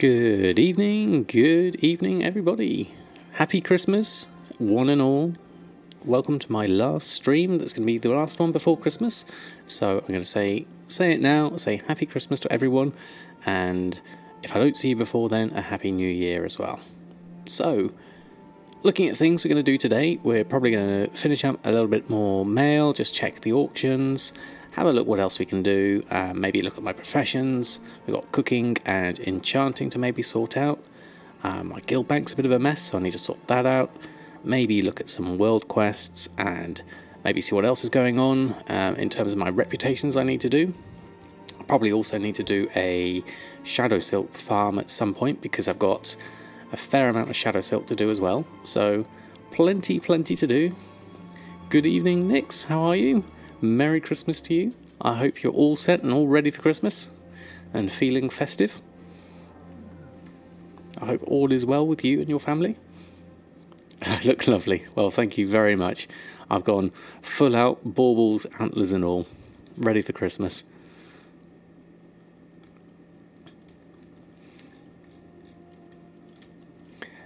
Good evening, everybody. Happy Christmas, one and all. Welcome to my last stream. That's going to be the last one before Christmas. So I'm going to say it now, say Happy Christmas to everyone. And if I don't see you before then, a Happy New Year as well. So, looking at things we're going to do today, we're probably going to finish up a little bit more mail, just check the auctions, have a look what else we can do, maybe look at my professions. We've got cooking and enchanting to maybe sort out. My guild bank's a bit of a mess, so I need to sort that out. Maybe look at some world quests and maybe see what else is going on in terms of my reputations I need to do. I probably also need to do a Shadowsilk Farm at some point because I've got a fair amount of Shadowsilk to do as well. So plenty to do. Good evening, Nix. How are you? Merry Christmas to you. I hope you're all set and all ready for Christmas and feeling festive. I hope all is well with you and your family. I look lovely. Well, thank you very much. I've gone full out, baubles, antlers and all. Ready for Christmas.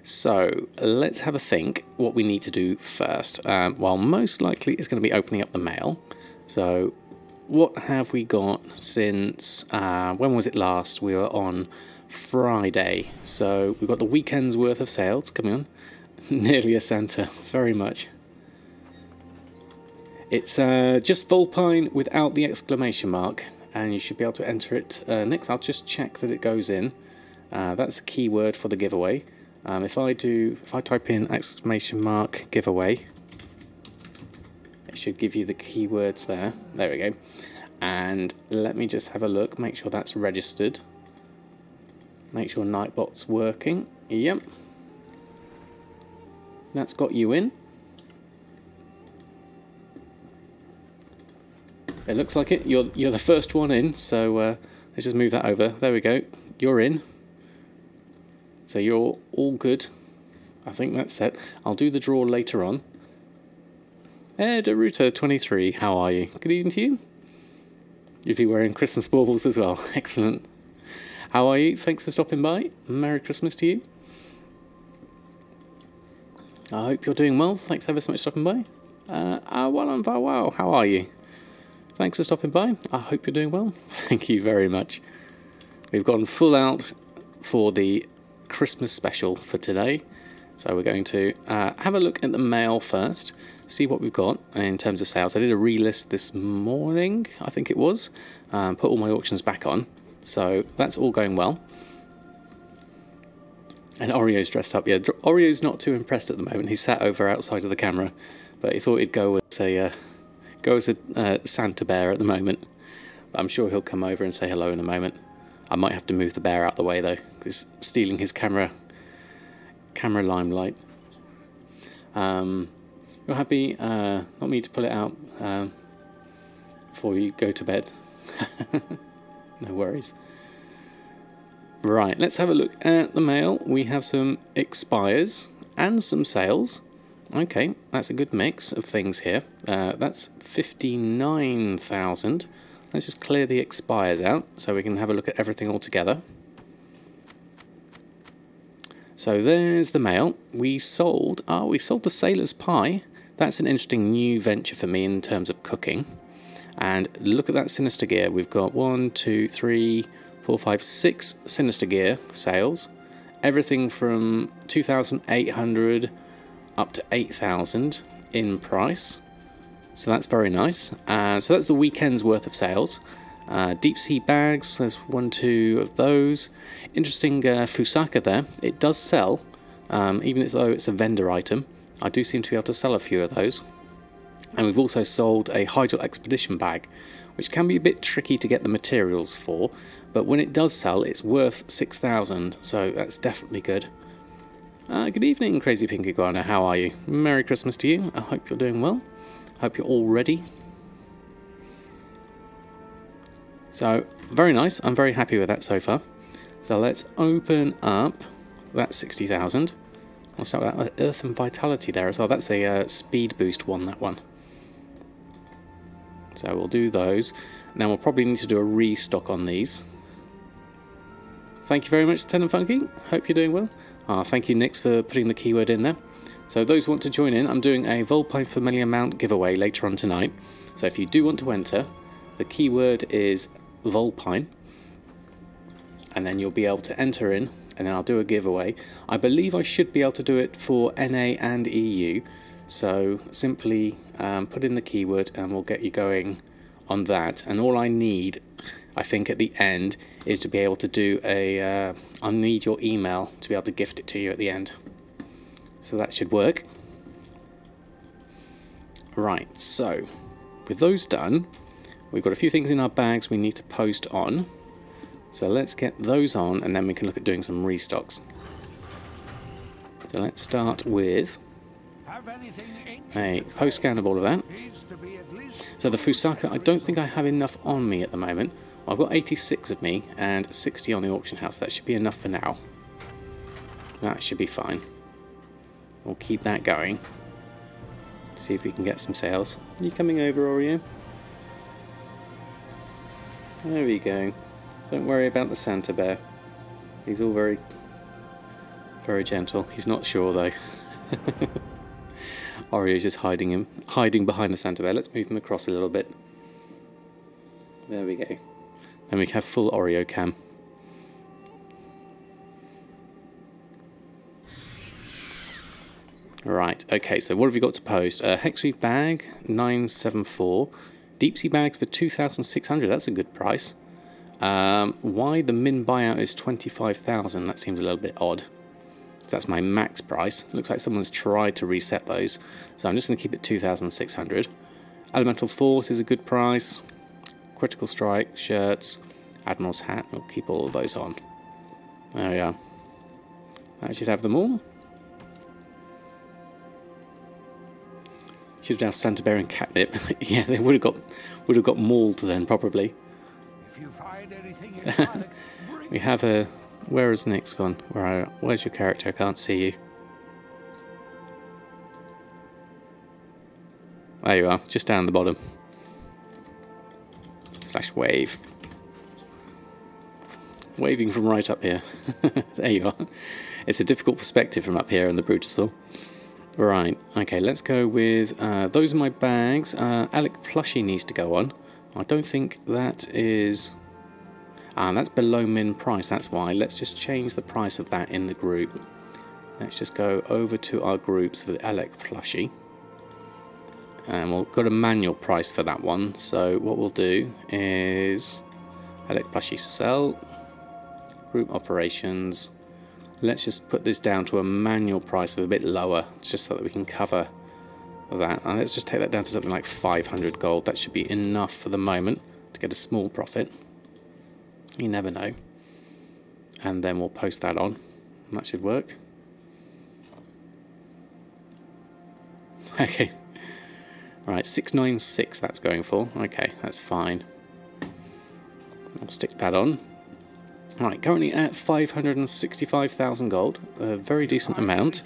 So, let's have a think what we need to do first. Well, most likely it's going to be opening up the mail. So, what have we got since, when was it last? We were on Friday. So, we've got the weekend's worth of sales coming on. Nearly a Santa, very much. It's just Vulpine without the exclamation mark. And you should be able to enter it next. I'll just check that it goes in. That's the keyword for the giveaway. If I type in exclamation mark giveaway, it should give you the keywords there. There we go. And let me just have a look, make sure that's registered. Make sure Nightbot's working. Yep. That's got you in. It looks like it. You're the first one in, so let's just move that over. There we go. You're in. So you're all good. I think that's set. I'll do the draw later on. Daruta 23, how are you? Good evening to you. You'd be wearing Christmas baubles as well. Excellent. How are you? Thanks for stopping by. Merry Christmas to you. I hope you're doing well. Thanks ever so much for stopping by. Wow, how are you? Thanks for stopping by. I hope you're doing well. Thank you very much. We've gone full out for the Christmas special for today, so we're going to have a look at the mail first, see what we've got in terms of sales. I did a relist this morning, I think it was, put all my auctions back on, so that's all going well. And Oreo's dressed up. Yeah, Oreo's not too impressed at the moment. He's sat over outside of the camera, but he thought he'd go as a Santa bear at the moment. But I'm sure he'll come over and say hello in a moment. I might have to move the bear out of the way though, because it's stealing his camera limelight. You're happy not me to pull it out before you go to bed? No worries. Right, let's have a look at the mail. We have some expires and some sales. Okay, that's a good mix of things here. That's 59,000. Let's just clear the expires out so we can have a look at everything all together. So there's the mail. We sold the Sailor's Pie. That's an interesting new venture for me in terms of cooking. And look at that Sinister Gear. We've got 1, 2, 3, 4, 5, 6 Sinister Gear sales. Everything from 2,800 up to 8,000 in price. So that's very nice. So that's the weekend's worth of sales. Deep sea bags, there's 1, 2 of those. Interesting Fusaka there. It does sell, even though it's a vendor item. I do seem to be able to sell a few of those. And we've also sold a Hydral Expedition bag, which can be a bit tricky to get the materials for. But when it does sell, it's worth 6,000, so that's definitely good. Good evening, Crazy Pink Iguana. How are you? Merry Christmas to you. I hope you're doing well. Hope you're all ready. So, very nice. I'm very happy with that so far. So let's open up that 60,000. I'll start with that Earth and Vitality there as well. That's a speed boost one, that one. So we'll do those. Now we'll probably need to do a restock on these. Thank you very much, Ten and Funky. Hope you're doing well. Thank you, Nix, for putting the keyword in there. So those who want to join in, I'm doing a Volpine Familiar Mount giveaway later on tonight. So if you do want to enter, the keyword is Volpine, and then you'll be able to enter in, and then I'll do a giveaway. I believe I should be able to do it for NA and EU, so simply put in the keyword and we'll get you going on that. And all I need, I think at the end, is to be able to do a, I'll need your email to be able to gift it to you at the end. So that should work. Right, so with those done, we've got a few things in our bags we need to post on. So let's get those on and then we can look at doing some restocks. So let's start with a post scan of all of that. So the Fusaka, I don't think I have enough on me at the moment. I've got 86 of me and 60 on the auction house. That should be enough for now. That should be fine. We'll keep that going. See if we can get some sales. Are you coming over, Oreo? There we go. Don't worry about the Santa Bear. He's all very gentle. He's not sure though. Oreo's just hiding behind the Santa Bear. Let's move him across a little bit. There we go. Then we have full Oreo cam. Right, okay, so what have we got to post? Hexweave bag, 974. Deep sea bags for 2,600, that's a good price. Why the min buyout is 25,000, that seems a little bit odd. That's my max price. Looks like someone's tried to reset those. So I'm just going to keep it 2,600. Elemental Force is a good price. Critical Strike, shirts, Admiral's Hat, we'll keep all of those on. There we are. That should have them all. Should have Santa Bear and Catnip. Yeah, they would have got mauled then probably. If you find anything exotic, we have a. Where is Nick's gone? Where's your character? I can't see you. There you are, just down the bottom. / wave. Waving from right up here. There you are. It's a difficult perspective from up here in the Brutosaur. Right, okay, let's go with those are my bags. Alec Plushie needs to go on. I don't think that is... that's below min price, that's why. Let's just change the price of that in the group. Let's just go over to our groups for the Alec Plushie. And we've got a manual price for that one. So what we'll do is Alec Plushie sell, group operations. Let's just put this down to a manual price of a bit lower, just so that we can cover that. And let's just take that down to something like 500 gold. That should be enough for the moment to get a small profit. You never know. And then we'll post that on. That should work. Okay. Right, 696 that's going for. Okay, that's fine. I'll stick that on. Right, currently at 565,000 gold. A very decent amount.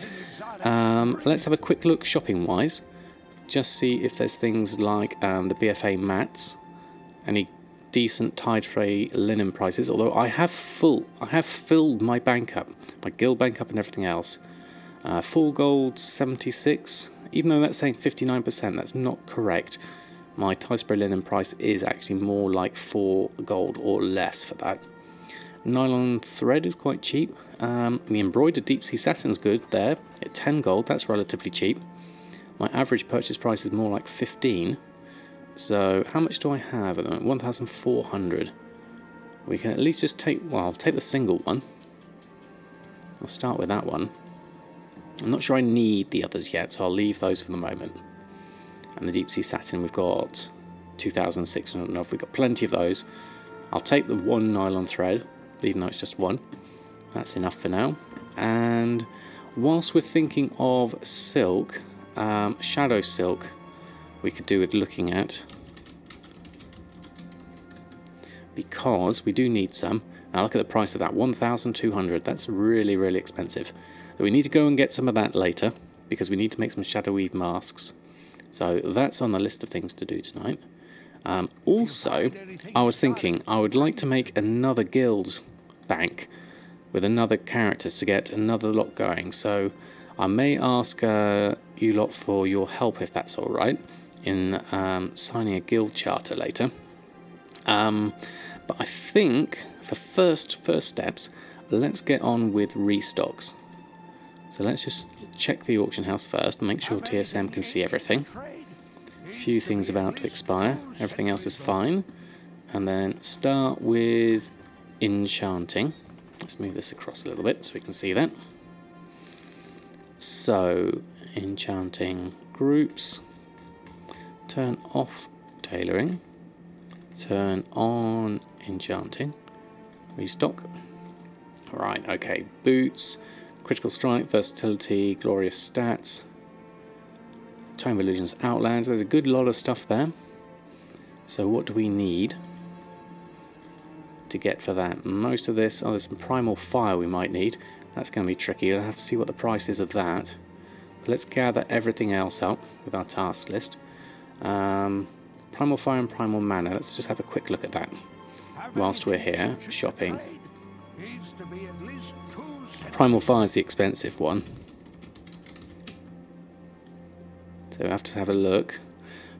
Let's have a quick look shopping-wise. Just see if there's things like the BFA mats. Any decent tide tray linen prices, although I have filled my bank up, my guild bank up and everything else. Full gold 76, even though that's saying 59%, that's not correct. My tide spray linen price is actually more like 4 gold or less for that. Nylon thread is quite cheap. The embroidered deep sea satin's good there at 10 gold, that's relatively cheap. My average purchase price is more like 15. So how much do I have at the moment? 1,400. We can at least just take, well, I'll take the single one. I'll start with that one. I'm not sure I need the others yet, so I'll leave those for the moment. And the deep sea satin, we've got 2,600 enough. We've got plenty of those. I'll take the one nylon thread, even though it's just one. That's enough for now. And whilst we're thinking of silk, Shadowsilk, we could do with looking at, because we do need some. Now look at the price of that, 1,200. That's really, really expensive. So we need to go and get some of that later, because we need to make some shadow weave masks. So that's on the list of things to do tonight. Also, I was thinking I would like to make another guild bank with another character to get another lot going. So I may ask you lot for your help, if that's alright, in signing a guild charter later. But I think for first steps, let's get on with Restocks. So let's just check the auction house first and make sure TSM can see everything. A few things about to expire, everything else is fine. And then start with enchanting. Let's move this across a little bit so we can see that. So, enchanting groups. Turn off tailoring. Turn on enchanting. Restock. Right, okay. Boots, critical strike, versatility, glorious stats. Tome of Illusions, Outlands. There's a good lot of stuff there. So what do we need to get for that? Most of this, there's some primal fire we might need. That's going to be tricky. I'll have to see what the price is of that. But let's gather everything else up with our task list. Primal fire and primal mana. Let's just have a quick look at that whilst we're here shopping. Primal fire is the expensive one, so we have to have a look.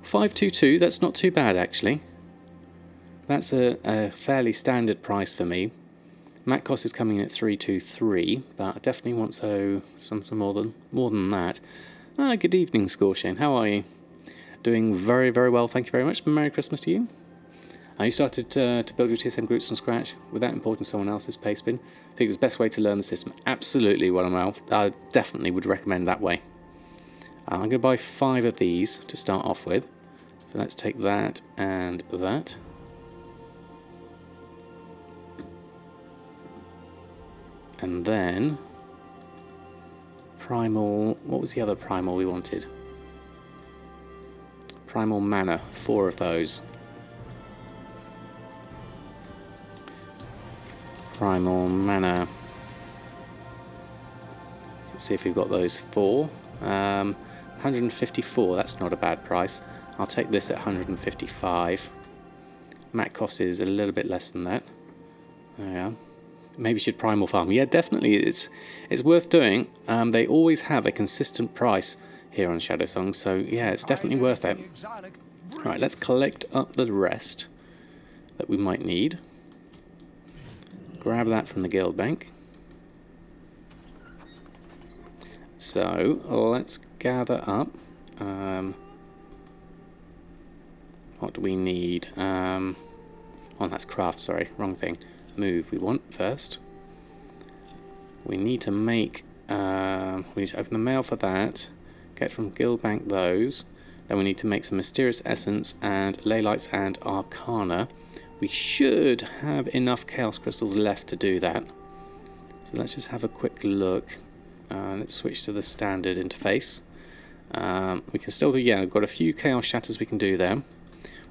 522, that's not too bad actually. That's a fairly standard price for me. Mat cost is coming in at 323, but I definitely want some more than that. Good evening, Scorchane. How are you? Doing very, very well, thank you very much. Merry Christmas to you. You started to build your TSM groups from scratch without importing someone else's paste bin. I think it's the best way to learn the system. Absolutely, I definitely would recommend that way. I'm going to buy 5 of these to start off with. So let's take that and that. And then primal, what was the other primal we wanted? Primal mana, 4 of those. Primal mana. Let's see if we've got those 4. 154, that's not a bad price. I'll take this at 155. Mat cost is a little bit less than that. There we are. Maybe should primal farm. Yeah, definitely, it's worth doing. They always have a consistent price here on Shadowsong, so yeah, it's definitely worth it. Right, let's collect up the rest that we might need. Grab that from the guild bank. So let's gather up. What do we need? Oh, that's craft, sorry, wrong thing. Move we want first. We need to make, we need to open the mail for that, get from guild bank those, then we need to make some mysterious essence and ley lights and arcana. We should have enough chaos crystals left to do that. So let's just have a quick look. Let's switch to the standard interface. We can still do, yeah, we've got a few chaos shatters we can do there.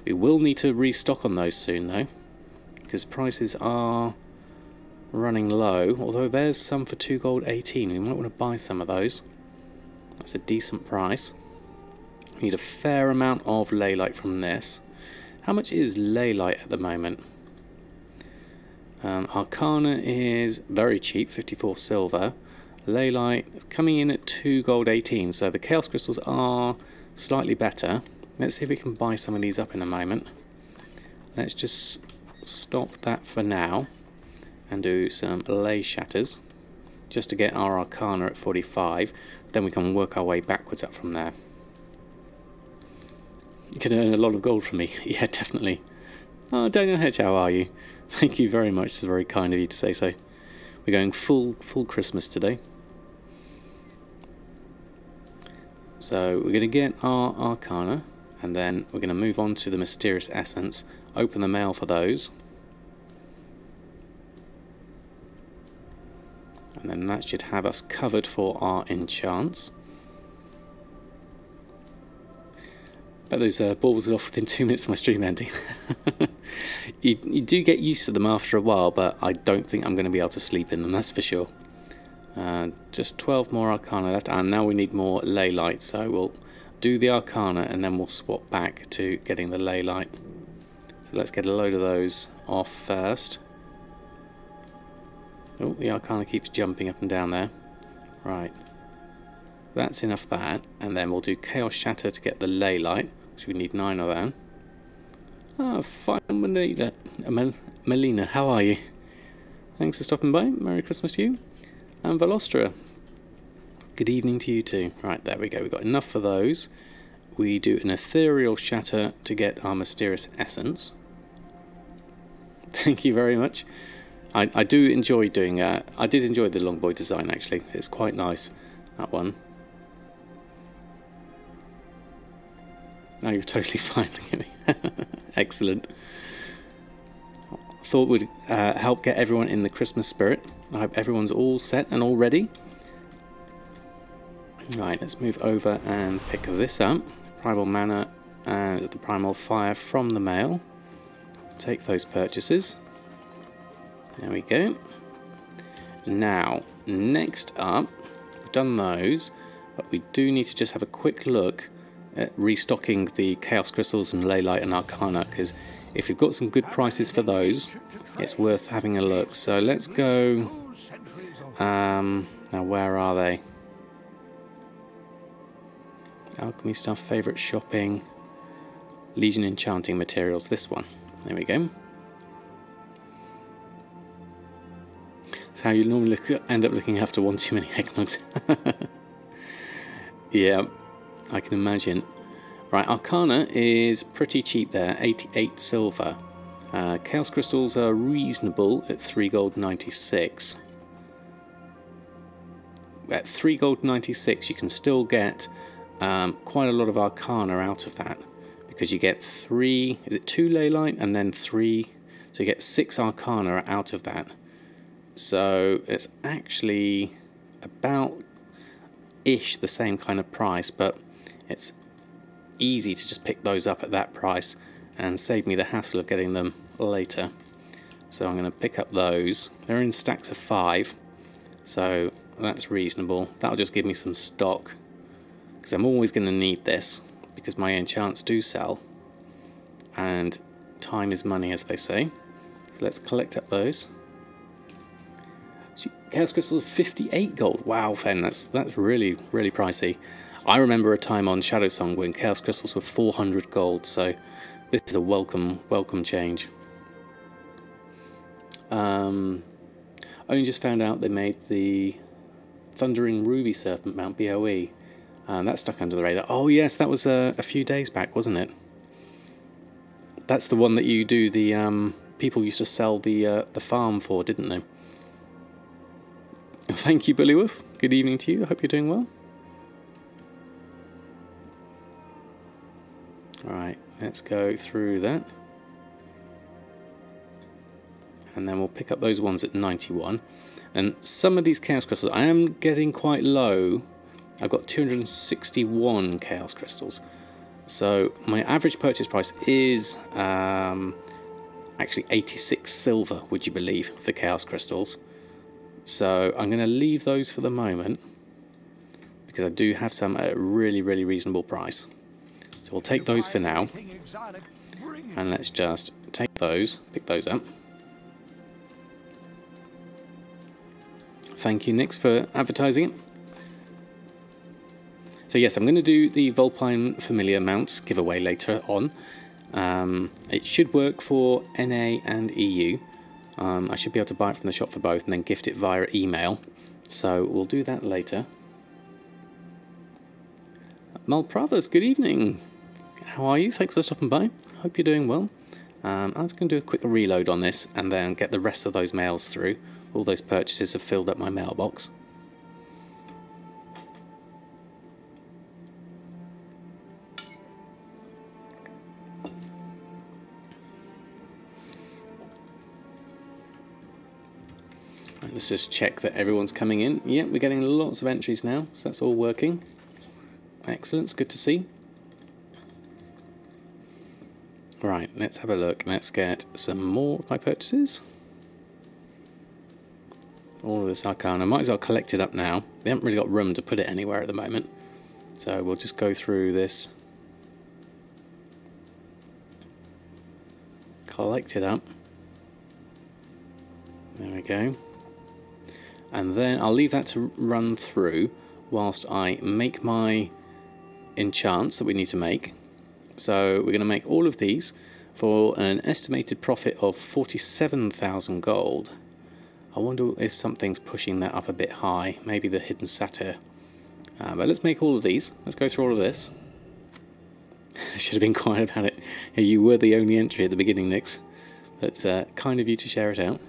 We will need to restock on those soon though, because prices are running low, although there's some for 2 gold 18. We might want to buy some of those. That's a decent price. We need a fair amount of ley light from this. How much is ley light at the moment? Arcana is very cheap, 54 silver. Ley light coming in at 2 gold 18, so the chaos crystals are slightly better. Let's see if we can buy some of these up in a moment. Let's just stop that for now and do some ley shatters just to get our arcana at 45. Then we can work our way backwards up from there. You can earn a lot of gold from me. Yeah, definitely. Oh, Daniel Hedge, how are you? Thank you very much. It's very kind of you to say so. We're going full Christmas today. So we're going to get our arcana, and then we're going to move on to the mysterious essence. Open the mail for those. And then that should have us covered for our enchants. Bet those balls are off within 2 minutes of my stream ending. you do get used to them after a while, but I don't think I'm going to be able to sleep in them, that's for sure. Just 12 more arcana left, and now we need more ley light, so we'll do the arcana and then we'll swap back to getting the ley light. So let's get a load of those off first. Oh, the Arcana keeps jumping up and down there. Right. That's enough of that. And then we'll do Chaos Shatter to get the Ley Light. So we need 9 of that. Ah, fine, Melina. Melina, how are you? Thanks for stopping by. Merry Christmas to you. And Velostra. Good evening to you too. Right, there we go. We've got enough for those. We do an Ethereal Shatter to get our Mysterious Essence. Thank you very much. I do enjoy doing I did enjoy the Longboy design actually. It's quite nice, that one. No, you're totally fine. Look at me. Excellent. Thought would help get everyone in the Christmas spirit. I hope everyone's all set and all ready. Right, let's move over and pick this up. Primal Mana and the Primal Fire from the mail. Take those purchases. There we go. Now, next up, we've done those, but we do need to just have a quick look at restocking the Chaos Crystals and Ley Light and Arcana, because if you've got some good prices for those, it's worth having a look. So let's go. Now, where are they? Alchemy stuff, favourite shopping, Legion enchanting materials, this one. There we go. That's how you normally end up looking after one too many eggnogs. Yeah, I can imagine. Right, Arcana is pretty cheap there, 88 silver. Chaos Crystals are reasonable at 3 gold 96. At 3 gold 96 you can still get quite a lot of Arcana out of that, because you get 3, is it 2 Ley Light and then 3, so you get 6 Arcana out of that. So it's actually about ish the same kind of price, but it's easy to just pick those up at that price and save me the hassle of getting them later. So I'm going to pick up those. They're in stacks of 5, so that's reasonable. That'll just give me some stock, because I'm always going to need this, because my enchants do sell, and time is money, as they say. So let's collect up those. Chaos Crystals 58 gold. Wow, Fen, that's really, really pricey. I remember a time on Shadowsong when Chaos Crystals were 400 gold, so this is a welcome change. I only just found out they made the Thundering Ruby Serpent Mount BOE. That stuck under the radar. Oh yes, that was a few days back, wasn't it? That's the one that you do the people used to sell the farm for, didn't they? Thank you, Bullywolf. Good evening to you. I hope you're doing well. Alright, let's go through that. And then we'll pick up those ones at 91. And some of these Chaos Crystals, I am getting quite low. I've got 261 Chaos Crystals. So my average purchase price is actually 86 silver, would you believe, for Chaos Crystals. So I'm going to leave those for the moment, because I do have some at a really, really reasonable price. So we'll take those for now. And let's just take those, pick those up. Thank you, Nix, for advertising it. So yes, I'm going to do the Vulpine Familiar mount giveaway later on. It should work for NA and EU. I should be able to buy it from the shop for both and then gift it via email. So we'll do that later. Malpravas, good evening. How are you? Thanks for stopping by. Hope you're doing well. I'm just going to do a quick reload on this and then get the rest of those mails through. All those purchases have filled up my mailbox. Let's just check that everyone's coming in. Yep, we're getting lots of entries now, so that's all working. Excellent, it's good to see. Right, let's have a look. Let's get some more of my purchases. All of this Arcana. Might as well collect it up now. We haven't really got room to put it anywhere at the moment. So we'll just go through this. Collect it up. There we go. And then I'll leave that to run through whilst I make my enchants that we need to make. So we're going to make all of these for an estimated profit of 47,000 gold. I wonder if something's pushing that up a bit high. Maybe the hidden satyr. But let's make all of these. Let's go through all of this. I should have been quiet about it. You were the only entry at the beginning, Nix. That's kind of you to share it out.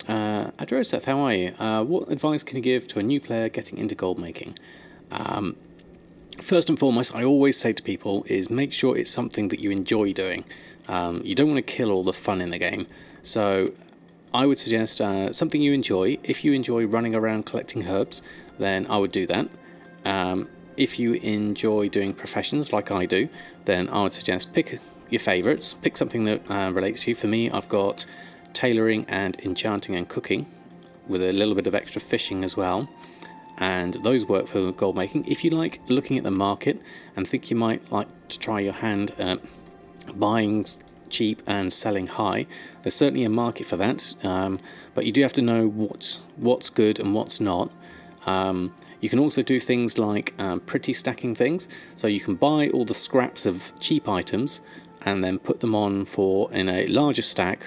Adroseth, how are you? What advice can you give to a new player getting into gold making? First and foremost, I always say to people is make sure it's something that you enjoy doing. You don't want to kill all the fun in the game. So I would suggest something you enjoy. If you enjoy running around collecting herbs, then I would do that. If you enjoy doing professions like I do, then I would suggest pick your favourites. Pick something that relates to you. For me, I've got tailoring and enchanting and cooking with a little bit of extra fishing as well. And those work for gold making. If you like looking at the market and think you might like to try your hand at buying cheap and selling high, there's certainly a market for that, but you do have to know what's good and what's not. You can also do things like pretty stacking things, so you can buy all the scraps of cheap items and then put them on in a larger stack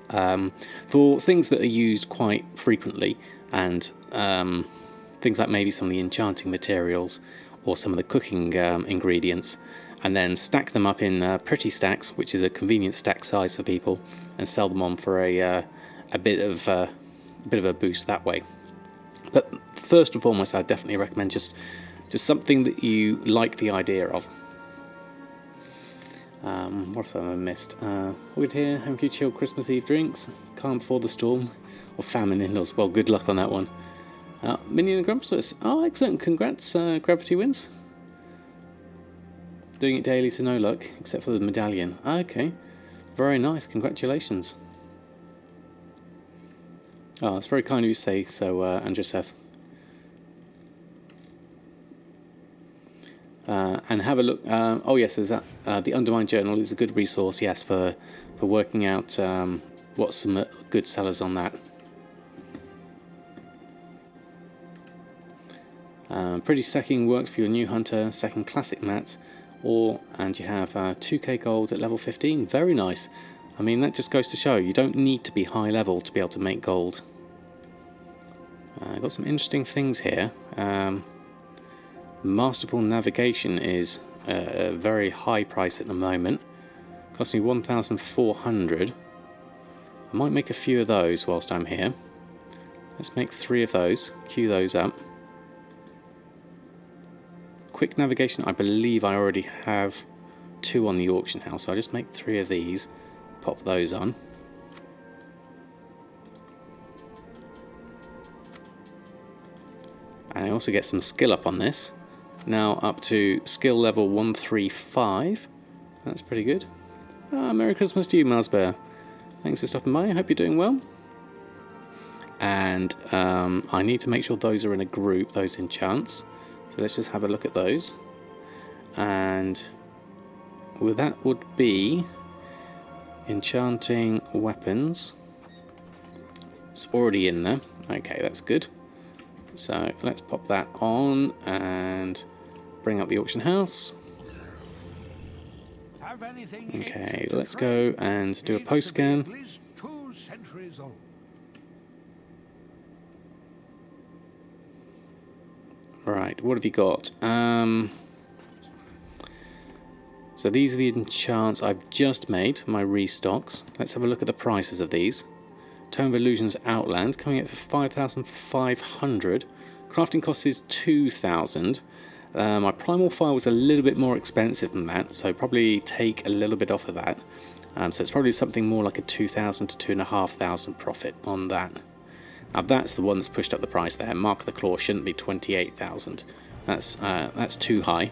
for things that are used quite frequently, and things like maybe some of the enchanting materials or some of the cooking ingredients, and then stack them up in pretty stacks, which is a convenient stack size for people, and sell them on for a bit of a boost that way. But first and foremost, I definitely recommend just something that you like the idea of. What else have I missed? We're here having a few chilled Christmas Eve drinks, calm before the storm, or famine indoors. Well, good luck on that one. Minion and Grumpus. Oh, excellent. Congrats, Gravity Wins. Doing it daily to no luck, except for the medallion. Okay. Very nice. Congratulations. Oh, that's very kind of you to say so, Androseth. And have a look. Oh, yes, there's that. The Undermined Journal is a good resource, yes, for working out what's some good sellers on that. Pretty stacking works for your new hunter, second classic mats, and you have 2k gold at level 15. Very nice. I mean, that just goes to show you don't need to be high level to be able to make gold. I've got some interesting things here. Masterful Navigation is a very high price at the moment. Cost me 1,400. I might make a few of those whilst I'm here. Let's make 3 of those. Queue those up. Quick Navigation, I believe I already have 2 on the auction house, so I'll just make 3 of these, pop those on. And I also get some skill up on this. Now up to skill level 135. That's pretty good. Merry Christmas to you, Marsbear. Thanks for stopping by, I hope you're doing well. And I need to make sure those are in a group, those enchants. So let's just have a look at those. And well, that would be enchanting weapons. It's already in there. Okay, that's good. So let's pop that on and bring up the auction house. Okay, let's go and do a post scan. Right, what have you got? So these are the enchants I've just made, my restocks. Let's have a look at the prices of these. Tome of Illusions Outland coming up for 5,500. Crafting cost is 2,000. My Primal Fire was a little bit more expensive than that, so probably take a little bit off of that. So it's probably something more like a 2,000 to 2,500 profit on that. Now that's the one that's pushed up the price there. Mark of the Claw shouldn't be 28,000. That's too high.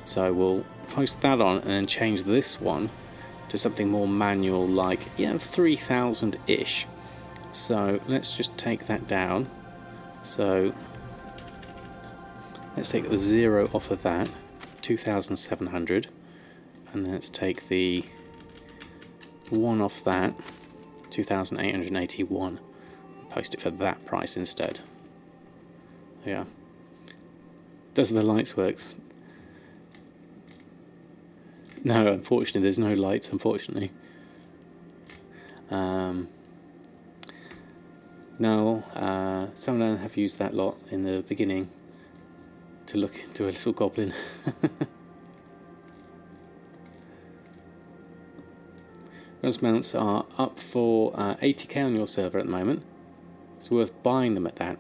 So we'll post that on and then change this one to something more manual, like 3,000-ish. So let's just take that down. So let's take the 0 off of that, 2,700, and let's take the 1 off that, 2,881. post it for that price instead. Yeah. Does the lights work? No, unfortunately, there's no lights, unfortunately. No, Samadan have used that lot in the beginning to look into a little goblin. Bronze mounts are up for 80k on your server at the moment. It's worth buying them at that.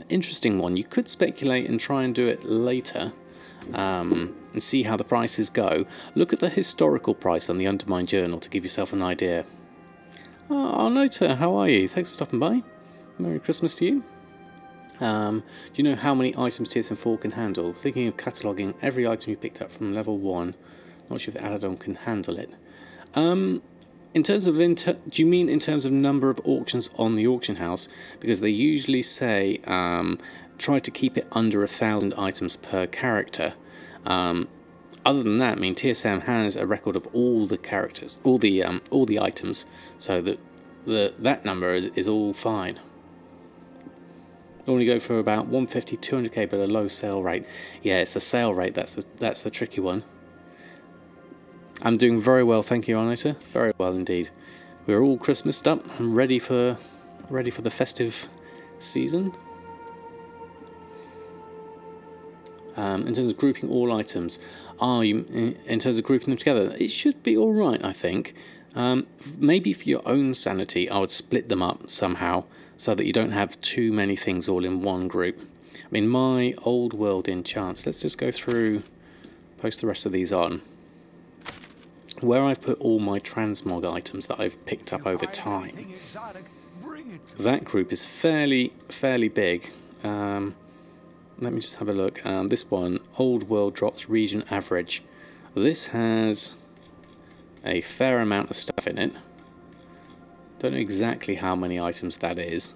Interesting one. You could speculate and try and do it later and see how the prices go. Look at the historical price on the Undermined Journal to give yourself an idea. Oh, Nota, how are you? Thanks for stopping by. Merry Christmas to you. Do you know how many items TSM 4 can handle? Thinking of cataloguing every item you picked up from level 1. Not sure if the add-on can handle it. In terms of do you mean in terms of number of auctions on the auction house? Because they usually say try to keep it under 1,000 items per character. Other than that, I mean, TSM has a record of all the characters, all the items, so that that number is all fine. Normally go for about 150, 200k, but a low sale rate. Yeah, it's the sale rate that's the tricky one. I'm doing very well, thank you, Anita. Very well indeed. We're all Christmased up and ready for the festive season. In terms of grouping all items, in terms of grouping them together, it should be all right, I think. Maybe for your own sanity, I would split them up somehow so that you don't have too many things all in one group. I mean, my old world enchants. Let's just go through, post the rest of these on. Where I've put all my transmog items that I've picked up over time. That group is fairly big. Let me just have a look. This one, Old World Drops Region Average. This has a fair amount of stuff in it. Don't know exactly how many items that is.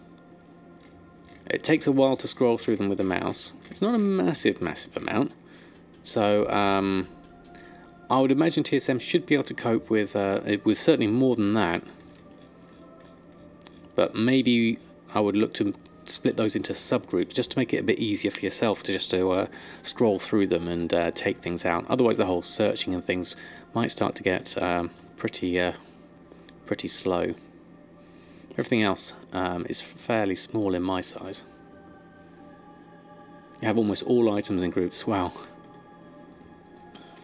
It takes a while to scroll through them with a mouse. It's not a massive amount. So I would imagine TSM should be able to cope with certainly more than that. But maybe I would look to split those into subgroups just to make it a bit easier for yourself to scroll through them and take things out. Otherwise the whole searching and things might start to get pretty slow. Everything else is fairly small in my size. You have almost all items in groups. Wow.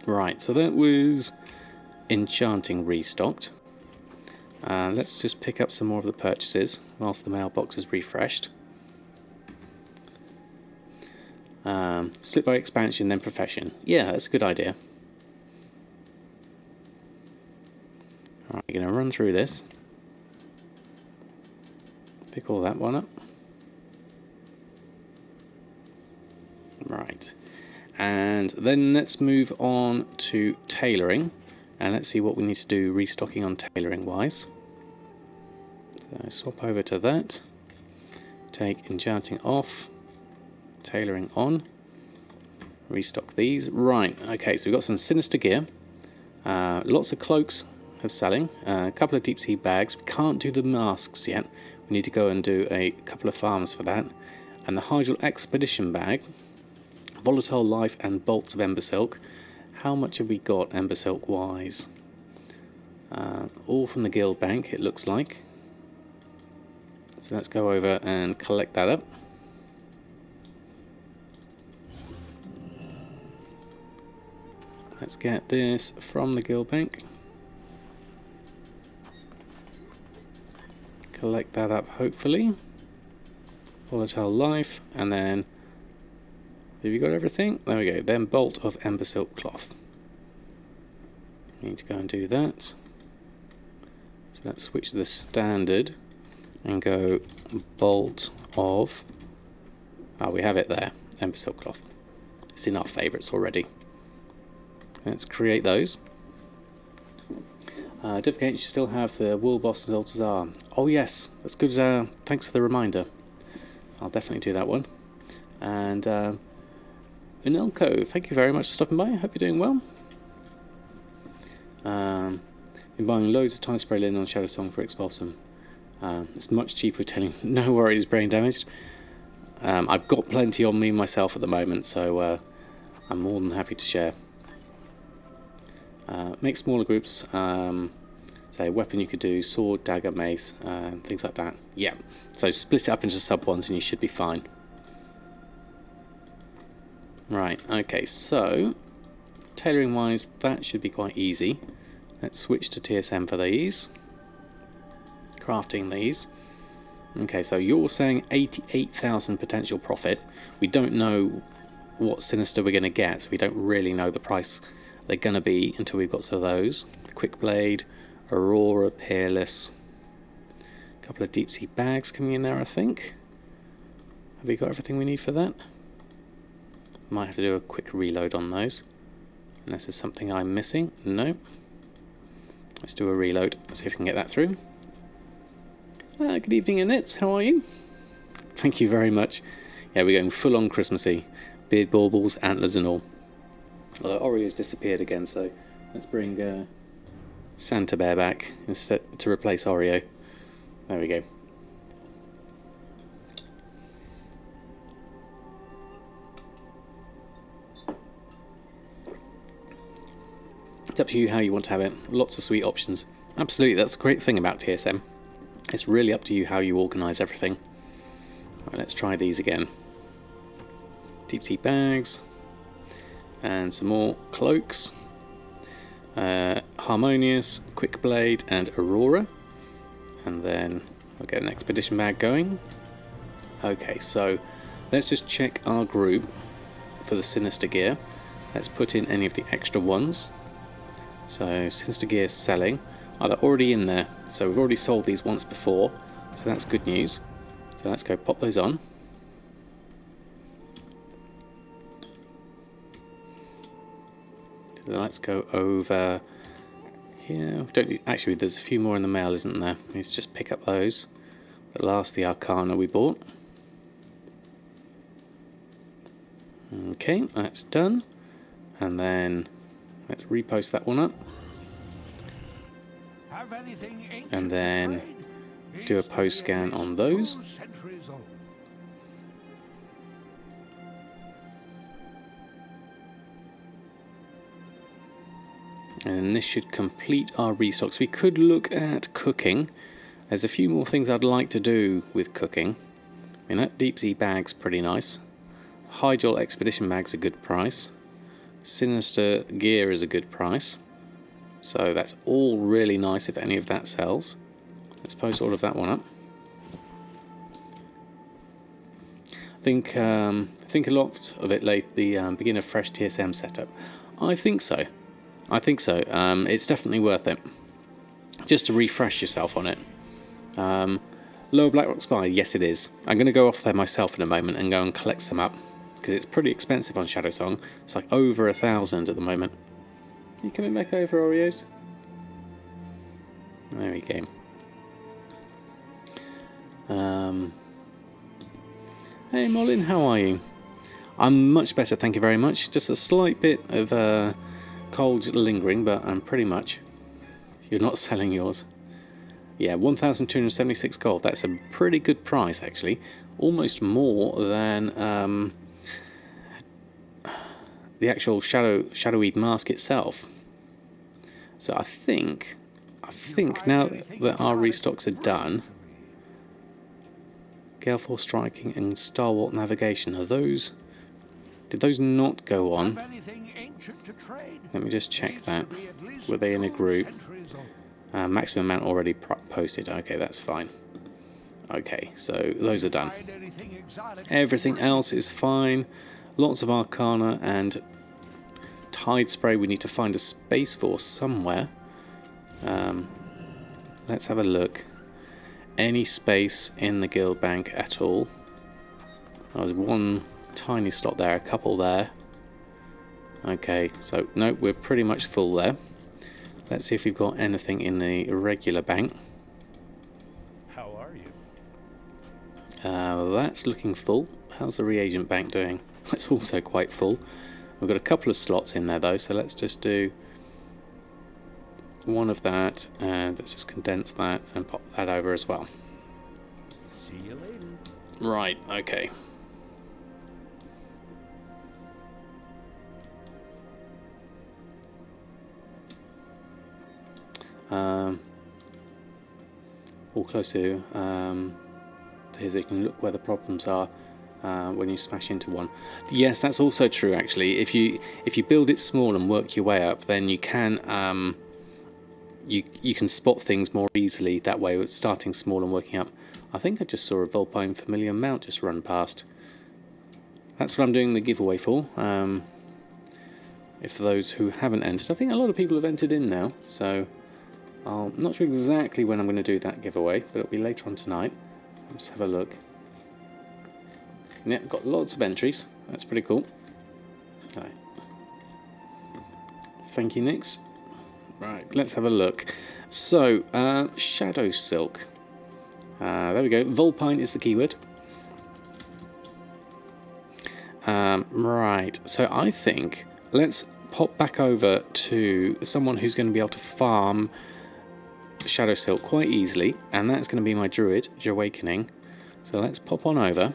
Right, so that was enchanting restocked. Let's just pick up some more of the purchases whilst the mailbox is refreshed. Split by expansion, then profession. Yeah, that's a good idea. Alright, we're going to run through this. Pick all that one up. Right. And then let's move on to tailoring. And let's see what we need to do restocking on tailoring wise. So swap over to that. Take enchanting off. Tailoring on. Restock these. Right, okay, so we've got some sinister gear. Lots of cloaks of selling. A couple of deep sea bags. We can't do the masks yet. We need to go and do a couple of farms for that. And the Hydral Expedition bag. Volatile Life and bolts of Ember Silk. How much have we got Ember Silk wise? All from the guild bank, it looks like. So let's go over and collect that up. Let's get this from the guild bank. Collect that up, hopefully. Volatile Life, and then have you got everything? There we go. Then bolt of Ember Silk cloth. Need to go and do that. So let's switch to the standard and go bolt of. Oh, we have it there. Ember Silk cloth. It's in our favourites already. Let's create those. Don't forget you still have the Wool Boss and Altazar. Oh yes, that's good. Thanks for the reminder. I'll definitely do that one. And Unelco, thank you very much for stopping by. I hope you're doing well. Been buying loads of time spray linen on Shadowsilk for Expulsum. It's much cheaper telling no worries, brain damaged. I've got plenty on me myself at the moment, so I'm more than happy to share. Make smaller groups. Say a weapon you could do, sword, dagger, mace, things like that. Yeah, so split it up into sub ones and you should be fine. Right, okay, so tailoring wise that should be quite easy. Let's switch to TSM for these. Crafting these. Okay, so you're saying 88,000 potential profit. We don't know what Sinister we're going to get, so we don't really know the price they're going to be until we've got some of those. Quick Blade, Aurora, Peerless. A couple of deep sea bags coming in there, I think. Have we got everything we need for that? Might have to do a quick reload on those. Unless there's something I'm missing. No. Let's do a reload. See if we can get that through. Good evening, Annette. How are you? Thank you very much. Yeah, we're going full on Christmassy. Beard baubles, antlers and all. Although Oreo's disappeared again, so let's bring Santa Bear back instead to replace Oreo. There we go. It's up to you how you want to have it. Lots of sweet options. Absolutely, that's a great thing about TSM. It's really up to you how you organise everything. Right, let's try these again. Deep sea bags. And some more cloaks. Harmonious, Quick Blade and Aurora. And then I'll get an expedition bag going. Okay, so let's just check our group for the Sinister gear. Let's put in any of the extra ones. So Sinister gear selling. Oh, they're already in there. So we've already sold these once before. So that's good news. So let's go pop those on. So let's go over here. Actually, there's a few more in the mail, isn't there? Let's just pick up those. The last, the Arcana we bought. Okay, that's done. And then let's repost that one up. And then do a post scan on those. And this should complete our restocks. We could look at cooking. There's a few more things I'd like to do with cooking. I mean, that deep sea bag's pretty nice. Hydrol expedition bag's a good price. Sinister gear is a good price. So that's all really nice if any of that sells. Let's post all of that one up. I think a lot of it late the begin a fresh TSM setup. I think so. It's definitely worth it. Just to refresh yourself on it. Lower Blackrock Spire, yes it is. I'm going to go off there myself in a moment and go and collect some up. Because it's pretty expensive on Shadowsong. It's like over 1,000 at the moment. Are you coming back over, Oreos? There we go. Hey Molin, how are you? I'm much better, thank you very much. Just a slight bit of cold lingering, but I'm pretty much. You're not selling yours. Yeah, 1,276 gold. That's a pretty good price, actually. Almost more than the actual Shadoweed mask itself. So I think now that our restocks are done, Gale Force Striking and Starwalk Navigation, did those not go on? Let me just check that. Were they in a group? Maximum amount already posted. Okay, that's fine. Okay, so those are done. Everything else is fine. Lots of Arcana and Tide Spray we need to find a space for somewhere. Let's have a look. Any space in the guild bank at all? There's one tiny slot there, a couple there. Okay, so no, we're pretty much full there. Let's see if we've got anything in the regular bank. How are you? That's looking full. How's the reagent bank doing? It's also quite full. We've got a couple of slots in there though, so let's just do one of that, and let's just condense that and pop that over as well. Right, okay. All close to here, so you can look where the problems are when you smash into one. Yes, that's also true actually. If you build it small and work your way up, then you can you can spot things more easily that way, with starting small and working up. I think I just saw a Vulpine Familiar Mount just run past. That's what I'm doing the giveaway for. If those who haven't entered, I think a lot of people have entered in now, so I'm not sure exactly when I'm going to do that giveaway, but it'll be later on tonight. Let's have a look. Yeah, got lots of entries. That's pretty cool. Right. Thank you, Nix. Right, let's have a look. So, Shadowsilk. There we go. Vulpine is the keyword. Right, so I think let's pop back over to someone who's going to be able to farm Shadowsilk quite easily, and that's going to be my druid, Awakening. So let's pop on over.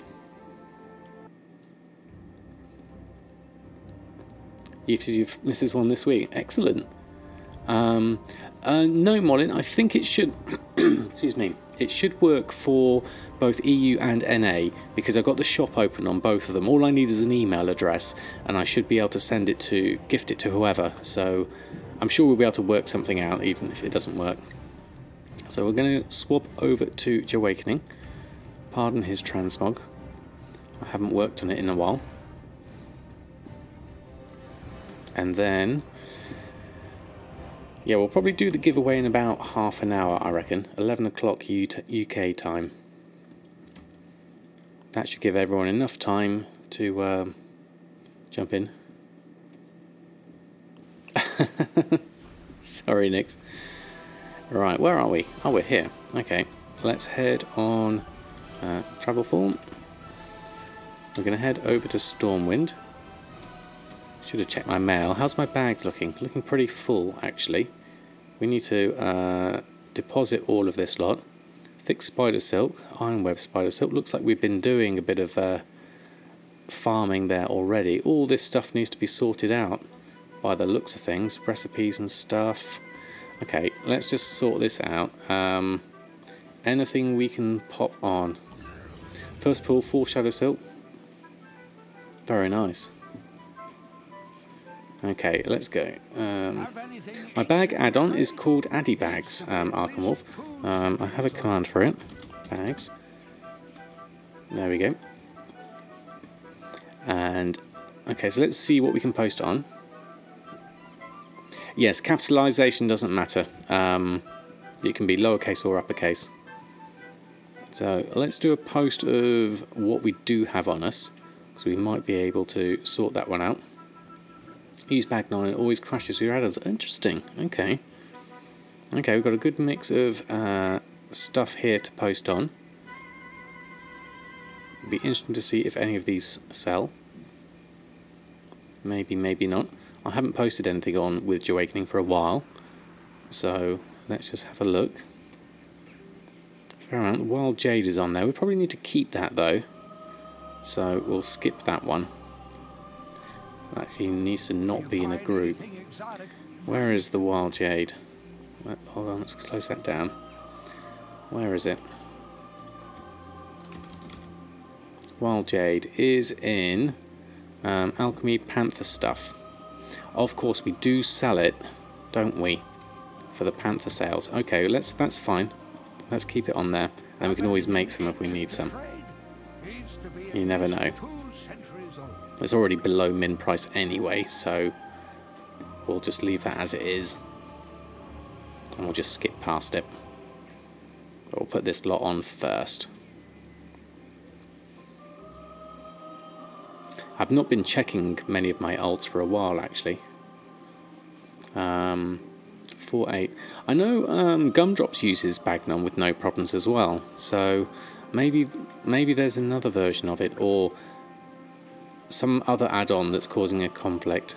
You've missed this one this week. Excellent. No, Molin, I think it should excuse me, it should work for both EU and NA, because I've got the shop open on both of them. All I need is an email address, and I should be able to send it to, gift it to whoever. So I'm sure we'll be able to work something out, even if it doesn't work. So we're going to swap over to Awakening. Pardon his transmog. I haven't worked on it in a while. And then, yeah, we'll probably do the giveaway in about half an hour, I reckon. 11 o'clock UK time. That should give everyone enough time to jump in. Sorry, Nix. Right, where are we? Oh, we're here. Okay, let's head on travel form. We're going to head over to Stormwind. Should have checked my mail. How's my bags looking? Looking pretty full, actually. We need to deposit all of this lot. Thick spider silk, ironweb spider silk. Looks like we've been doing a bit of farming there already. All this stuff needs to be sorted out by the looks of things. Recipes and stuff. Okay, let's just sort this out. Anything we can pop on. First pull, full shadow silk. Very nice. Okay, let's go. My bag add-on is called Addy Bags, Arkham. I have a command for it. Bags. There we go. And, okay, so let's see what we can post on. Yes, capitalization doesn't matter. It can be lowercase or uppercase. So let's do a post of what we do have on us, because we might be able to sort that one out. Use bag 9, it always crashes with your add-ons. Interesting. Okay. Okay, we've got a good mix of stuff here to post on. It'd be interesting to see if any of these sell. Maybe, maybe not. I haven't posted anything on with Awakening for a while, so let's just have a look. Fair amount. Wild Jade is on there. We probably need to keep that though, so we'll skip that one. Actually needs to not be in a group. Where is the Wild Jade? Hold on, let's close that down. Where is it? Wild Jade is in Alchemy Panther stuff. Of course we do sell it, don't we? For the Panther sales. Okay, that's fine. Let's keep it on there. And we can always make some if we need some. You never know. It's already below min price anyway, so we'll just leave that as it is. And we'll just skip past it. But we'll put this lot on first. I've not been checking many of my alts for a while, actually. 4.8. I know Gumdrops uses Bagnon with no problems as well, so maybe there's another version of it, or some other add-on that's causing a conflict.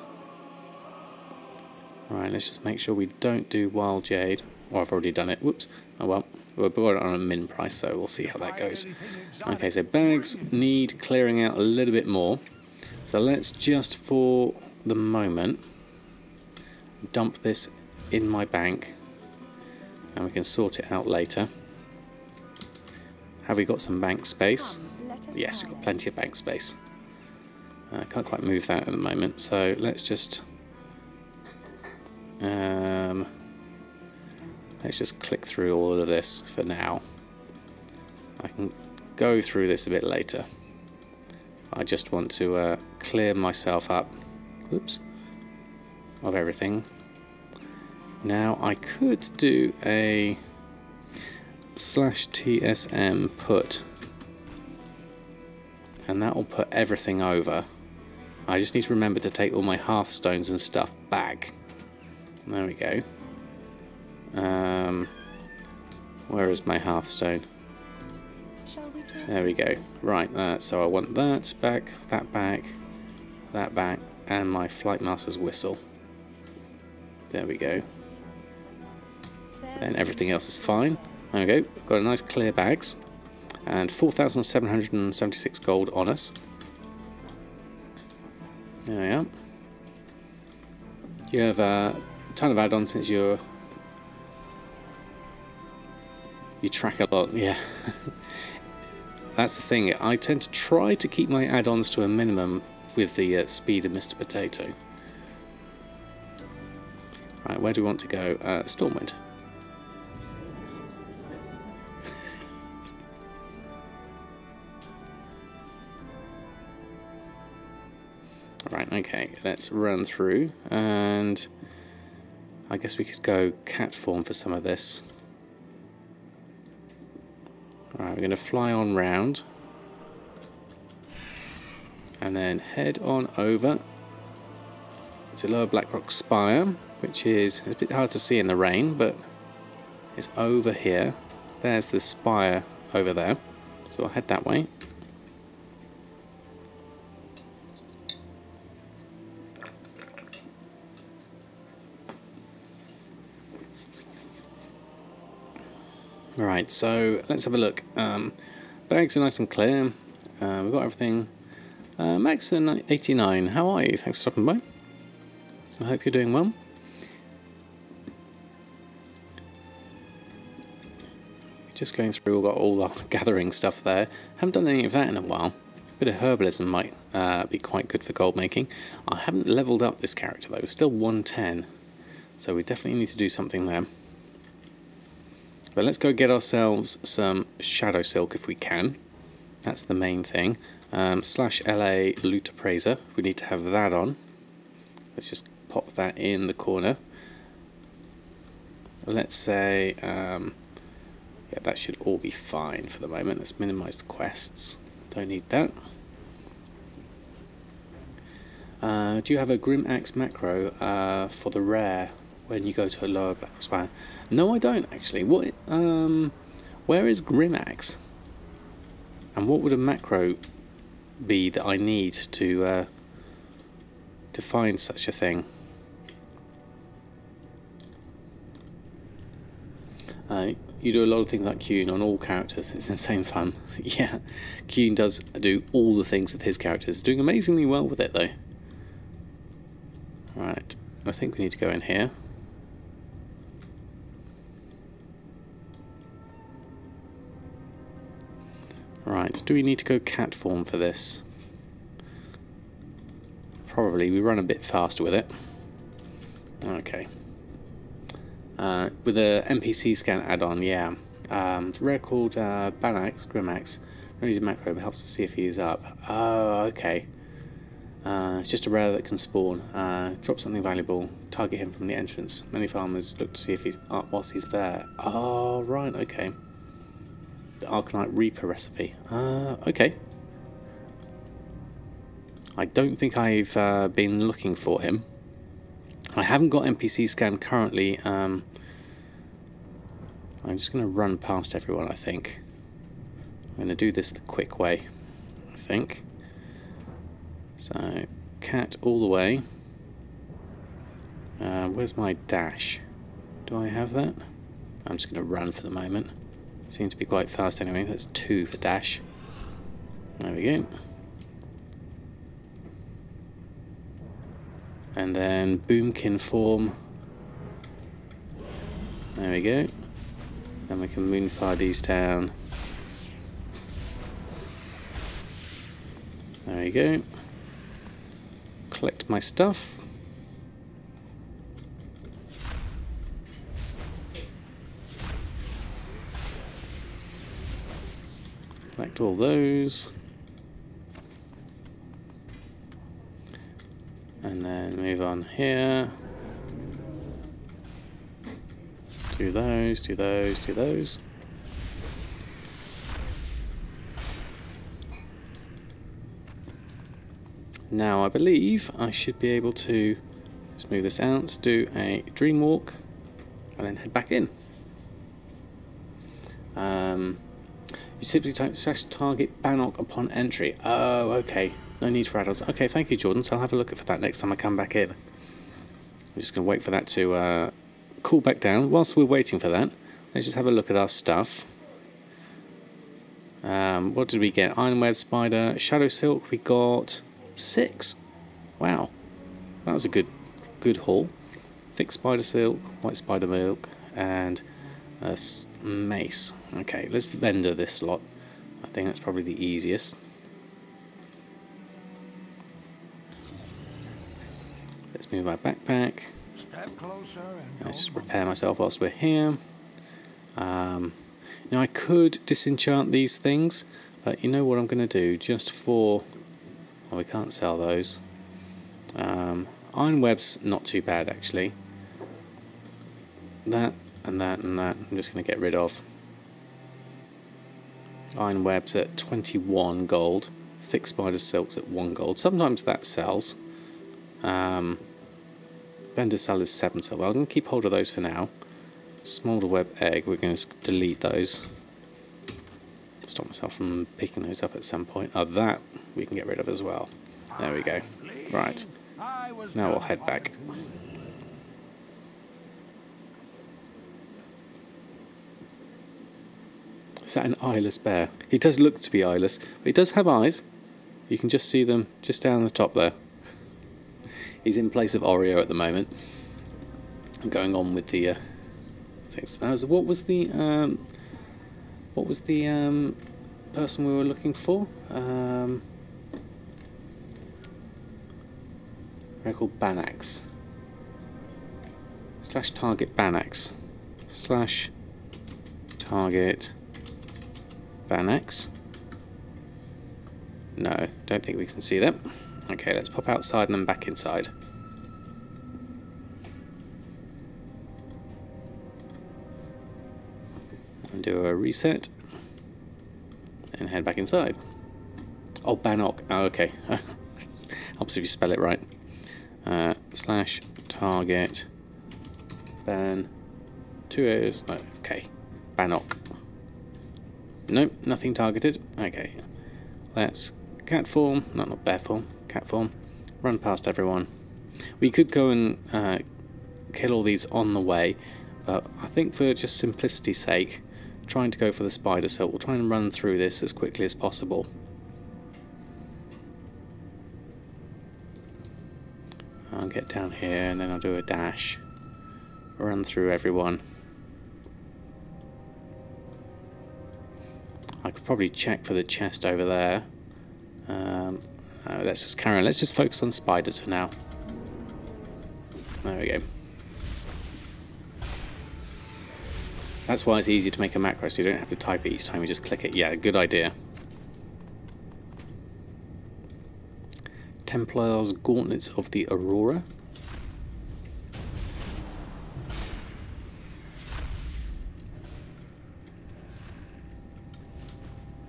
Right, let's just make sure we don't do Wild Jade. Oh, I've already done it. Whoops. Oh well, We've got it on a min price, so we'll see how that goes. Okay, so bags need clearing out a little bit more. So let's just, for the moment, dump this in my bank, and we can sort it out later. Have we got some bank space? Yes, we've got plenty of bank space. I can't quite move that at the moment, so let's just click through all of this for now. I can go through this a bit later. I just want to clear myself up, oops, of everything. Now I could do a /TSM put, and that will put everything over. I just need to remember to take all my hearthstones and stuff back. There we go. Where is my hearthstone? There we go. Right, so I want that back, that back, that back, and my Flightmaster's whistle. There we go. Then everything else is fine. There we go. Got a nice clear bags. And 4,776 gold on us. There we are. You have a ton of add-ons since you track a lot, yeah. That's the thing, I tend to try to keep my add-ons to a minimum with the speed of Mr. Potato. Right, where do we want to go? Stormwind. Right, okay, let's run through, and I guess we could go cat form for some of this. Alright, we're going to fly on round, and then head on over to Lower Blackrock Spire, which is a bit hard to see in the rain, but it's over here. There's the spire over there, so I'll head that way. Right, so let's have a look. Bags are nice and clear. We've got everything. Max 89, how are you? Thanks for stopping by. I hope you're doing well. Just going through, we've got all our gathering stuff there. Haven't done any of that in a while. A bit of herbalism might be quite good for gold making. I haven't leveled up this character though, still 110. So we definitely need to do something there. But let's go get ourselves some Shadowsilk if we can. That's the main thing. /LA Loot Appraiser. We need to have that on. Let's just pop that in the corner. Let's say, yeah, that should all be fine for the moment. Let's minimize the quests. Don't need that. Do you have a Grim Axe macro for the rare when you go to a lower Black Spire? No, I don't actually. What? Where is Grim Axe? And what would a macro be that I need to find such a thing? You do a lot of things like Kuhn on all characters. It's insane fun. Yeah, Kuhn does do all the things with his characters. Doing amazingly well with it though. Right, I think we need to go in here. Right, do we need to go cat form for this? Probably, we run a bit faster with it. Okay. With the NPC scan add-on, yeah. It's rare called Banax, Grimax. Don't need a macro, but helps to see if he is up. Oh, okay. It's just a rare that can spawn. Drop something valuable, target him from the entrance. Many farmers look to see if he's up whilst he's there. Oh, right, okay. The Arcanite Reaper recipe. Okay. I don't think I've been looking for him. I haven't got NPC scan currently. I'm just going to run past everyone, I think. I'm going to do this the quick way, I think. So, cat all the way. Where's my dash? Do I have that? I'm just going to run for the moment. Seems to be quite fast anyway. That's 2 for dash. There we go. And then Boomkin form. There we go. Then we can Moonfire these down. There we go. Collect my stuff. Collect all those. And then move on here. Do those, do those, do those. Now I believe I should be able to just move this out, do a dream walk, and then head back in. You simply type /target Bannock upon entry. Oh, okay. No need for add-ons. Okay, thank you, Jordan. So I'll have a look for that next time I come back in. I'm just going to wait for that to cool back down. Whilst we're waiting for that, let's just have a look at our stuff. What did we get? Ironweb, Spider, Shadowsilk. We got 6. Wow, that was a good haul. Thick Spider Silk, White Spider Milk, and a mace. Okay, let's vendor this lot. I think that's probably the easiest. Let's move our backpack. Step closer and Let's just repair myself whilst we're here. Now I could disenchant these things, but you know what I'm going to do? Just for... well, we can't sell those. Iron Web's not too bad actually. That and that and that I'm just going to get rid of. Iron Web's at 21 gold. Thick Spider Silk's at 1 gold. Sometimes that sells. Vendor Cell is 7 silver. I'm going to keep hold of those for now. Smolder Web Egg, we're going to delete those. Stop myself from picking those up at some point. Oh, that we can get rid of as well. There we go. Right. Now we'll head back. Is that an eyeless bear? He does look to be eyeless, but he does have eyes. You can just see them just down the top there. He's in place of Oreo at the moment. Going on with the things. What was the person we were looking for? They're called Banax. /target Banax. /target Banax. No, don't think we can see them. Okay, let's pop outside and then back inside. And do a reset. And head back inside. Oh, Bannock. Oh, okay. Helps if you spell it right. /target ban 2 A's. No, okay. Bannock. Nope, nothing targeted. Okay. Let's cat form. No, not bear form. Cat form. Run past everyone. We could go and kill all these on the way, but I think for just simplicity's sake, trying to go for the spider silk, we'll try and run through this as quickly as possible. I'll get down here and then I'll do a dash. Run through everyone. I could probably check for the chest over there. Let's just carry on. Let's just focus on spiders for now. There we go. That's why it's easy to make a macro, so you don't have to type it each time, you just click it. Yeah, good idea. Templar's Gauntlets of the Aurora.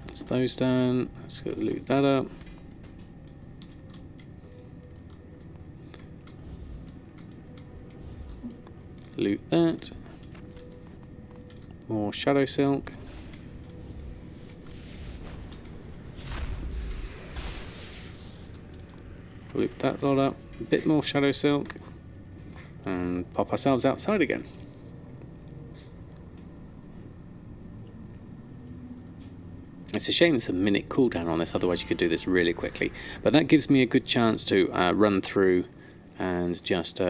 That's those done. Let's go loot that up. Loot that. More Shadowsilk. Loop that lot up. A bit more Shadowsilk. And pop ourselves outside again. It's a shame it's a minute cooldown on this, otherwise you could do this really quickly. But that gives me a good chance to run through and just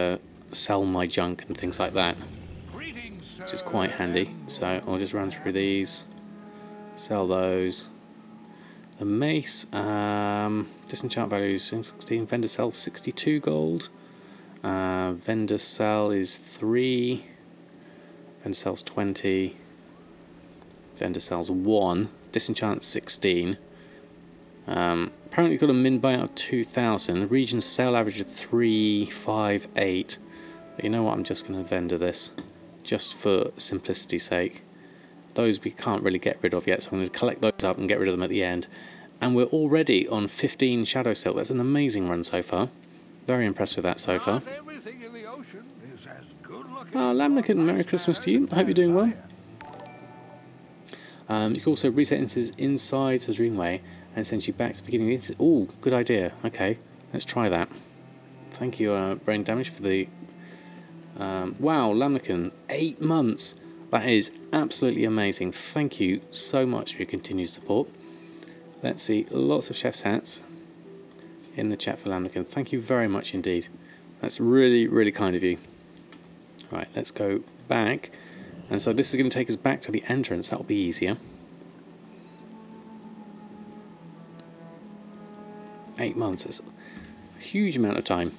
sell my junk and things like that, which is quite handy. So I'll just run through these, sell those. The mace, disenchant value 16, vendor sells 62 gold, vendor sell is 3, vendor sells 20, vendor sells 1, disenchant 16. Apparently got a min buyout of 2,000, region sale average of 358. But you know what, I'm just going to vendor this, just for simplicity's sake. Those we can't really get rid of yet, so I'm going to collect those up and get rid of them at the end. And we're already on 15 Shadowsilk. That's an amazing run so far. Very impressed with that so far. Lamnican, Merry Christmas to you. I hope you're doing well. You can also reset instances inside the Dreamway and sends you back to the beginning of the instance. Ooh, good idea. Okay, let's try that. Thank you, Brain Damage, for the... wow, Lamnican, 8 months. That is absolutely amazing. Thank you so much for your continued support. Let's see, lots of chef's hats in the chat for Lamnican. Thank you very much indeed. That's really, really kind of you. Right, let's go back. And so this is going to take us back to the entrance. That'll be easier. 8 months. That's a huge amount of time.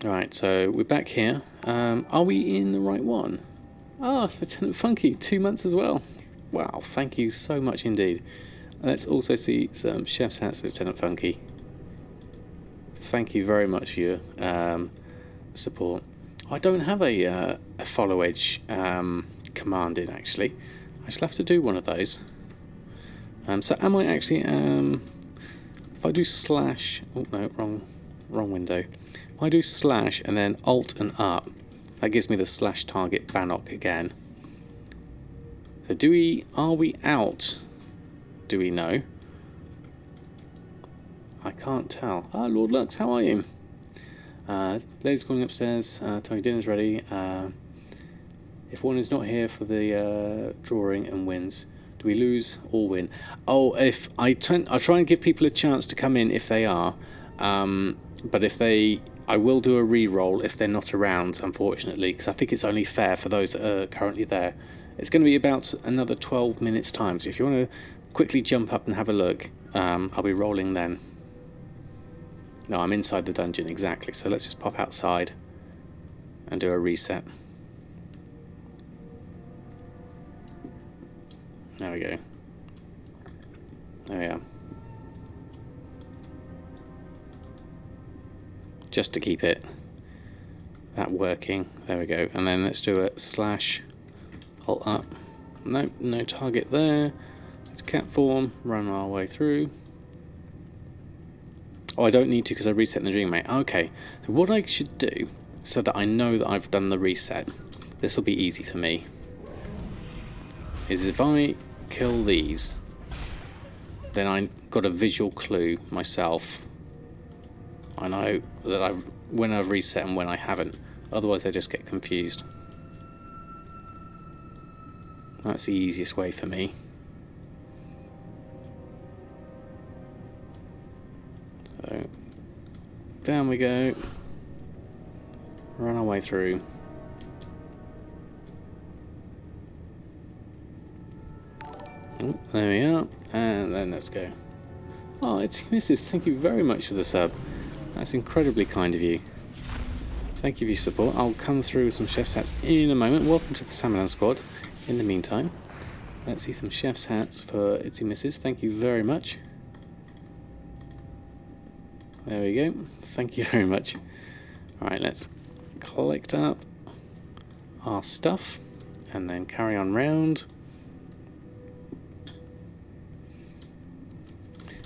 Alright, so we're back here. Are we in the right one? Ah, Lieutenant Funky, 2 months as well. Wow, thank you so much indeed. Let's also see some chef's hats, Lieutenant Funky. Thank you very much for your support. I don't have a follow edge command in, actually. I shall have to do one of those. So am I actually... if I do slash... Oh no, wrong window. If I do slash and then alt and up, that gives me the slash target Bannock again. So are we out? Do we know? I can't tell. Ah, Lord Lux, how are you? Ladies calling upstairs, tell me dinner's ready. If one is not here for the drawing and wins, do we lose or win? Oh, if I try and give people a chance to come in if they are, but if they... I will do a re-roll if they're not around, unfortunately, because I think it's only fair for those that are currently there. It's going to be about another 12 minutes time, so if you want to quickly jump up and have a look, I'll be rolling then. No, I'm inside the dungeon, exactly, so let's just pop outside and do a reset. There we go. There we are. Just to keep that working. There we go. And then let's do a slash, alt up. Nope, no target there. Let's cat form, run our way through. Oh, I don't need to because I reset in the Dreamway. Okay, so what I should do, so that I know that I've done the reset, this will be easy for me, is if I kill these, then I've got a visual clue myself. I know that when I've reset and when I haven't. Otherwise I just get confused. That's the easiest way for me. So down we go. Run our way through. Oh, there we are. And then let's go. Oh, it's Mrs. Thank you very much for the sub. That's incredibly kind of you. Thank you for your support. I'll come through with some chef's hats in a moment. Welcome to the Samadan squad. In the meantime, let's see some chef's hats for Itsy Mrs. Thank you very much. There we go. Thank you very much. Alright, let's collect up our stuff and then carry on round.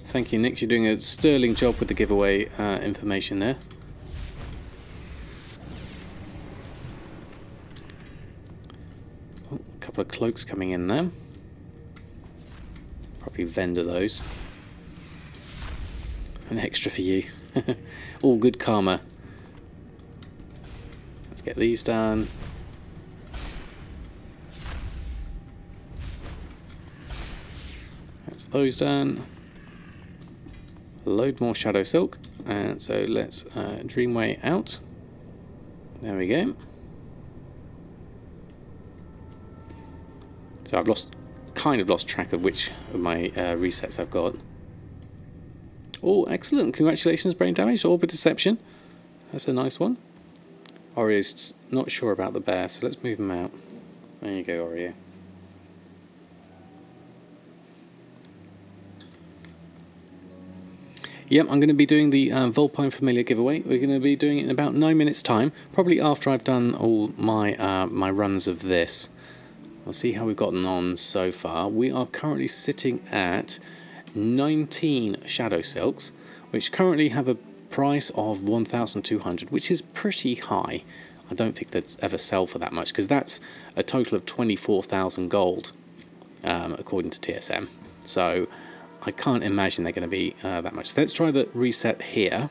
Thank you, Nick. You're doing a sterling job with the giveaway information there. Oh, a couple of cloaks coming in there. Probably vendor those. An extra for you. All good karma. Let's get these done. those done. Load more Shadowsilk. And so let's Dreamway out. There we go. So I've kind of lost track of which of my resets I've got. Oh, excellent. Congratulations, Brain Damage. Orbit Deception. That's a nice one. Orio's not sure about the bear, so let's move him out. There you go, Oreo. Yep, I'm going to be doing the Volpine Familiar giveaway. We're going to be doing it in about 9 minutes' time, probably after I've done all my my runs of this. We'll see how we've gotten on so far. We are currently sitting at 19 Shadowsilks, which currently have a price of 1,200, which is pretty high. I don't think they'd ever sell for that much, because that's a total of 24,000 gold, according to TSM. So I can't imagine they're going to be that much. Let's try the reset here,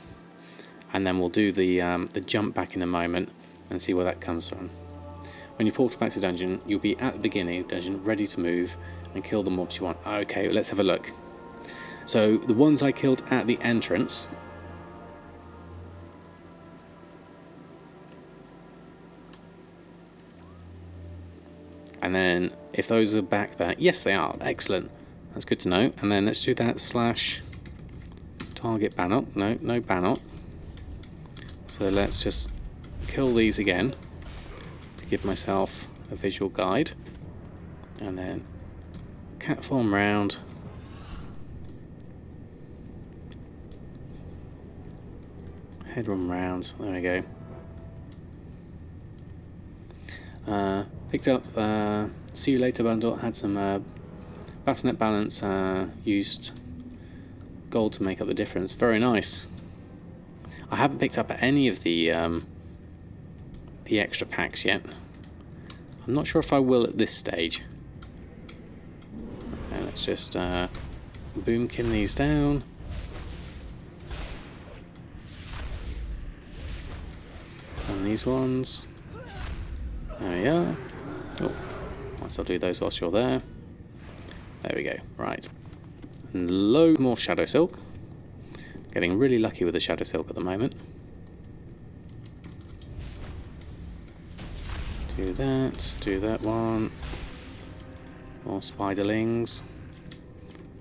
and then we'll do the jump back in a moment and see where that comes from. When you portal back to dungeon, you'll be at the beginning of the dungeon, ready to move and kill the mobs you want. Okay, let's have a look. So the ones I killed at the entrance. And then if those are back there, yes they are, excellent. That's good to know. And then let's do that slash target Bannock. No Bannock. So let's just kill these again to give myself a visual guide. And then cat form round. Headroom round. There we go. Picked up See You Later bundle. Had some Battle.net balance. Used gold to make up the difference. Very nice. I haven't picked up any of the extra packs yet. I'm not sure if I will at this stage. Okay, let's just boomkin these down. And these ones. There we are. Oh, might I'll do those whilst you're there. There we go. Right. And load more Shadowsilk. Getting really lucky with the Shadowsilk at the moment. Do that one. More spiderlings.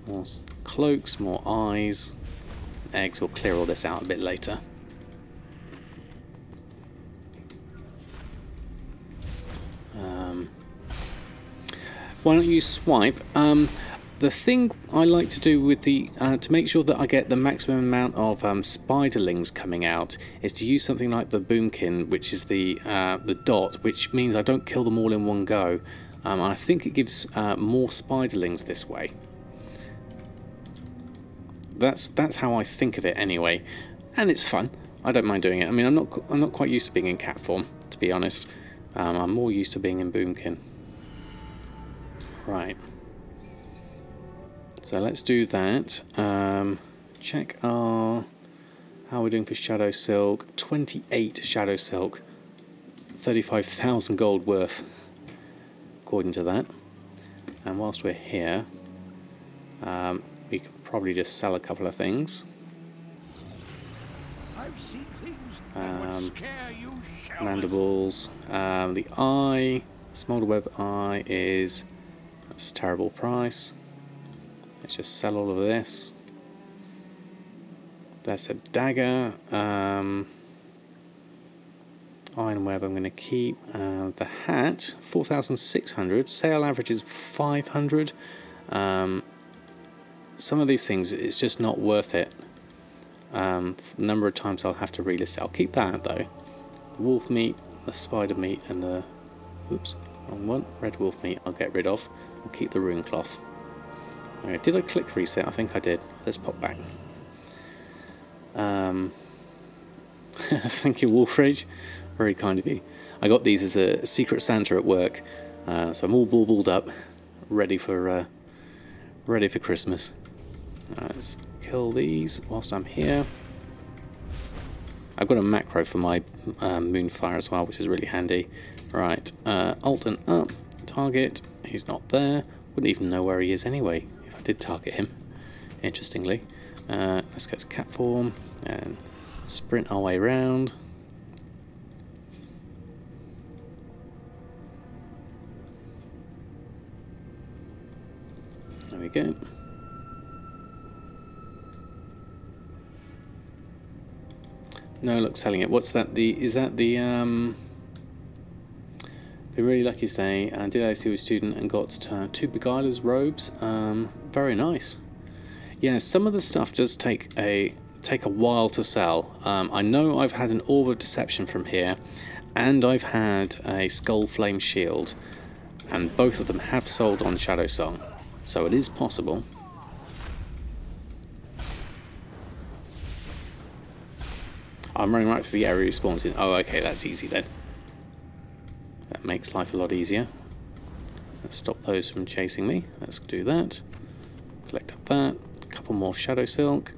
More cloaks, more eyes. Eggs. We'll clear all this out a bit later. Why don't you swipe? The thing I like to do with the to make sure that I get the maximum amount of spiderlings coming out is to use something like the boomkin, which is the dot, which means I don't kill them all in one go. And I think it gives more spiderlings this way. That's how I think of it anyway, and it's fun. I don't mind doing it. I mean, I'm not quite used to being in cat form, to be honest. I'm more used to being in boomkin. Right. So let's do that. Check how we're doing for Shadowsilk. 28 Shadowsilk. 35,000 gold worth, according to that. And whilst we're here, we can probably just sell a couple of things. Mandibles. The eye, Smolderweb eye is... That's a terrible price. Let's just sell all of this. That's a dagger. Iron web I'm going to keep. The hat, 4,600. Sale average is 500. Some of these things, it's just not worth it. Number of times I'll have to relist it. I'll keep that though. Wolf meat, the spider meat, and the... Oops, wrong one. Red wolf meat I'll get rid of. I'll keep the rune cloth. Right, did I click reset? I think I did. Let's pop back. Thank you, Wolfrage. Very kind of you. I got these as a secret Santa at work, so I'm all baubled up, ready for Christmas. Let's kill these whilst I'm here. I've got a macro for my Moonfire as well, which is really handy. Right, Alt and up, target. He's not there. Wouldn't even know where he is anyway if I did target him, interestingly. Let's go to cat form and sprint our way around. There we go. No luck selling it. What's that? Is that the been really lucky today. Did I see a student and got 2 Beguiler's robes. Very nice. Yeah, some of the stuff does take a while to sell. I know I've had an Orb of Deception from here, and I've had a Skull Flame Shield, and both of them have sold on Shadowsilk, so it is possible. I'm running right through the area he spawns in. Oh, okay, that's easy then. That makes life a lot easier. Let's stop those from chasing me. Let's do that. Collect up that. A couple more Shadowsilk.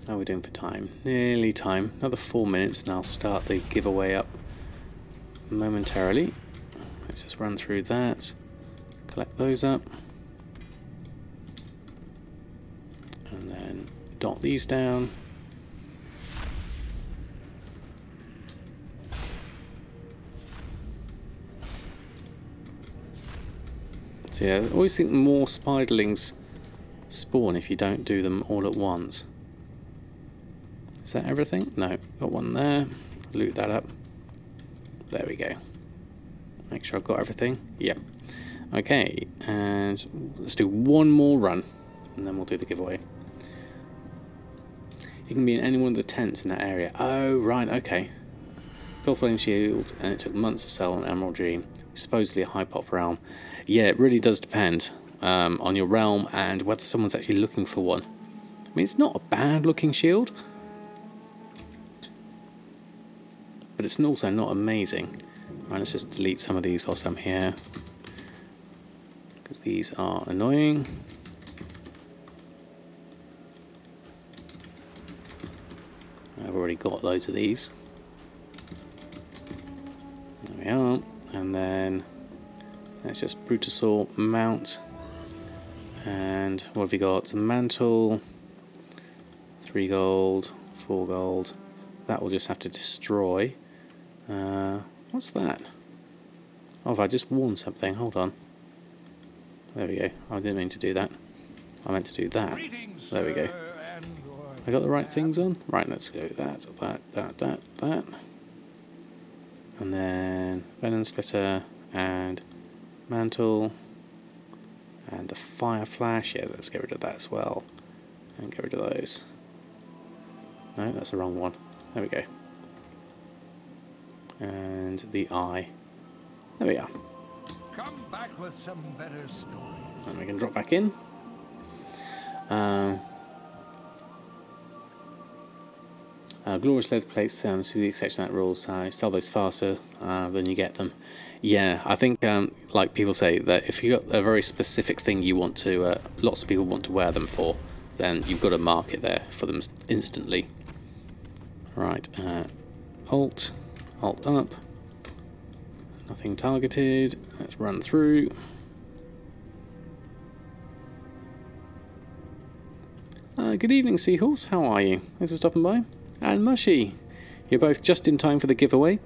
How are we doing for time? Nearly time. Another 4 minutes and I'll start the giveaway up momentarily. Let's just run through that. Collect those up. And then dot these down. So yeah, I always think more spiderlings spawn if you don't do them all at once. Is that everything? No, got one there. Loot that up. There we go. Make sure I've got everything. Yep. Okay, and let's do one more run, and then we'll do the giveaway. You can be in any one of the tents in that area. Oh, right, okay. Gold Flame Shield, and it took months to sell on Emerald Dream. Supposedly a high pop realm. Yeah, it really does depend on your realm and whether someone's actually looking for one. I mean, it's not a bad looking shield, but it's also not amazing. Right, let's just delete some of these whilst I'm here, because these are annoying. I've already got loads of these. There we are. And then let's just Brutosaur mount. And what have we got? Mantle, 3 gold, 4 gold. That will just have to destroy. What's that? Oh, have I just worn something? Hold on. There we go. I didn't mean to do that. I meant to do that. There we go. I got the right things on? Right, let's go that. And then Venom Splitter and Mantle and the Fire Flash. Yeah, let's get rid of that as well. And get rid of those. No, that's the wrong one. There we go. And the eye. There we are. Come back with some better stories. And we can drop back in. Glorious leather plates, with the exception of that rule, sell those faster than you get them. Yeah, I think, like people say, that if you've got a very specific thing you want to, lots of people want to wear them for, then you've got a market there for them instantly. Right, Alt up, nothing targeted, let's run through. Good evening, Seahorse, how are you? Thanks for stopping by. And Mushy, you're both just in time for the giveaway.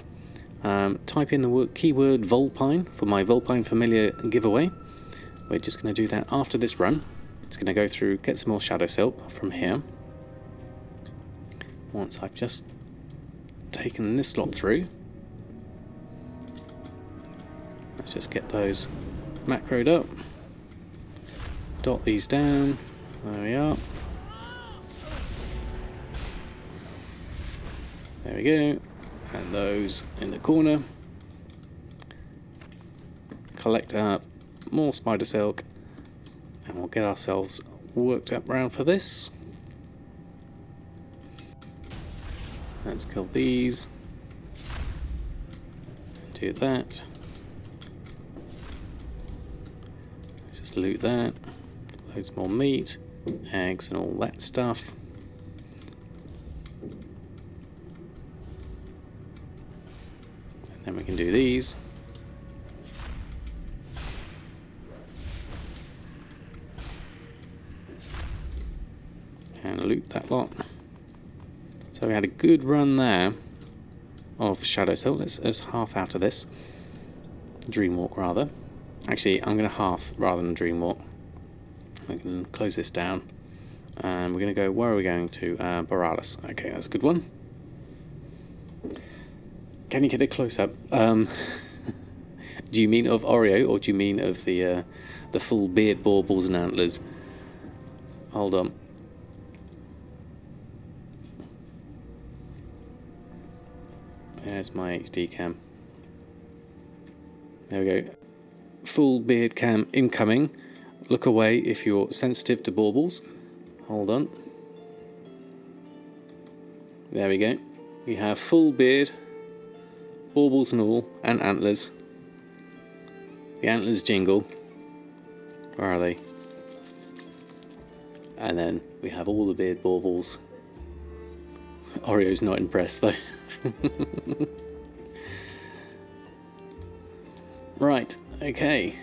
Type in the keyword Vulpine for my Vulpine Familiar giveaway. We're just going to do that after this run. It's going to go through, get some more Shadowsilk from here. Once I've just taken this lot through. Let's just get those macroed up. Dot these down. There we are. There we go, and those in the corner. Collect up more spider silk, and we'll get ourselves worked up round for this. Let's kill these. Do that. Let's just loot that. Loads more meat, eggs, and all that stuff. Then we can do these. and loot that lot. So we had a good run there of Shadowsilk. Let's half out of this. Dreamwalk, rather. Actually, I'm going to half rather than Dreamwalk. We can close this down. And we're going to go, where are we going to? Borealis. Okay, that's a good one. Can you get a close-up? Do you mean of Oreo, or do you mean of the full beard, baubles and antlers? Hold on. There's my HD cam. There we go. Full beard cam incoming. Look away if you're sensitive to baubles. Hold on. There we go. We have full beard, baubles and all, and antlers. The antlers jingle. Where are they? And then we have all the beard baubles. Oreo's not impressed though. Right, okay.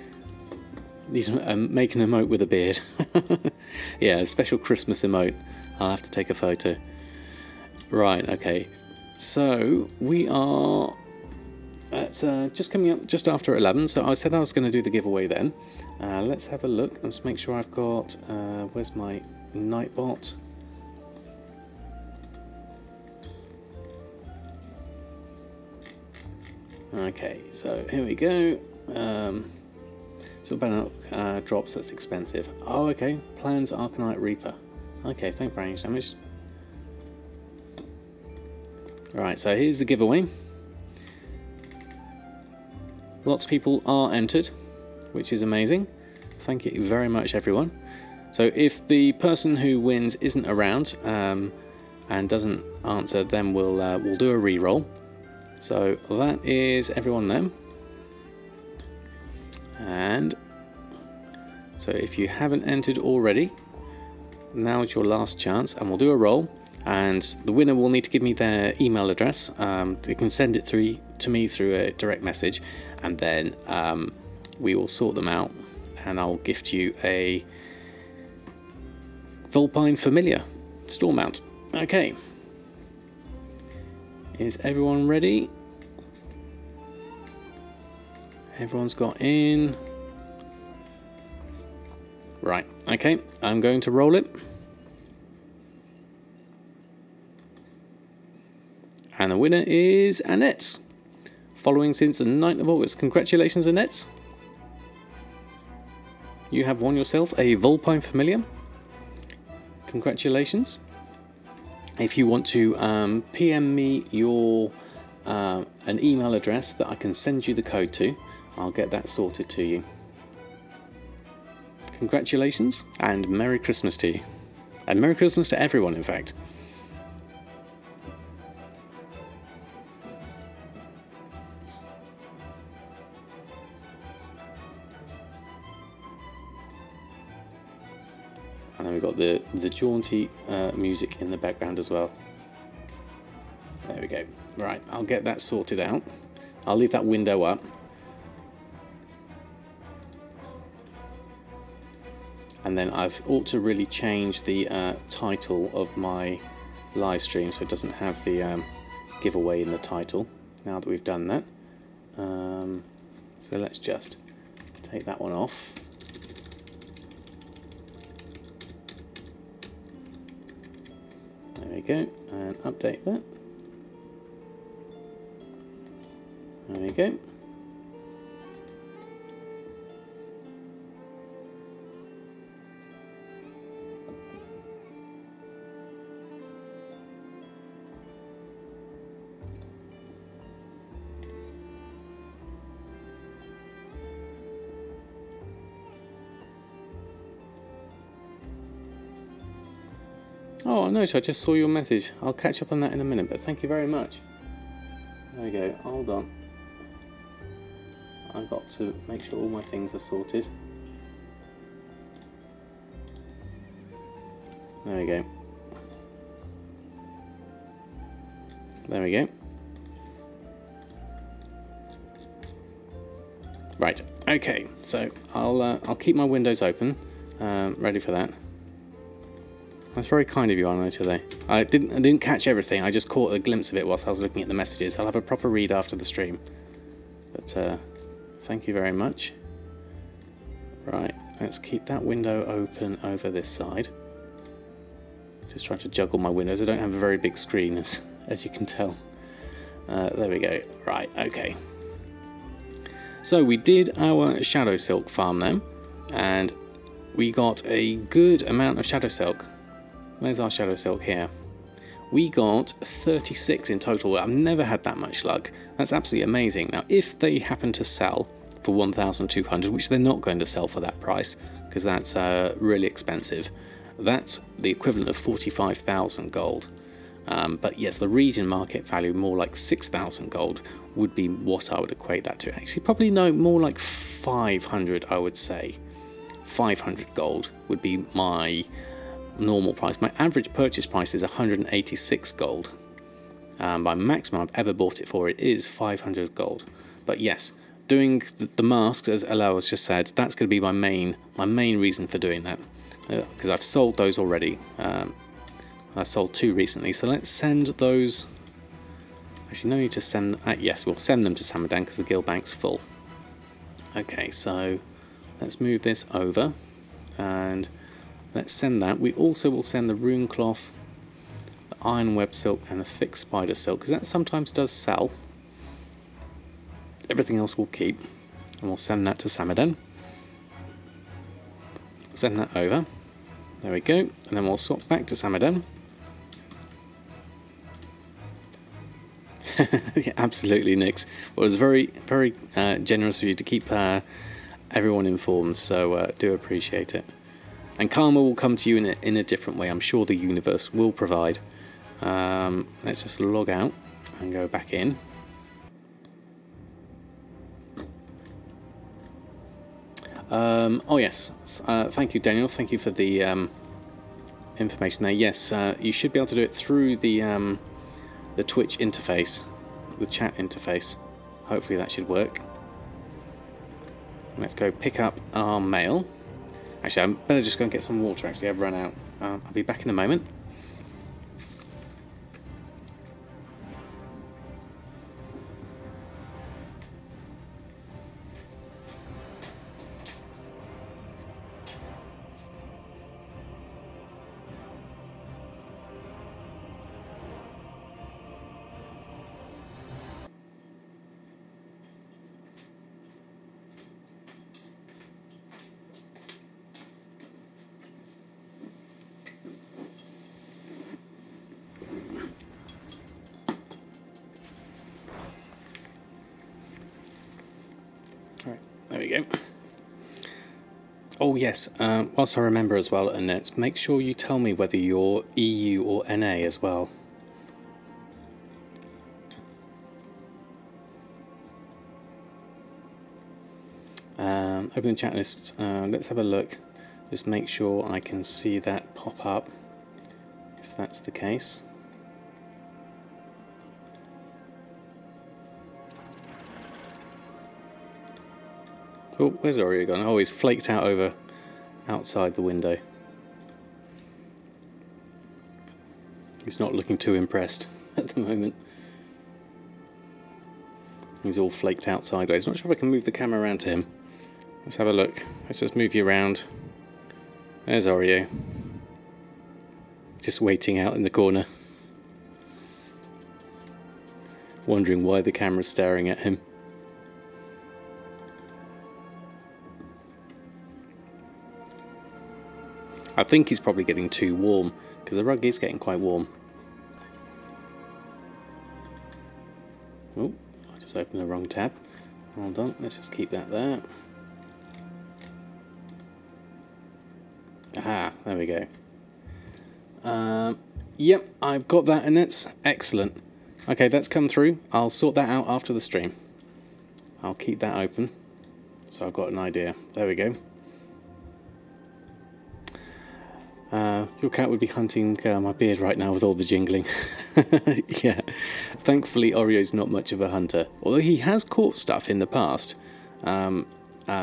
These are making an emote with a beard. Yeah, a special Christmas emote. I'll have to take a photo. Right, okay. So we are at just coming up just after 11. So I said I was going to do the giveaway then. Let's have a look. Let's make sure I've got. Where's my Nightbot? Okay, so here we go. So banner drops, that's expensive. Oh, okay. Plans Arcanite Reaper. Okay, thank you very much. Right, so here's the giveaway. Lots of people are entered, which is amazing. Thank you very much, everyone. So if the person who wins isn't around and doesn't answer, then we'll do a re-roll. So that is everyone there. And so if you haven't entered already, now is your last chance, and we'll do a roll, and the winner will need to give me their email address. They can send it to me through a direct message, and then we will sort them out, and I'll gift you a Vulpine Familiar store mount. Okay. Is everyone ready? Everyone's got in. Right, okay, I'm going to roll it. And the winner is Annette. Following since the 9th of August. Congratulations, Annette. You have won yourself a Vulpine Familiar. Congratulations. If you want to PM me your an email address that I can send you the code to, I'll get that sorted to you. Congratulations and Merry Christmas to you. And Merry Christmas to everyone, in fact. And then we've got the jaunty music in the background as well. There we go. Right, I'll get that sorted out. I'll leave that window up. And then I've ought to really change the title of my live stream so it doesn't have the giveaway in the title, now that we've done that. So let's just take that one off. There we go, and update that. There we go. Oh, no, so I just saw your message. I'll catch up on that in a minute, but thank you very much. There we go, hold on. I've got to make sure all my things are sorted. There we go. There we go. Right, okay, so I'll keep my windows open, ready for that. That's very kind of you, Arno, today. I didn't catch everything. I just caught a glimpse of it whilst I was looking at the messages. I'll have a proper read after the stream. But thank you very much. Right, let's keep that window open over this side. Just trying to juggle my windows. I don't have a very big screen, as you can tell. There we go. Right, okay. So we did our Shadowsilk Farm then, and we got a good amount of Shadowsilk. Where's our Shadowsilk here? We got 36 in total. I've never had that much luck. That's absolutely amazing. Now, if they happen to sell for 1,200, which they're not going to sell for that price, because that's really expensive, that's the equivalent of 45,000 gold. But yes, the region market value, more like 6,000 gold, would be what I would equate that to. Actually, probably no, more like 500, I would say. 500 gold would be my normal price. My average purchase price is 186 gold. My maximum I've ever bought it for, it is 500 gold. But yes, doing the masks, as Ella has just said, that's going to be my main reason for doing that. Because I've sold those already. I sold 2 recently, so let's send those. Actually, no need to send. Yes, we'll send them to Samadan because the guild bank's full. Okay, so let's move this over and let's send that. We also will send the rune cloth, the iron web silk, and the thick spider silk, because that sometimes does sell. Everything else we'll keep, and we'll send that to Samadan. Send that over. There we go, and then we'll swap back to Samadan. Yeah, absolutely, Nix. Well, it was very, very generous of you to keep everyone informed, so do appreciate it. And karma will come to you in a different way. I'm sure the universe will provide. Let's just log out and go back in. Oh yes, thank you, Daniel. Thank you for the information there. Yes, you should be able to do it through the Twitch interface, the chat interface. Hopefully that should work. Let's go pick up our mail. Actually, I'm better just go and get some water. Actually, I've run out. I'll be back in a moment. There we go. Oh yes, whilst I remember as well, Annette, make sure you tell me whether you're EU or NA as well. Open the chat list, let's have a look. Just make sure I can see that pop up, if that's the case. Oh, where's Oreo gone? Oh, he's flaked out over outside the window. He's not looking too impressed at the moment. He's all flaked out sideways. Not sure if I can move the camera around to him. Let's have a look. Let's just move you around. There's Oreo. Just waiting out in the corner. Wondering why the camera's staring at him. I think he's probably getting too warm, because the rug is getting quite warm. Oh, I just opened the wrong tab. Hold on, let's just keep that there. Aha, there we go. Yep, I've got that, and that's excellent. Okay, that's come through. I'll sort that out after the stream. I'll keep that open, so I've got an idea. There we go. Your cat would be hunting my beard right now with all the jingling. Yeah, thankfully Oreo's not much of a hunter, although he has caught stuff in the past.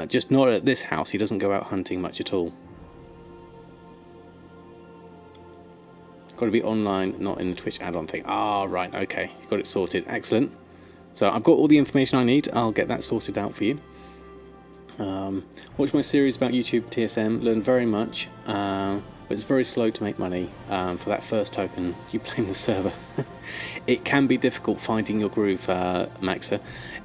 Just not at this house. He doesn't go out hunting much at all. Got to be online, not in the Twitch add-on thing. Ah, right, okay. Got it sorted. Excellent. So I've got all the information I need. I'll get that sorted out for you. Watch my series about YouTube TSM. Learned very much. But it's very slow to make money. For that first token, you blame the server. It can be difficult finding your groove, Maxa.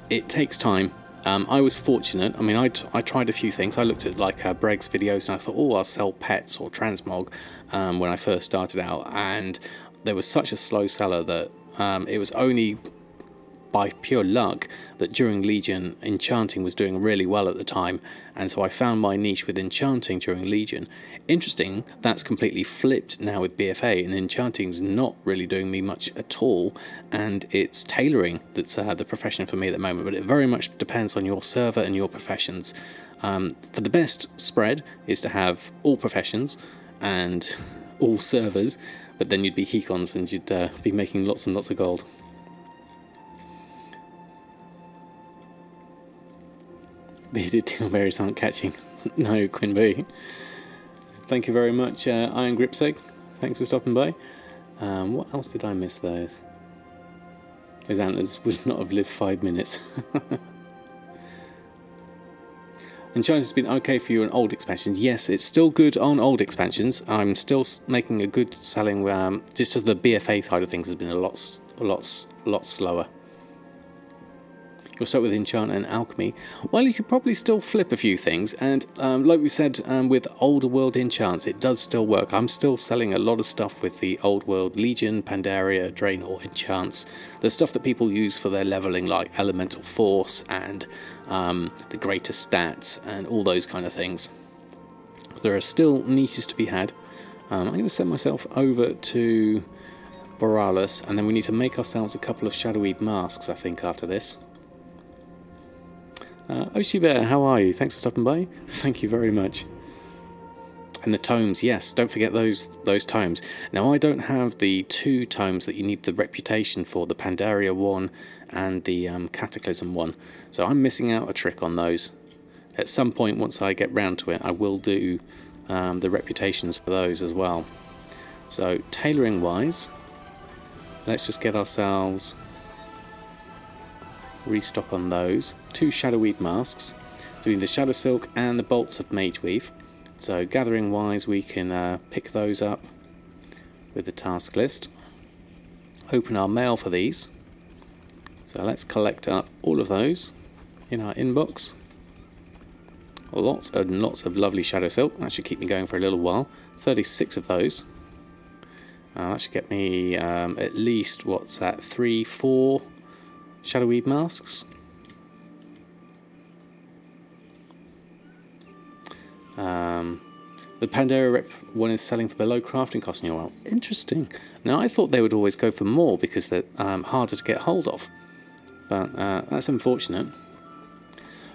It takes time. I was fortunate. I mean, I tried a few things. I looked at like Breg's videos and I thought, oh, I'll sell pets or transmog when I first started out. And there was such a slow seller that it was only by pure luck that during Legion, enchanting was doing really well at the time. And so I found my niche with enchanting during Legion. Interesting, that's completely flipped now with BFA, and enchanting's not really doing me much at all, and it's tailoring that's the profession for me at the moment, but it very much depends on your server and your professions. For the best spread is to have all professions and all servers, but then you'd be Hecons and you'd be making lots and lots of gold. Bearded dingleberries aren't catching. No, Quinby. Thank you very much, Iron Gripsake. Thanks for stopping by. What else did I miss there? Those antlers would not have lived 5 minutes. Enchanting's been okay for you on old expansions. Yes, it's still good on old expansions. I'm still making a good selling. Just as the BFA side of things has been a lot slower. You'll start with enchant and alchemy. Well, you could probably still flip a few things, and like we said, with older world enchants, it does still work. I'm still selling a lot of stuff with the old world Legion, Pandaria, Draenor enchants. The stuff that people use for their leveling, like elemental force and the greater stats and all those kind of things. There are still niches to be had. I'm going to send myself over to Borealis, and then we need to make ourselves a couple of Shadowweed masks, I think, after this. Oshi Bear, how are you? Thanks for stopping by. Thank you very much. And the tomes, yes, don't forget those tomes. Now, I don't have the 2 tomes that you need the reputation for, the Pandaria one and the Cataclysm one. So I'm missing out a trick on those. At some point, once I get round to it, I will do the reputations for those as well. So, tailoring wise, let's just get ourselves restock on those. 2 Shadowweed masks, doing the Shadowsilk and the bolts of Mageweave. So gathering wise, we can pick those up with the task list. Open our mail for these. So let's collect up all of those in our inbox. Lots and lots of lovely Shadowsilk. That should keep me going for a little while. 36 of those. That should get me at least, what's that, 3-4 Shadowweed masks. The Pandaria Rep one is selling for below crafting cost in your world. Interesting. Now I thought they would always go for more because they're harder to get hold of. But that's unfortunate.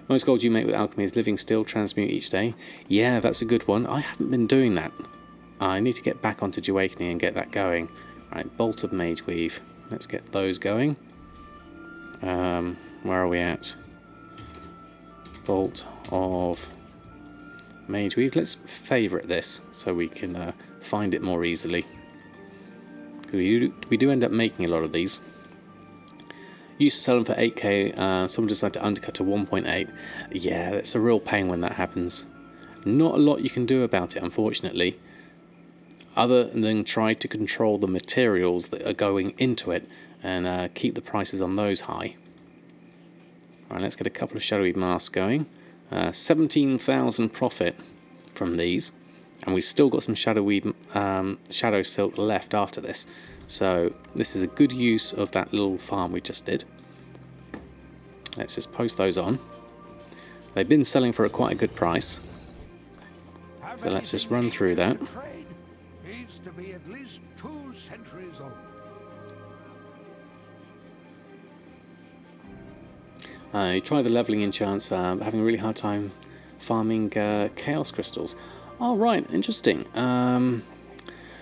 Most gold you make with alchemy is living still, transmute each day. Yeah, that's a good one. I haven't been doing that. I need to get back onto Awakening and get that going. Right, Bolt of Mageweave. Let's get those going. Where are we at? Bolt of Mageweave. Let's favourite this so we can find it more easily. We do end up making a lot of these. Used to sell them for 8k, someone decided to undercut to 1.8. Yeah, that's a real pain when that happens. Not a lot you can do about it, unfortunately, other than try to control the materials that are going into it and keep the prices on those high. Alright, let's get a couple of Shadowweed masks going. 17,000 profit from these, and we've still got some Shadowsilk left after this. So this is a good use of that little farm we just did. Let's just post those on. They've been selling for quite a good price. So let's just run through that. Needs to be at least 2 centuries old. You try the leveling enchants, having a really hard time farming chaos crystals. Oh right, interesting.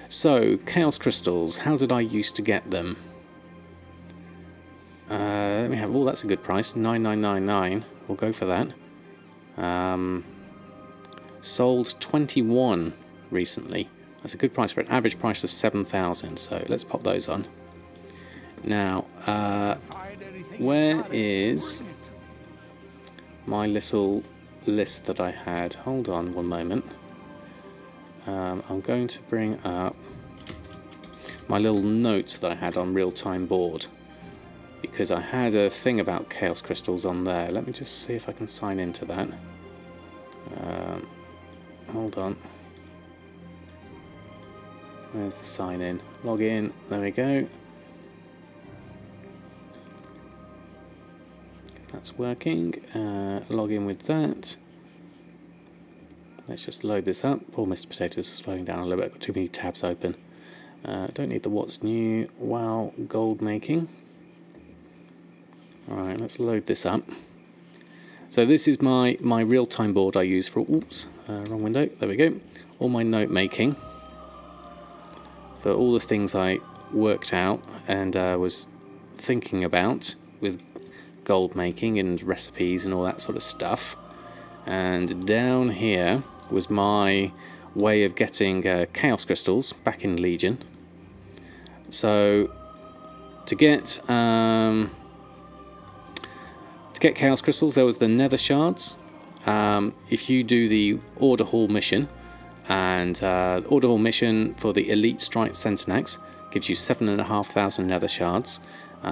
So chaos crystals, how did I used to get them? Let me have. Oh, that's a good price. 9,999. We'll go for that. Sold 21 recently. That's a good price for an average price of 7,000. So let's pop those on. Now, where is my little list that I had? Hold on one moment. I'm going to bring up my little notes that I had on real-time board, because I had a thing about chaos crystals on there. Let me just see if I can sign into that. Hold on. Where's the sign in? Log in. There we go. That's working. Log in with that. Let's just load this up. Poor Mr. Potatoes is slowing down a little bit. Got too many tabs open. Don't need the what's new. Wow, Goldmaking. Alright, let's load this up. So this is my real-time board I use for... Oops, wrong window. There we go. All my note making. For all the things I worked out and was thinking about with gold making and recipes and all that sort of stuff. And down here was my way of getting chaos crystals back in Legion. So to get chaos crystals, there was the nether shards. If you do the order hall mission, and order hall mission for the elite strike centenax gives you 7,500 nether shards,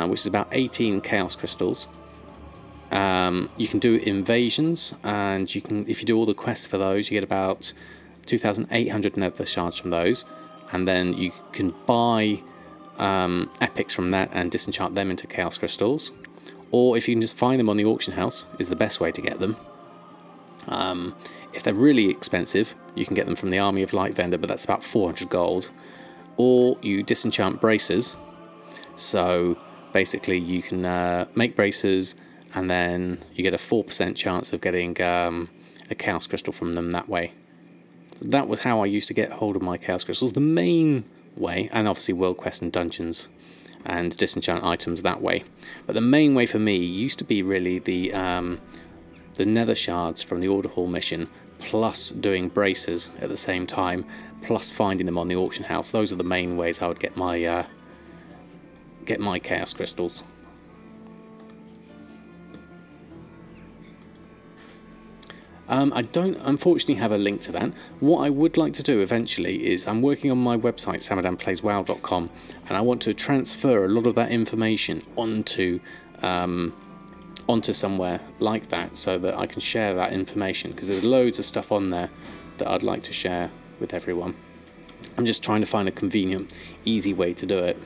which is about 18 chaos crystals. You can do invasions, and you can, if you do all the quests for those, you get about 2,800 nether shards from those, and then you can buy epics from that and disenchant them into chaos crystals. Or if you can just find them on the auction house, is the best way to get them. If they're really expensive, you can get them from the Army of Light vendor, but that's about 400 gold. Or you disenchant braces. So basically you can make braces, and then you get a 4% chance of getting a chaos crystal from them that way. That was how I used to get hold of my chaos crystals. The main way, and obviously world quests and dungeons and disenchant items that way. But the main way for me used to be really the nether shards from the order hall mission, plus doing braces at the same time, plus finding them on the auction house. Those are the main ways I would get my chaos crystals. I don't unfortunately have a link to that. What I would like to do eventually is, I'm working on my website samadanplayswow.com, and I want to transfer a lot of that information onto somewhere like that, so that I can share that information, because there's loads of stuff on there that I'd like to share with everyone. I'm just trying to find a convenient, easy way to do it.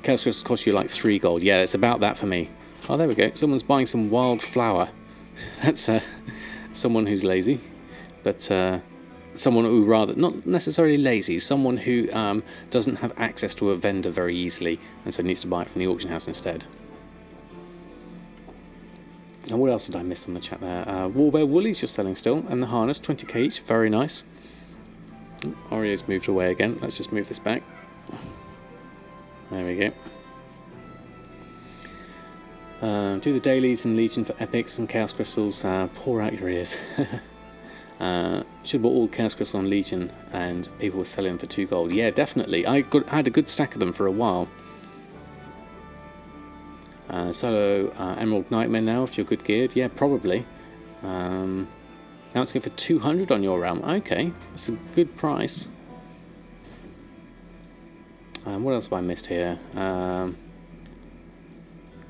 Chaos crystals cost you like 3 gold. Yeah, it's about that for me. Oh, there we go. Someone's buying some wildflower. That's someone who's lazy, but someone who rather, not necessarily lazy, someone who doesn't have access to a vendor very easily, and so needs to buy it from the auction house instead. And what else did I miss on the chat there? Warbear woolies you're selling still, and the harness, 20k each. Very nice. Oreo's moved away again. Let's just move this back. There we go. Do the dailies in Legion for epics and chaos crystals. Pour out your ears. Should bought all chaos crystals on Legion, and people were selling them for 2 gold. Yeah, definitely. I had a good stack of them for a while. Solo Emerald Nightmare now, if you're good geared. Yeah, probably. Now it's going for 200 on your realm. Okay, that's a good price. What else have I missed here? Do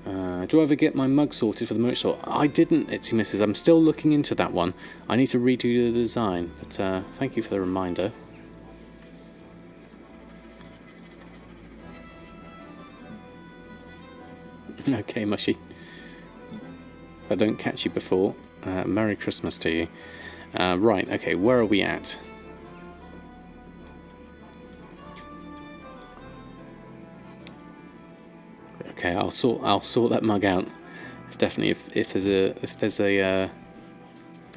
I ever get my mug sorted for the merch store? I didn't, Itsy Misses. I'm still looking into that one. I need to redo the design, but thank you for the reminder. Okay, Mushy. If I don't catch you before, Merry Christmas to you. Right, okay, where are we at? Okay, I'll sort that mug out. Definitely, if there's a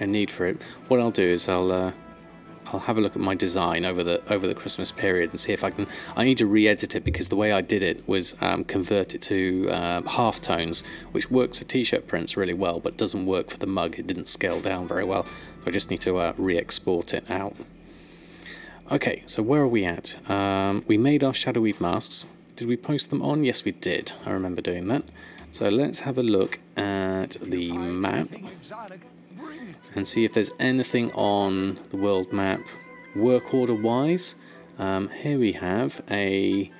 need for it. What I'll do is I'll I'll have a look at my design over the Christmas period and see if I can. I need to re-edit it because the way I did it was convert it to half tones, which works for t-shirt prints really well, but doesn't work for the mug. It didn't scale down very well. I just need to re-export it out. Okay, so where are we at? We made our Shadow Weave masks. Did we post them on? Yes, we did. I remember doing that. So let's have a look at the map and see if there's anything on the world map work order wise. Here we have a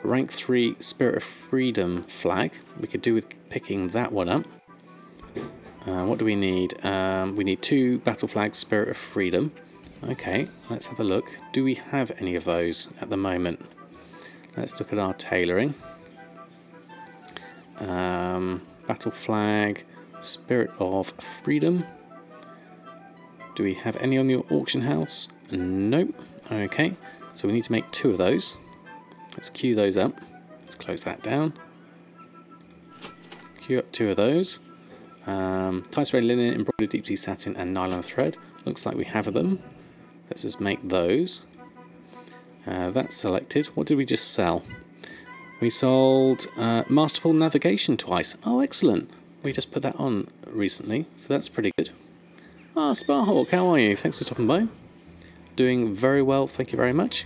rank 3 Spirit of Freedom flag. We could do with picking that one up. What do we need? We need 2 battle flags Spirit of Freedom. Okay, let's have a look. Do we have any of those at the moment? Let's look at our tailoring. Battle flag, Spirit of Freedom. Do we have any on the auction house? Nope. Okay, so we need to make 2 of those. Let's queue those up. Let's close that down. Queue up 2 of those. Tie spray linen, embroidered deep sea satin, and nylon thread. Looks like we have them. Let's just make those. That's selected. What did we just sell? We sold Masterful Navigation twice. Oh, excellent. We just put that on recently, so that's pretty good. Ah, Sparhawk, how are you? Thanks for stopping by. Doing very well, thank you very much.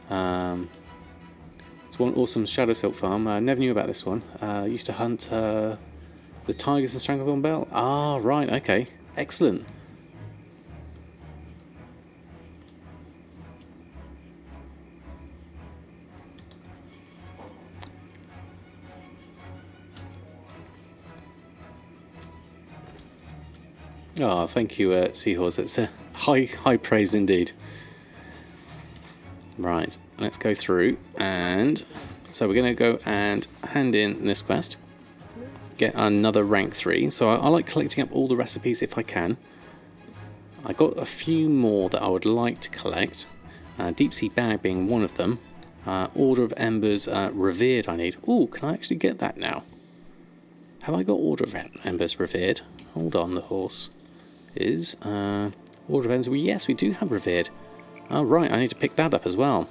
It's one awesome Shadowsilk Farm. I never knew about this one. I used to hunt the tigers in Stranglethorn Bell. Ah, right, okay. Excellent. Oh, thank you, Seahorse. It's a high praise indeed. Right, let's go through, and so we're going to go and hand in this quest. Get another rank 3. So I like collecting up all the recipes if I can. I got a few more that I would like to collect. Deep Sea Bag being one of them. Order of Embers Revered I need. Oh, can I actually get that now? Have I got Order of Embers Revered? Hold on, the horse. Is Order of Embers. Well, yes, we do have Revered. Oh, right, I need to pick that up as well.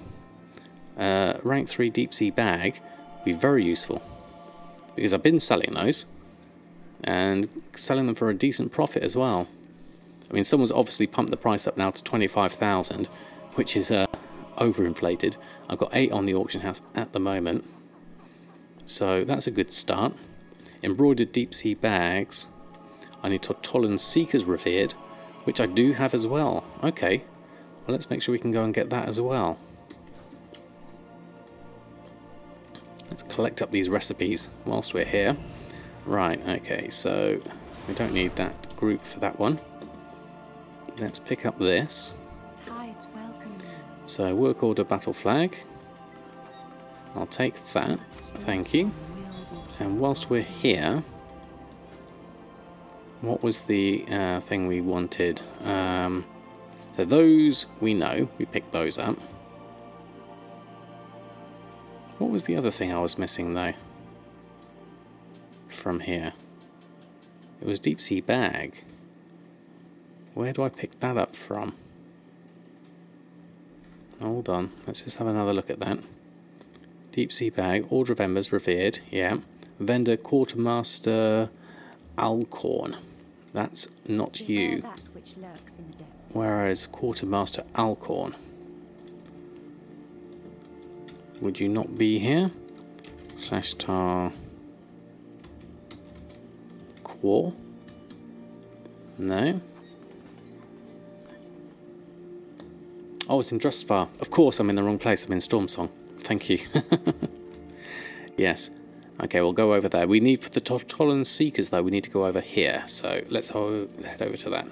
Rank 3 Deep Sea Bag would be very useful, because I've been selling those and selling them for a decent profit as well. I mean, someone's obviously pumped the price up now to 25,000, which is overinflated. I've got 8 on the auction house at the moment, so that's a good start. Embroidered Deep Sea Bags. I need Tortollan Seekers Revered, which I do have as well. Okay, well, let's make sure we can go and get that as well. Let's collect up these recipes whilst we're here. Right, okay, so we don't need that group for that one. Let's pick up this. So, work order battle flag. I'll take that, thank you. And whilst we're here, what was the thing we wanted? So those we know, we picked those up. What was the other thing I was missing though? From here. It was Deep Sea Bag. Where do I pick that up from? Hold on, let's just have another look at that. Deep Sea Bag, Order of Embers Revered, yeah. Vendor Quartermaster Alcorn. That's not you. Where is Quartermaster Alcorn? Would you not be here? /tar Quar? No. Oh, it's in Drustvar. Of course, I'm in the wrong place. I'm in Stormsong. Thank you. Yes. Okay, we'll go over there. We need, for the Tortollan Seekers, though, we need to go over here. So let's head over to that.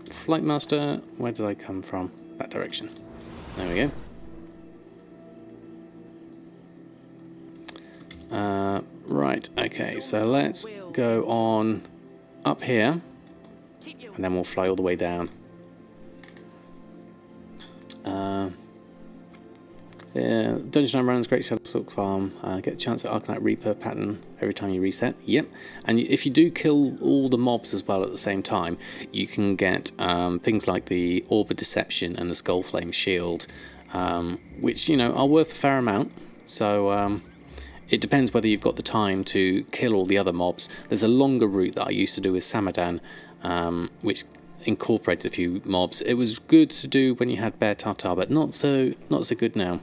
Flight Master, where did I come from? That direction. There we go. Right, okay, so let's go on up here, and then we'll fly all the way down. Dungeon runs Great Shadowsilk Farm. Get a chance at Arcanite Reaper pattern every time you reset. Yep. And if you do kill all the mobs as well at the same time, you can get things like the Orb of Deception and the Skullflame Shield, which, you know, are worth a fair amount. So it depends whether you've got the time to kill all the other mobs. There's a longer route that I used to do with Samadan, which incorporated a few mobs. It was good to do when you had Bear Tartar, but not so good now.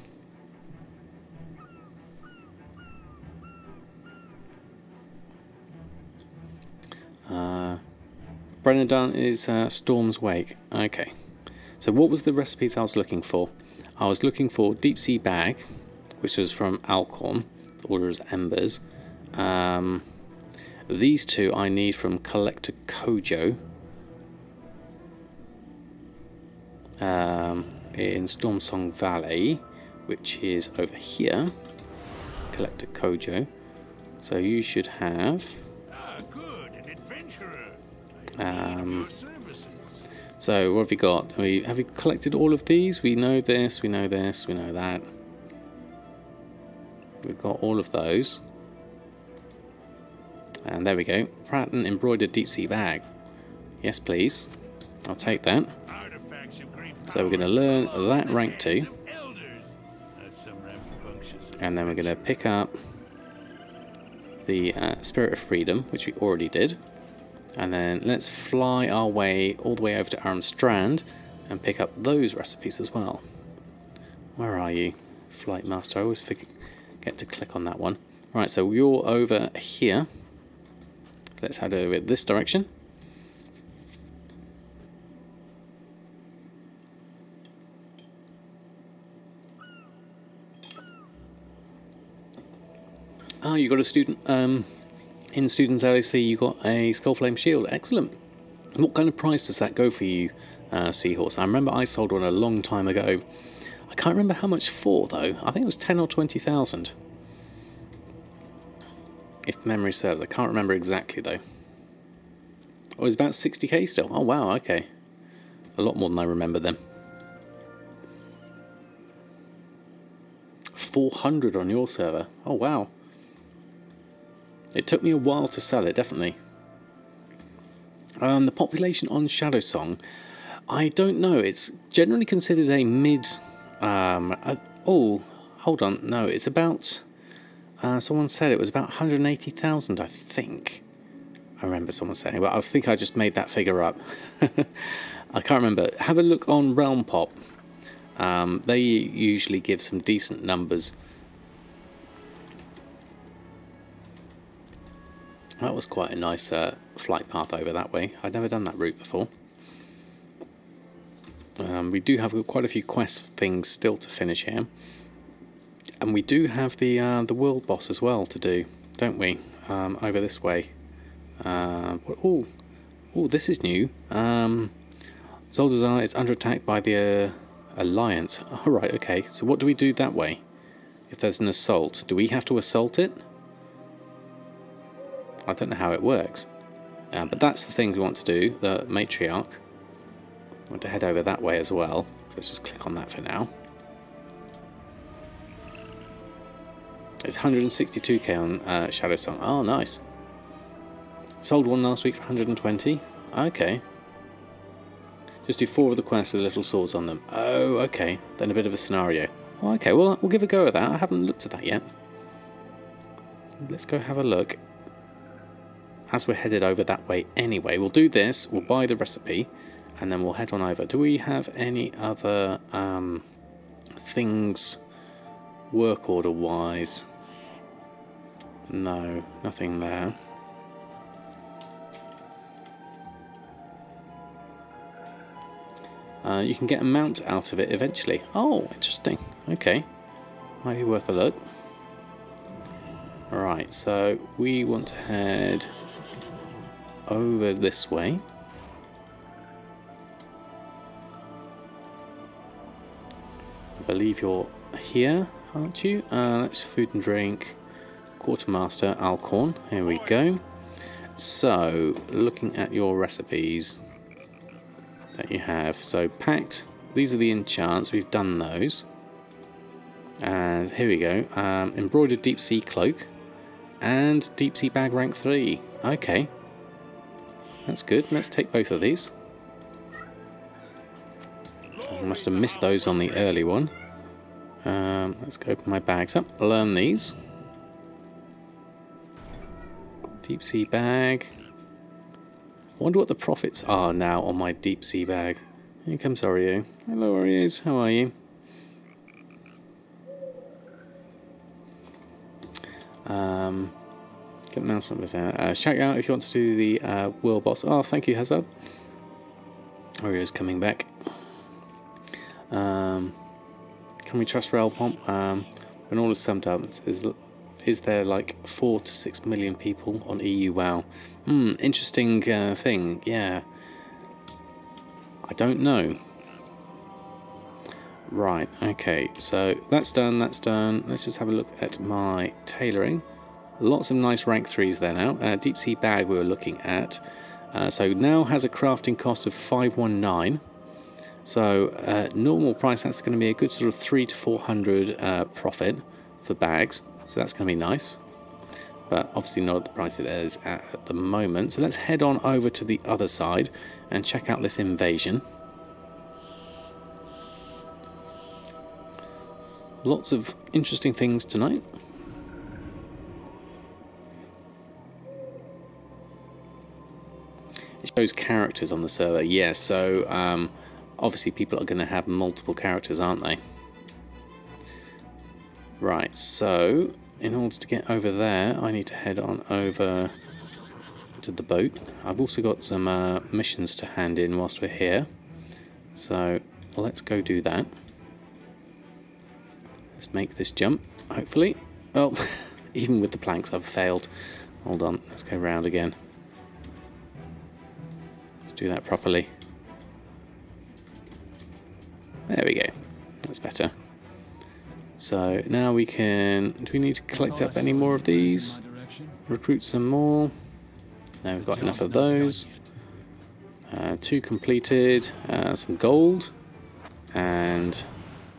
Brennadan is Storm's Wake. Okay. So what was the recipes I was looking for? I was looking for Deep Sea Bag, which was from Alcorn, the Order's Embers. These two I need from Collector Kojo in Stormsong Valley, which is over here. Collector Kojo. So you should have... good, an adventurer. So what have we got? Have we collected all of these? We know this, we know this, we know that. We've got all of those. And there we go. Pratten embroidered deep sea bag. Yes, please. I'll take that. So we're going to learn that rank 2. And then we're going to pick up the Spirit of Freedom, which we already did. And then let's fly our way all the way over to Armstrand and pick up those recipes as well. Where are you, Flight Master? I always forget to click on that one. Right, so you're over here. Let's head over this direction. Ah, you got a student. In Students LAC, you got a Skullflame Shield. Excellent. What kind of price does that go for you, Seahorse? I remember I sold one a long time ago. I can't remember how much for, though. I think it was 10 or 20,000. If memory serves. I can't remember exactly, though. Oh, it's about 60k still. Oh, wow, okay. A lot more than I remember then. 400 on your server. Oh, wow. It took me a while to sell it, definitely. The population on Shadowsong, I don't know. It's generally considered a mid... oh, hold on. No, it's about... someone said it was about 180,000, I think. I remember someone saying, but I think I just made that figure up. I can't remember. Have a look on Realm Pop. They usually give some decent numbers. That was quite a nice flight path over that way. I'd never done that route before. We do have quite a few quest things still to finish here. And we do have the world boss as well to do, don't we? Over this way. Oh, this is new. Zoldazar is under attack by the Alliance. Alright, okay. So what do we do that way? If there's an assault, do we have to assault it? I don't know how it works. But that's the thing we want to do, the Matriarch. I want to head over that way as well. So let's just click on that for now. It's 162k on Shadowsong. Oh, nice. Sold one last week for 120. Okay. Just do 4 of the quests with little swords on them. Oh, okay. Then a bit of a scenario. Oh, okay, well, we'll give a go at that. I haven't looked at that yet. Let's go have a look. As we're headed over that way anyway, we'll do this, we'll buy the recipe, and then we'll head on over. Do we have any other things work order wise? No, nothing there. You can get a mount out of it eventually. Oh, interesting. Okay, might be worth a look. Alright, so we want to head over this way. I believe you're here, aren't you? That's food and drink. Quartermaster Alcorn. Here we go. So, looking at your recipes that you have. So, packed. These are the enchants. We've done those. And here we go. Embroidered deep sea cloak and deep sea bag rank 3. Okay, that's good. Let's take both of these. I must have missed those on the early one. Let's go open my bags up. Learn these. Deep sea bag. I wonder what the profits are now on my deep sea bag. Here comes Oreo. Hello Oreos, how are you? Get an announcement with shout out if you want to do the World Boss. Oh, thank you, Hazard. Oreo's coming back. Can we trust Rail Pomp? When all is summed up, is there like 4 to 6 million people on EU WoW? Interesting thing, yeah. I don't know. Right, okay, so that's done, that's done. Let's just have a look at my tailoring. Lots of nice rank 3s there now. Deep sea bag we were looking at. So now has a crafting cost of 519. So normal price, that's going to be a good sort of 300 to 400 profit for bags. So that's going to be nice. But obviously not at the price it is at the moment. So let's head on over to the other side and check out this invasion. Lots of interesting things tonight. It shows characters on the server. Yes, so obviously people are going to have multiple characters, aren't they? Right, so in order to get over there, I need to head on over to the boat. I've also got some missions to hand in whilst we're here. So let's go do that. Let's make this jump, hopefully. Oh, even with the planks I've failed. Hold on, let's go round again. Let's do that properly. There we go. That's better. So now we can... Do we need to collect up any more of these? Recruit some more. No, we've got enough of those. 2 completed. Some gold. And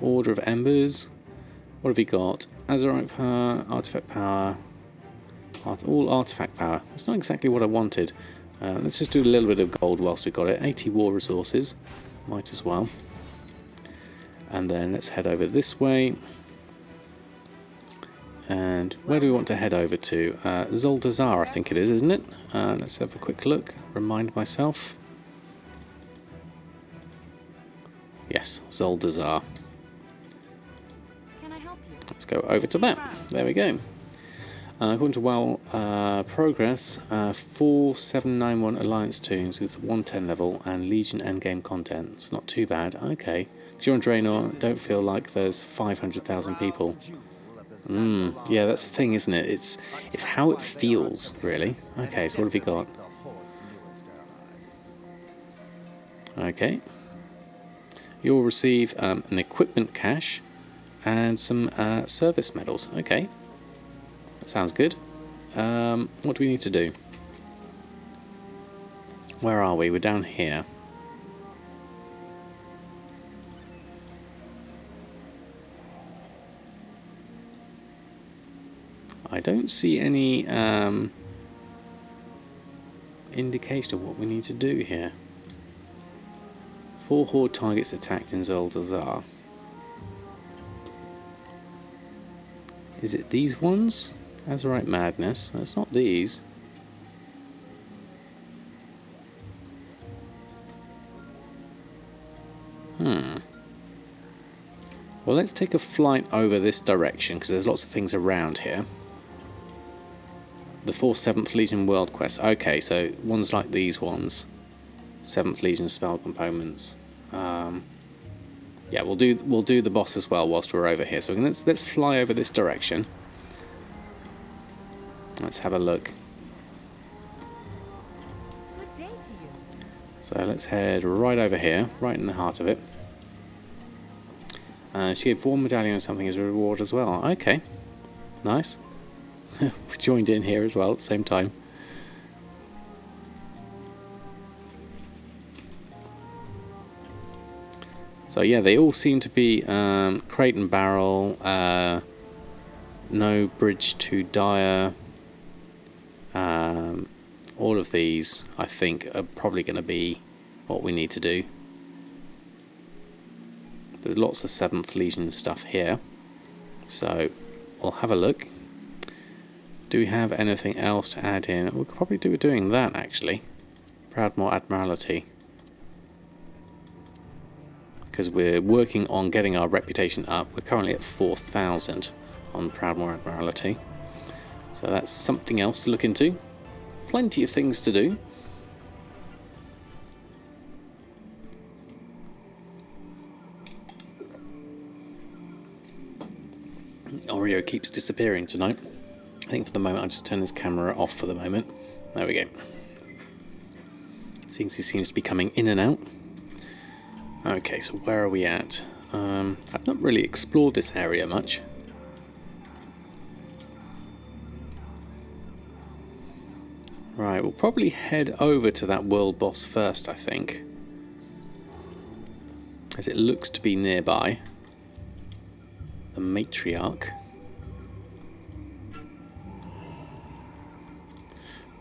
Order of Embers. What have we got? Azeroth power, artifact power, all artifact power. It's not exactly what I wanted. Let's just do a little bit of gold whilst we've got it. 80 war resources, might as well. And then let's head over this way. And where do we want to head over to? Zoldazar, I think it is, isn't it? Let's have a quick look, remind myself. Yes, Zoldazar. Let's go over to that. There we go. According to WoW progress, 4791 Alliance tunes with 110 level and Legion endgame content. It's not too bad. Okay. Because you're on Draenor, don't feel like there's 500,000 people. Yeah, that's the thing, isn't it? It's how it feels, really. Okay, so what have we got? Okay. You'll receive an equipment cache and some service medals. Okay, that sounds good. What do we need to do? Where are we? We're down here. I don't see any indication of what we need to do here. 4 horde targets attacked in Zoldazar. Is it these ones? Azerite Madness. It's not these. Well, let's take a flight over this direction because there's lots of things around here. The 4th 7th Legion World Quest. Okay, so ones like these ones. 7th Legion spell components. Yeah, we'll do the boss as well whilst we're over here. So let's fly over this direction. Let's have a look. Good day to you. So let's head right over here, right in the heart of it. She gave 1 medallion or something as a reward as well. Okay, nice. We joined in here as well at the same time. So yeah, they all seem to be crate and barrel, no bridge to dire. All of these, I think, are probably going to be what we need to do. There's lots of 7th Legion stuff here, so we'll have a look. Do we have anything else to add in? We could probably do doing that actually. Proudmoore Admiralty, because we're working on getting our reputation up. We're currently at 4,000 on Proudmoore Admiralty, so that's something else to look into. Plenty of things to do. Oreo keeps disappearing tonight. I think for the moment I'll just turn his camera off for the moment. There we go. Seems he seems to be coming in and out. Okay, so where are we at? I've not really explored this area much. Right, we'll probably head over to that world boss first, I think, as it looks to be nearby. The Matriarch.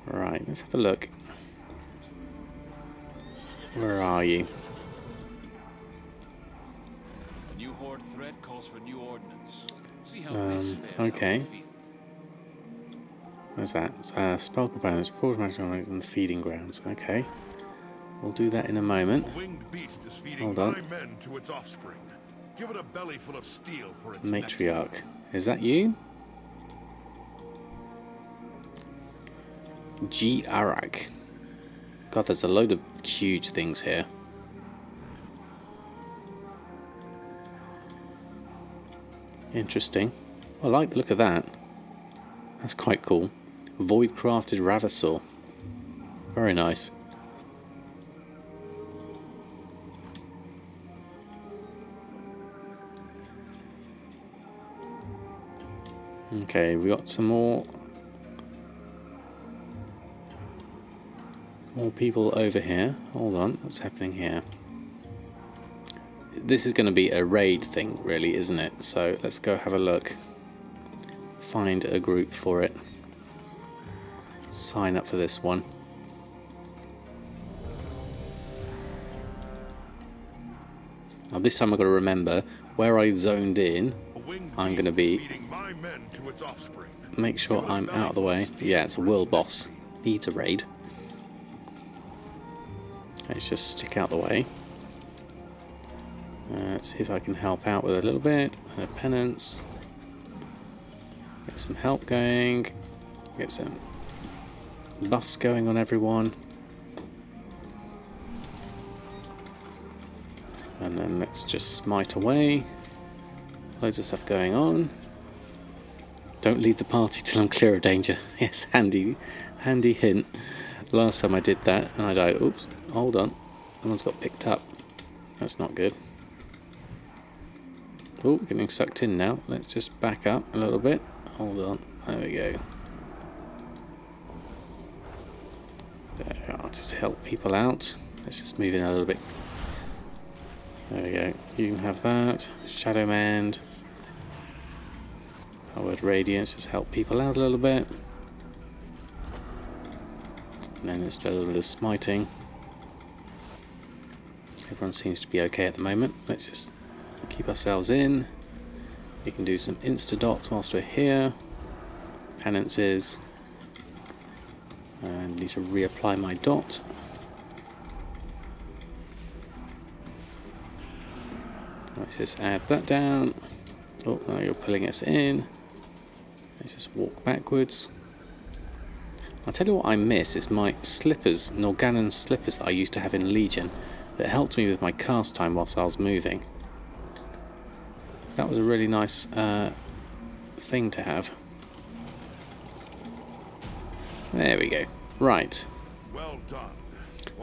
Right, let's have a look. Where are you? A new horde threat calls for new ordnance. See how okay. What's that? Sparkle bonus, forward magic on the feeding grounds. Okay. We'll do that in a moment. Winged beast is feeding Hold on. my men to its offspring. Give it a belly full of steel for its Matriarch. Is that you? G. Arak. God, there's a load of huge things here. Interesting. I like the look of that. That's quite cool. Void crafted Ravasaur. Very nice. Okay, we got some more people over here. Hold on, what's happening here? This is going to be a raid thing, really, isn't it? So let's go have a look. Find a group for it. Sign up for this one. Now this time I've got to remember where I zoned in. I'm going to be make sure I'm out of the way. Yeah, it's a world boss. Needs a raid. Let's just stick out the way. Let's see if I can help out with a little bit. Penance. Get some help going. Get some buffs going on everyone. And then let's just smite away. Loads of stuff going on. Don't leave the party till I'm clear of danger. Yes, handy hint. Last time I did that and I died. Oops, hold on. Someone's got picked up. That's not good. Oh, getting sucked in now. Let's just back up a little bit. Hold on. There we go. There, I'll just help people out. Let's just move in a little bit. There we go. You can have that. Shadow Mand. Powered Radiance. Just help people out a little bit. And then there's a little bit of smiting. Everyone seems to be okay at the moment. Let's just keep ourselves in. We can do some insta-dots whilst we're here. Penances. And need to reapply my dot. Let's just add that down. Oh, now you're pulling us in. Let's just walk backwards. I'll tell you what I miss is my slippers, Norgannon slippers that I used to have in Legion that helped me with my cast time whilst I was moving. That was a really nice thing to have. There we go. Right. Well done.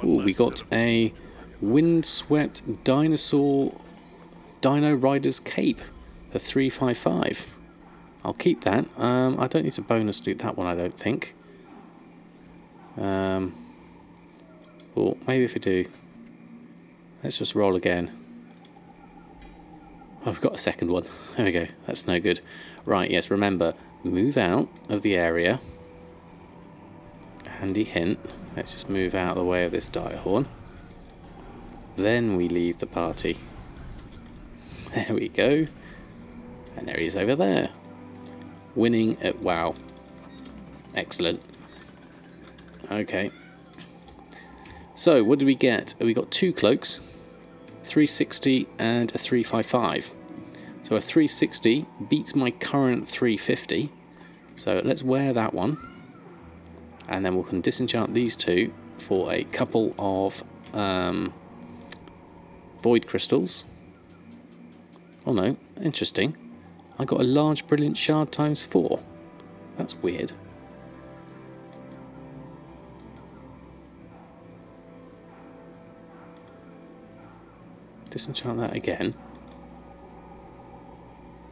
Ooh, we got a Windswept Dino Rider's Cape for 355. I'll keep that. I don't need to bonus loot that one, I don't think. Or maybe if I do, let's just roll again. I've got a second one. There we go. That's no good. Right, yes, remember, move out of the area. Handy hint. Let's just move out of the way of this dire horn. Then we leave the party. There we go. And there he is over there. Winning at WoW. Excellent. Okay. So, what did we get? We got 2 cloaks, 360 and a 355. So a 360 beats my current 350. So let's wear that one. And then we can disenchant these 2 for a couple of void crystals. Oh no, interesting. I got a large brilliant shard times 4. That's weird. Disenchant that again.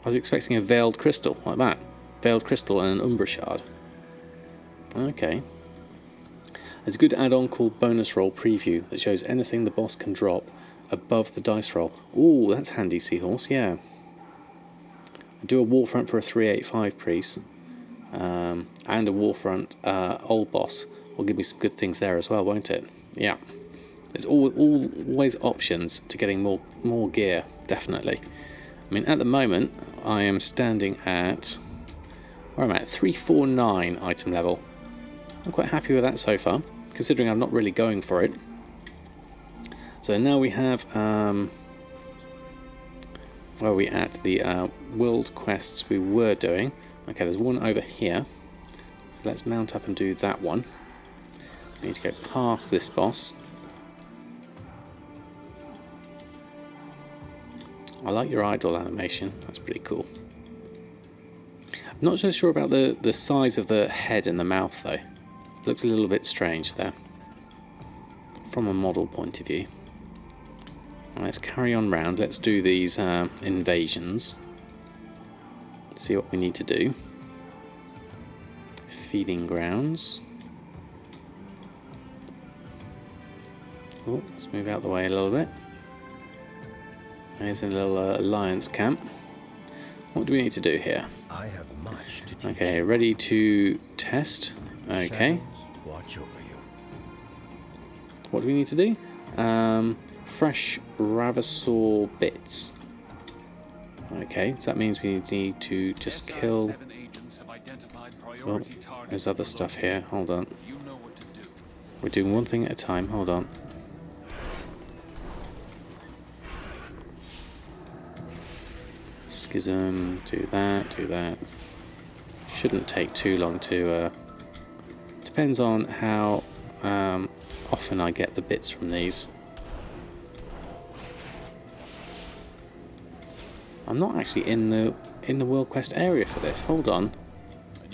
I was expecting a veiled crystal like that. Veiled crystal and an umbra shard. Okay. There's a good add-on called bonus roll preview that shows anything the boss can drop above the dice roll. Ooh, that's handy, Seahorse, yeah. I do a Warfront for a 385 priest. And a Warfront old boss will give me some good things there as well, won't it? Yeah. There's always options to getting more gear, definitely. I mean, at the moment, I am standing at... where am I at? 349 item level. I'm quite happy with that so far, considering I'm not really going for it. So now we have... where are we at? The world quests we were doing. Okay, there's one over here. So let's mount up and do that one. We need to go past this boss. I like your idle animation, that's pretty cool. I'm not so sure about the size of the head and the mouth though. It looks a little bit strange there, from a model point of view. Right, let's carry on round, let's do these invasions. See what we need to do. Feeding grounds. Oh, let's move out the way a little bit. There's a little alliance camp. What do we need to do here? I have much to teach. Okay, ready to test. Okay. Shadows watch over you. What do we need to do? Fresh Ravasaur bits. Okay, so that means we need to just kill... Oh, there's other stuff here. Hold on. We're doing one thing at a time. Hold on. Schism, do that, do that. Shouldn't take too long to... depends on how often I get the bits from these. I'm not actually in the world quest area for this. Hold on.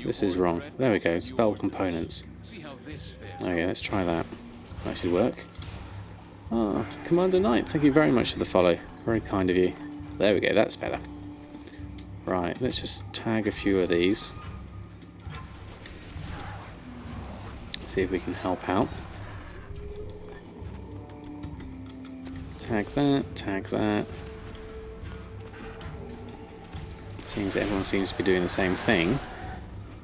This is wrong. There we go. Spell components. Okay, let's try that. That should work. Ah, Commander Knight, thank you very much for the follow. Very kind of you. There we go, that's better. Right, let's just tag a few of these. See if we can help out. Tag that, tag that. Seems everyone seems to be doing the same thing.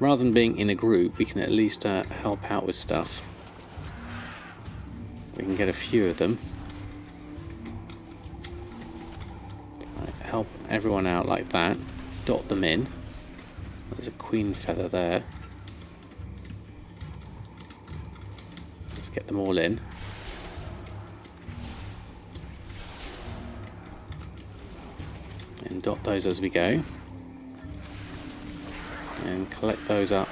Rather than being in a group, we can at least help out with stuff. We can get a few of them. Right, help everyone out like that. Dot them in. There's a queen feather there. Let's get them all in. And dot those as we go. And collect those up.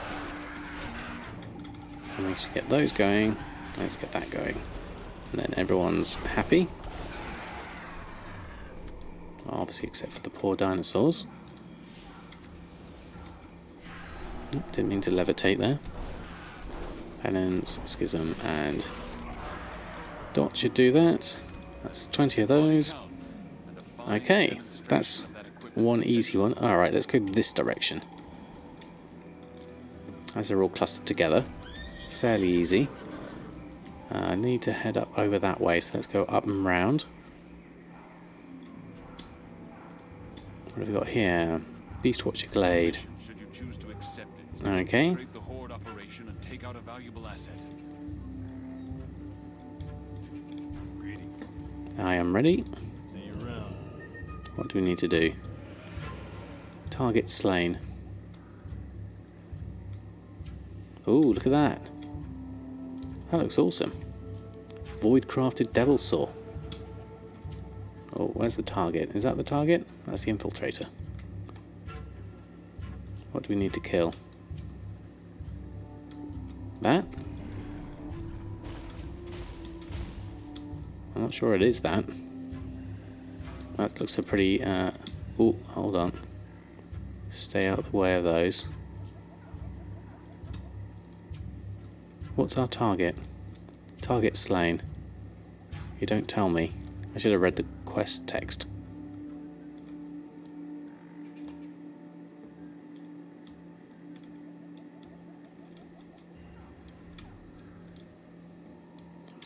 And we should get those going. Let's get that going. And then everyone's happy. Obviously except for the poor dinosaurs. Didn't mean to levitate there. Penance, Schism, and Dot should do that. That's 20 of those. Okay, that's one easy one. Alright, let's go this direction. As they're all clustered together. Fairly easy. I need to head up over that way, so let's go up and round. What have we got here? Beastwatcher Glade. Should you choose to accept it, Okay. trade the Horde operation and take out a valuable asset. I am ready. See you around. What do we need to do? Target slain. Oh, look at that. That looks awesome. Void crafted Devil Saw. Oh, where's the target? Is that the target? That's the infiltrator. What do we need to kill? That? I'm not sure it is that. That looks a pretty... oh, hold on. Stay out of the way of those. What's our target? Target slain. You don't tell me. I should have read the quest text.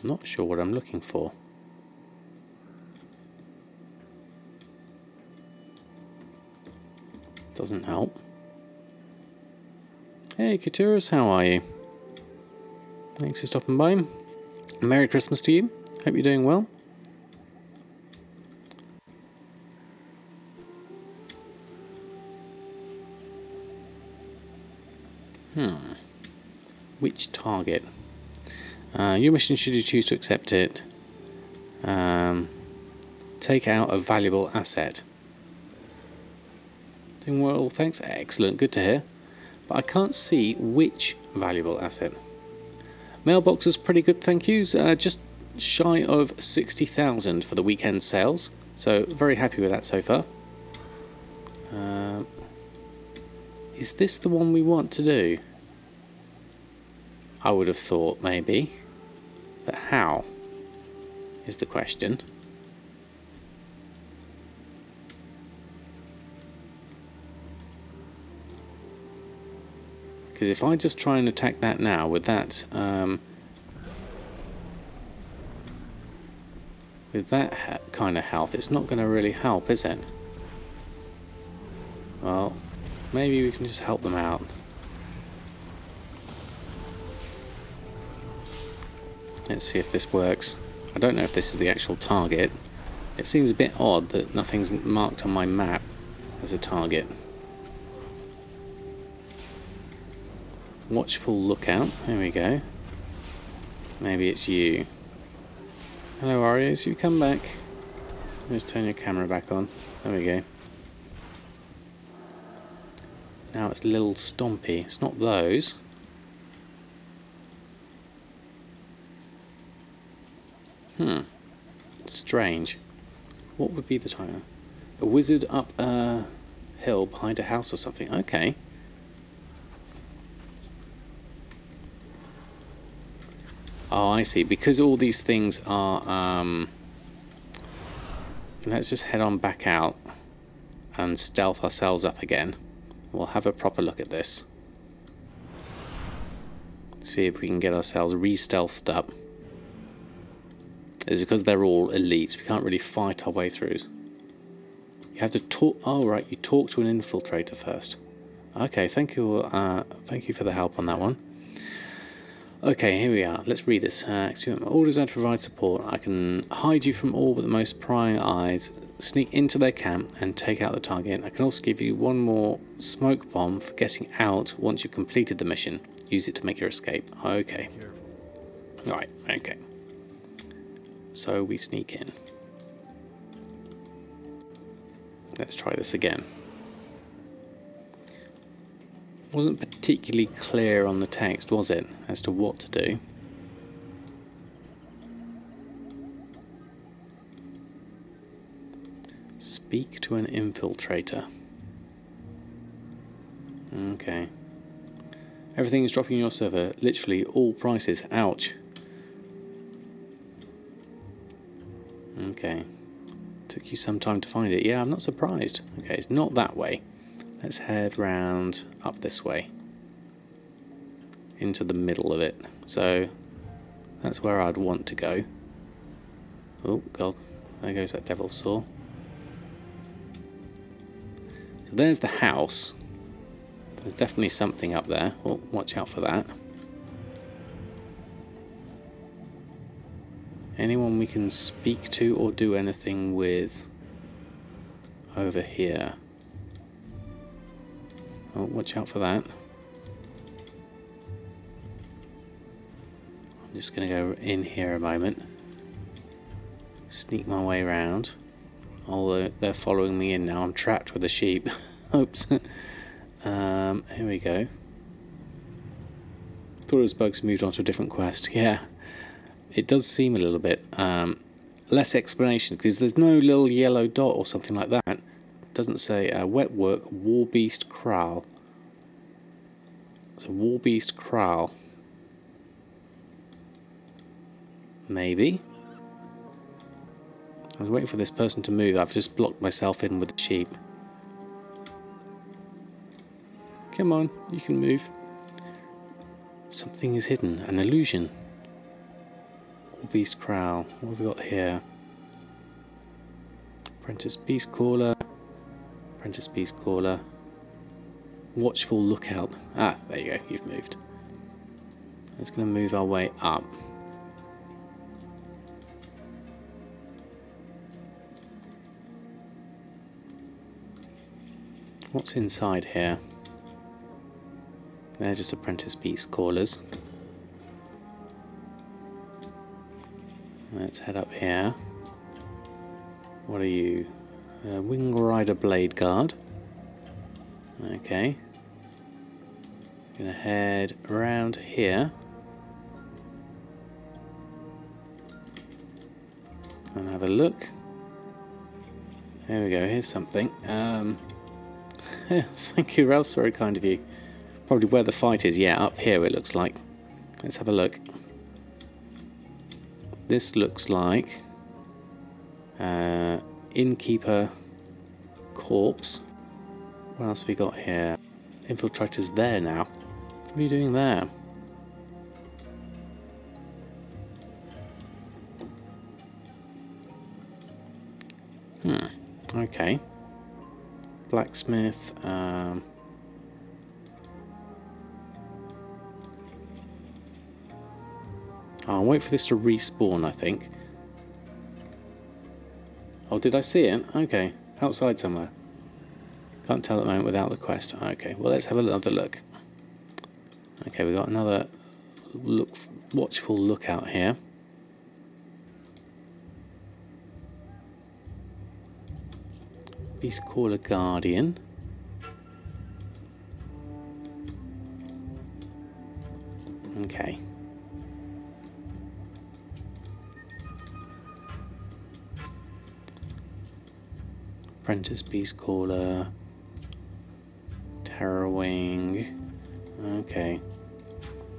I'm not sure what I'm looking for. Doesn't help. Hey Katuras, how are you? Thanks for stopping by. Merry Christmas to you. Hope you're doing well. Which target? Your mission, should you choose to accept it, take out a valuable asset. Doing well, thanks. Excellent, good to hear. But I can't see which valuable asset. Mailbox is pretty good, thank you. Just shy of 60,000 for the weekend sales. So very happy with that so far. Is this the one we want to do? I would have thought maybe. But how is the question. Because if I just try and attack that now with that kind of health, it's not going to really help, is it? Well, maybe we can just help them out. Let's see if this works. I don't know if this is the actual target. It seems a bit odd that nothing's marked on my map as a target. Watchful lookout. There we go. Maybe it's you. Hello Warriors, you come back. Just turn your camera back on. There we go. Now it's Little Stompy. It's not those. Strange. What would be the timer? A wizard up a hill behind a house or something. Okay. Oh, I see. Because all these things are... let's just head on back out and stealth ourselves up again. We'll have a proper look at this. See if we can get ourselves re-stealthed up. It's because they're all elites. We can't really fight our way through. You have to talk... Oh, right. You talk to an infiltrator first. Okay, thank you for the help on that one. Okay, here we are. Let's read this. Orders are to provide support. I can hide you from all but the most prying eyes, sneak into their camp, and take out the target. I can also give you one more smoke bomb for getting out once you've completed the mission. Use it to make your escape. Okay. Right, okay. So we sneak in. Let's try this again. Wasn't particularly clear on the text, was it, as to what to do? Speak to an infiltrator. Okay. Everything is dropping on your server. Literally all prices. Ouch. Okay. Took you some time to find it. Yeah, I'm not surprised. Okay, it's not that way. Let's head round up this way. Into the middle of it. So, that's where I'd want to go. Oh, God. There goes that Devil's Saw. So there's the house. There's definitely something up there. Oh, watch out for that. Anyone we can speak to or do anything with over here? Oh, watch out for that. I'm just going to go in here a moment. Sneak my way around. Although they're following me in now. I'm trapped with the sheep. Oops. Here we go. Thought it was bugs moved on to a different quest. Yeah. It does seem a little bit less explanation because there's no little yellow dot or something like that. It doesn't say wet work, war beast kraal. It's a war beast kraal. Maybe. I was waiting for this person to move. I've just blocked myself in with the sheep. Come on, you can move. Something is hidden. An illusion. Beast Kraal. What have we got here? Apprentice Beast Caller. Apprentice Beast Caller. Watchful Lookout. Ah, there you go. You've moved. It's going to move our way up. What's inside here? They're just Apprentice Beast Callers. Let's head up here. What are you? Wing Rider Blade Guard. Okay. Gonna head around here. And have a look. There we go, here's something. Thank you, Ralph, very kind of you. Probably where the fight is, yeah, up here it looks like. Let's have a look. This looks like Innkeeper Corpse. What else have we got here? Infiltrator's there now. What are you doing there? Okay. Blacksmith. I'll wait for this to respawn, I think. Oh, did I see it? Okay. Outside somewhere. Can't tell at the moment without the quest. Okay, well, let's have another look. Okay, we've got another watchful lookout here. Beast Caller Guardian. Okay. Apprentice Beast Caller. Terror Wing. Okay.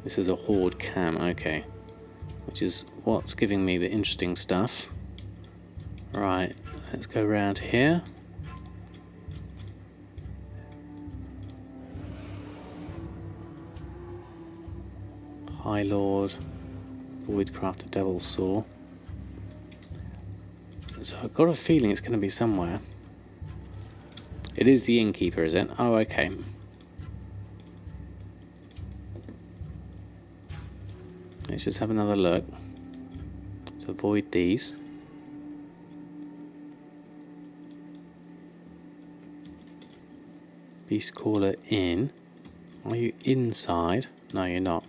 This is a Horde cam, okay. Which is what's giving me the interesting stuff. Right, let's go around here. High Lord. Voidcrafter Devil's Saw. So I've got a feeling it's going to be somewhere. It is the Innkeeper, is it? Oh, okay. Let's just have another look to avoid these. Beast Caller in. Are you inside? No, you're not.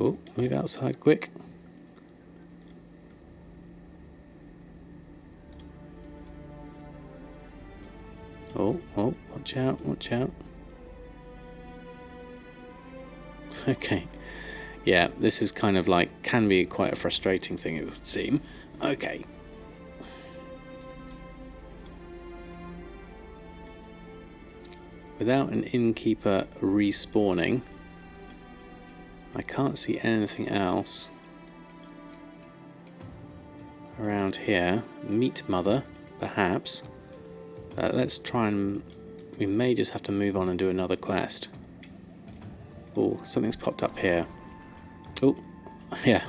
Oh, move outside quick. Oh, watch out, watch out. Okay. Yeah, this is kind of like, can be quite a frustrating thing, it would seem. Okay. Without an Innkeeper respawning, I can't see anything else around here. Meat Mother, perhaps. Let's try and... we may just have to move on and do another quest. Oh, something's popped up here. Oh, yeah.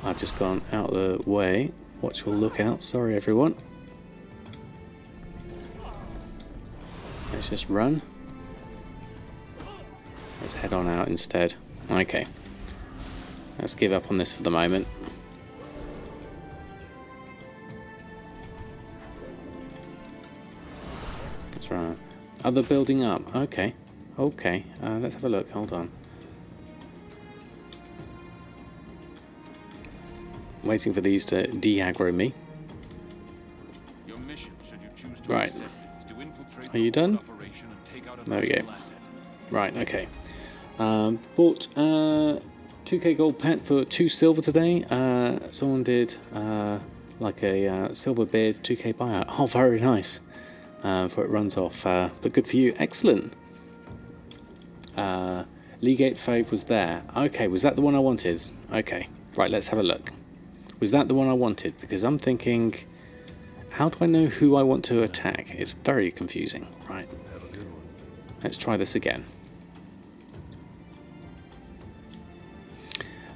I've just gone out of the way. Watchful lookout. Sorry, everyone. Let's just run. Let's head on out instead. Okay. Let's give up on this for the moment. Let's run. Other building up. Okay. Okay. Let's have a look. Hold on. Waiting for these to de-aggro me. Your mission, should you choose to Right. accept it, is to infiltrate Are you the done? operation and take out a There we go. valuable asset. Right, okay. Bought 2k gold pet for 2 silver today. Someone did like a silver bid 2k buyout. Oh, very nice. Before it runs off. But good for you. Excellent. Leagate Fave was there. Okay, was that the one I wanted? Okay, right, let's have a look. Was that the one I wanted? Because I'm thinking, how do I know who I want to attack? It's very confusing. Right. Let's try this again.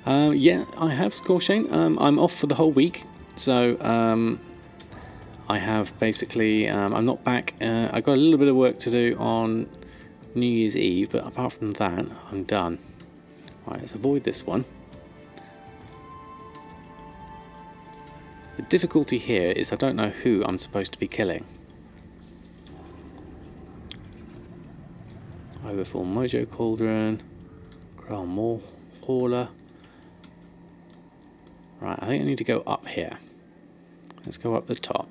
Yeah, I have Scorchane. I'm off for the whole week. So, I have basically, I'm not back. I got a little bit of work to do on New Year's Eve, but apart from that, I'm done. Right, let's avoid this one. The difficulty here is I don't know who I'm supposed to be killing. Overfull Mojo Cauldron, Grail Maw Hauler. Right, I think I need to go up here. Let's go up the top.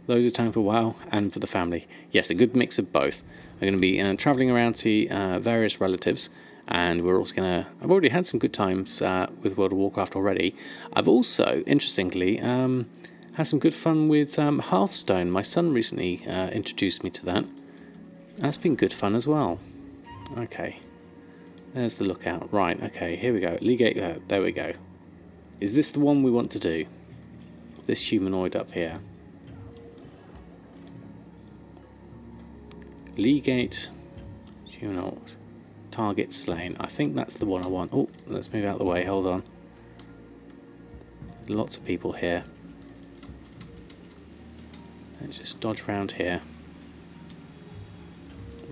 Loads of time for WoW and for the family. Yes, a good mix of both. I'm going to be travelling around to various relatives, and we're also going to... I've already had some good times with World of Warcraft already. I've also, interestingly, had some good fun with Hearthstone. My son recently introduced me to that. That's been good fun as well. Okay. There's the lookout. Right, okay, here we go. Leagate, there we go. Is this the one we want to do? This humanoid up here. Leagate, humanoid, target slain. I think that's the one I want. Oh, let's move out of the way, hold on. Lots of people here. Let's just dodge around here.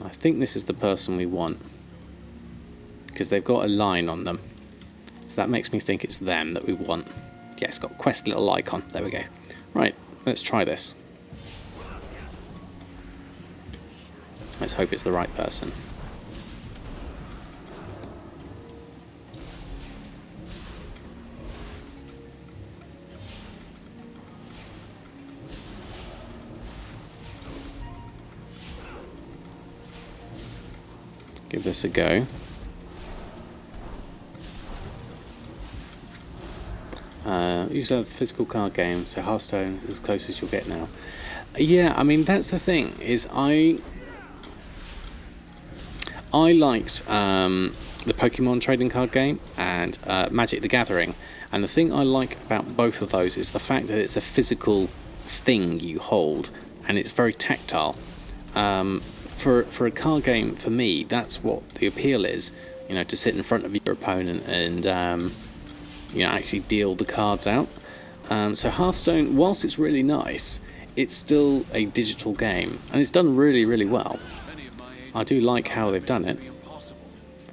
I think this is the person we want, because they've got a line on them. So that makes me think it's them that we want. Yeah, it's got quest little icon. There we go. Right, let's try this. Let's hope it's the right person. Give this a go. Usually have a physical card game, so Hearthstone is as close as you'll get now. Yeah, I mean, that's the thing, is I liked the Pokemon trading card game and Magic the Gathering, and the thing I like about both of those is the fact that it's a physical thing you hold, and it's very tactile. For a card game, for me, that's what the appeal is, you know, to sit in front of your opponent and you know, actually deal the cards out. So Hearthstone, whilst it's really nice, it's still a digital game, and it's done really, really well. I do like how they've done it.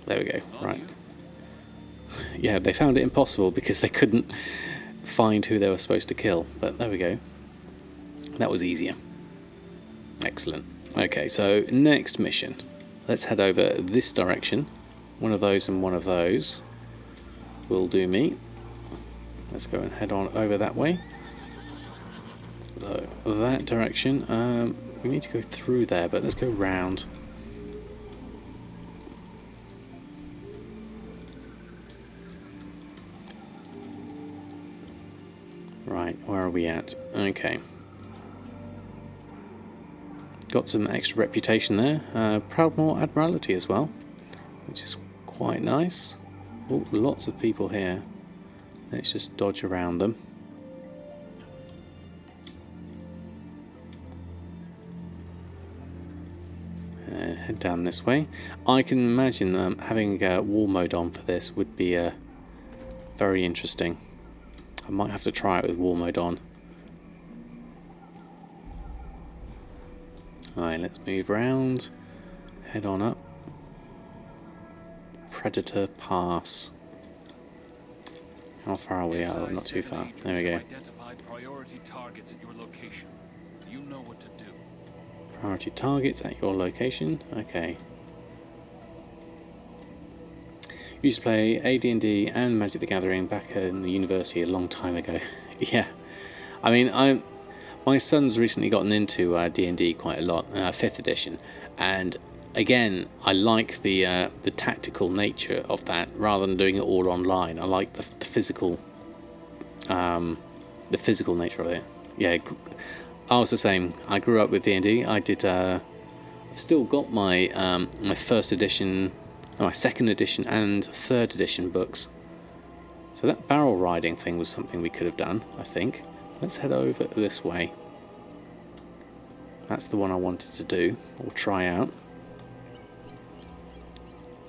There we go, right. Yeah, they found it impossible because they couldn't find who they were supposed to kill, but there we go. That was easier. Excellent. Okay, so next mission. Let's head over this direction. One of those and one of those will do me. Let's go and head on over that way. So, that direction. We need to go through there, but let's go round. Right, where are we at? Okay. Got some extra reputation there. Proudmore Admiralty as well, which is quite nice. Oh, lots of people here. Let's just dodge around them. And head down this way. I can imagine having war mode on for this would be very interesting. I might have to try it with war mode on. Alright, let's move round. Head on up. Predator Pass. How far are we? Oh, not too far. There we go. Identify priority targets at your location. You know what to do. Priority targets at your location. Okay. Used to play AD&D and Magic the Gathering back in the university a long time ago. Yeah. I mean, my son's recently gotten into D&D quite a lot, 5th edition, and again, I like the tactical nature of that rather than doing it all online. I like the physical nature of it. Yeah, I was the same. I grew up with D&D. I did. I've still got my my first edition, my second edition, and third edition books. So that barrel riding thing was something we could have done, I think. Let's head over this way. That's the one I wanted to do, or try out.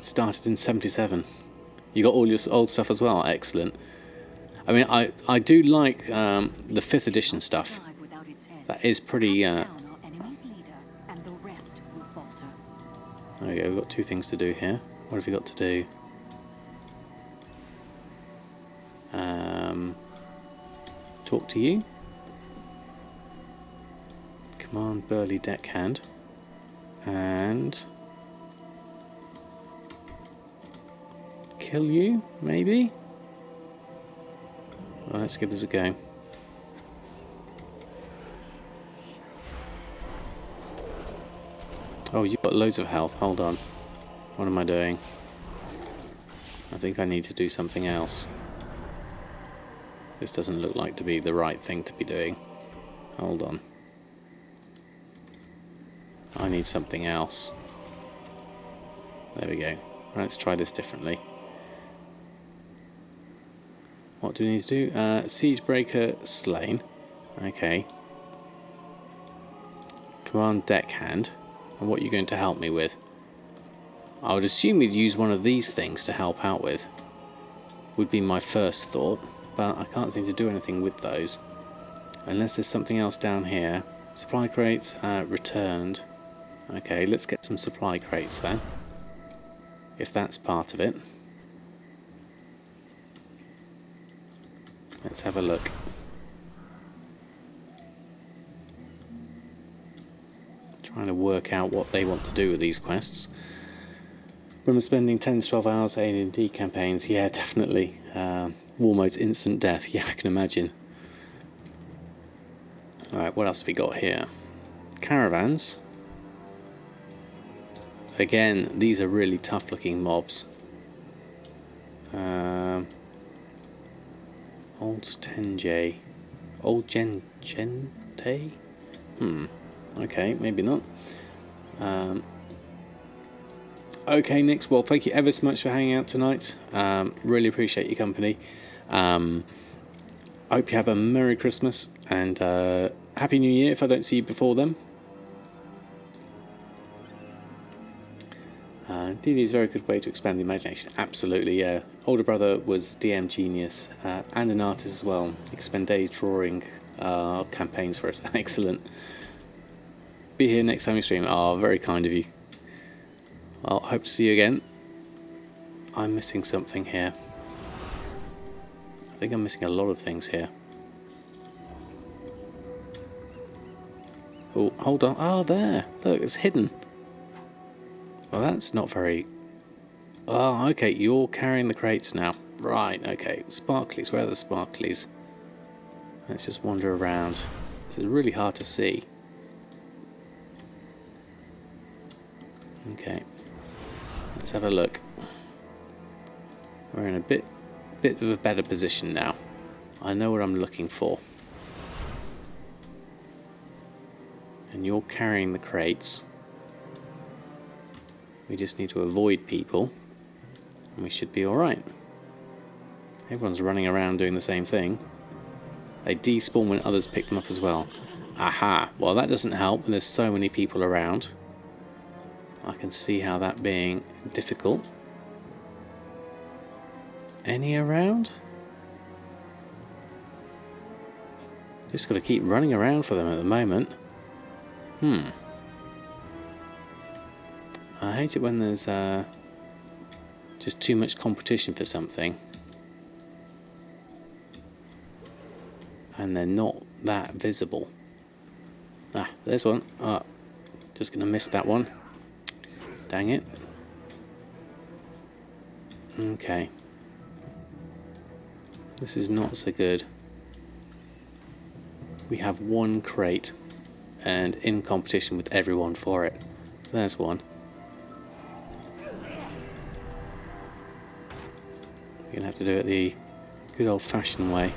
Started in 77. You got all your old stuff as well. Excellent. I mean, I do like the 5th edition stuff. That is pretty. There we go. We've got 2 things to do here. What have we got to do? Talk to you. Command Burly Deckhand. And kill you, maybe? Well, let's give this a go. Oh, you've got loads of health. Hold on. What am I doing? I think I need to do something else. This doesn't look like to be the right thing to be doing. Hold on. I need something else. There we go. Let's try this differently. What do we need to do? Siegebreaker slain. Okay. Command Deckhand. And what are you going to help me with? I would assume we'd use one of these things to help out with. Would be my first thought. But I can't seem to do anything with those. Unless there's something else down here. Supply crates returned. Okay, let's get some supply crates then. If that's part of it. Let's have a look. Trying to work out what they want to do with these quests. When we're spending 10 to 12 hours AD&D campaigns, yeah, definitely. War mode's instant death, yeah, I can imagine. Alright, what else have we got here? Caravans. Again, these are really tough looking mobs. Old Tenjay. Old Gente? Okay, maybe not. Okay, Nix, well, thank you ever so much for hanging out tonight. Really appreciate your company. I hope you have a Merry Christmas and Happy New Year if I don't see you before then. D&D is a very good way to expand the imagination. Absolutely, yeah. Older brother was DM genius and an artist as well. He could spend days drawing campaigns for us. Excellent. Be here next time we stream. Oh, very kind of you. Well, hope to see you again. I'm missing something here. I think I'm missing a lot of things here. Oh, hold on. Oh, there. Look, it's hidden. Well, that's not very... Oh, okay, you're carrying the crates now. Right, okay. Sparklies, where are the sparklies? Let's just wander around. This is really hard to see. Okay. Let's have a look. We're in a bit of a better position now. I know what I'm looking for. And you're carrying the crates. We just need to avoid people, and we should be alright. Everyone's running around doing the same thing. They despawn when others pick them up as well. Aha! Well, that doesn't help when there's so many people around. I can see how that being difficult. Any around? Just got to keep running around for them at the moment. I hate it when there's just too much competition for something and they're not that visible. Ah, there's one. Ah, just gonna miss that one. Dang it. Okay. This is not so good. We have one crate and in competition with everyone for it. There's one. We're gonna have to do it the good old-fashioned way.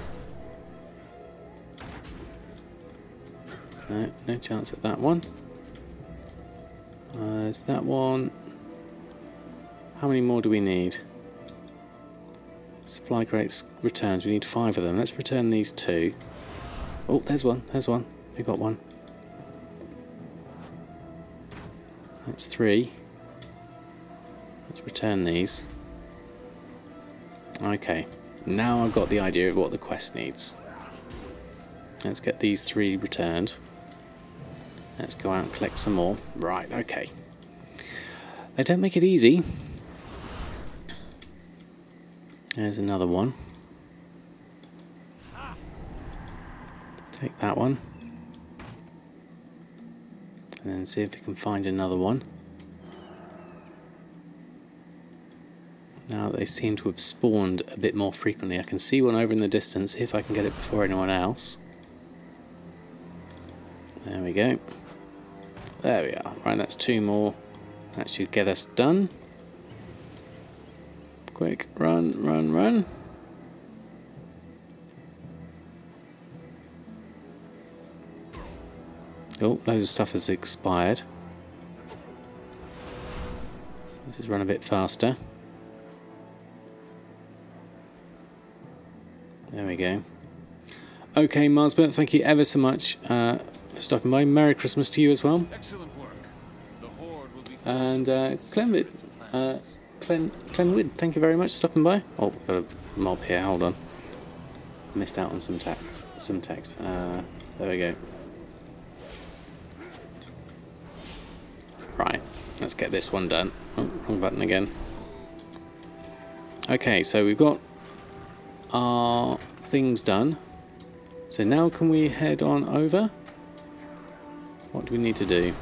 No, no chance at that one. There's that one. How many more do we need? Supply crates returns. We need 5 of them. Let's return these 2. Oh, there's one. There's one. We got one. That's 3. Let's return these. Okay. Now I've got the idea of what the quest needs. Let's get these 3 returned. Let's go out and collect some more. Right, okay. They don't make it easy. There's another one. Take that one. And then see if we can find another one. Now they seem to have spawned a bit more frequently. I can see one over in the distance, see if I can get it before anyone else. There we go. There we are. Right, that's 2 more. That should get us done. Quick, run, run, run. Oh, loads of stuff has expired. Let's just run a bit faster. There we go. Okay, Marsbert, thank you ever so much for stopping by. Merry Christmas to you as well. Excellent work. The horde will be And Clenwood, thank you very much for stopping by. Oh, we've got a mob here, hold on. Missed out on some text. There we go. Right, let's get this one done. Oh, wrong button again. Okay, so we've got our things done. So now can we head on over? What do we need to do?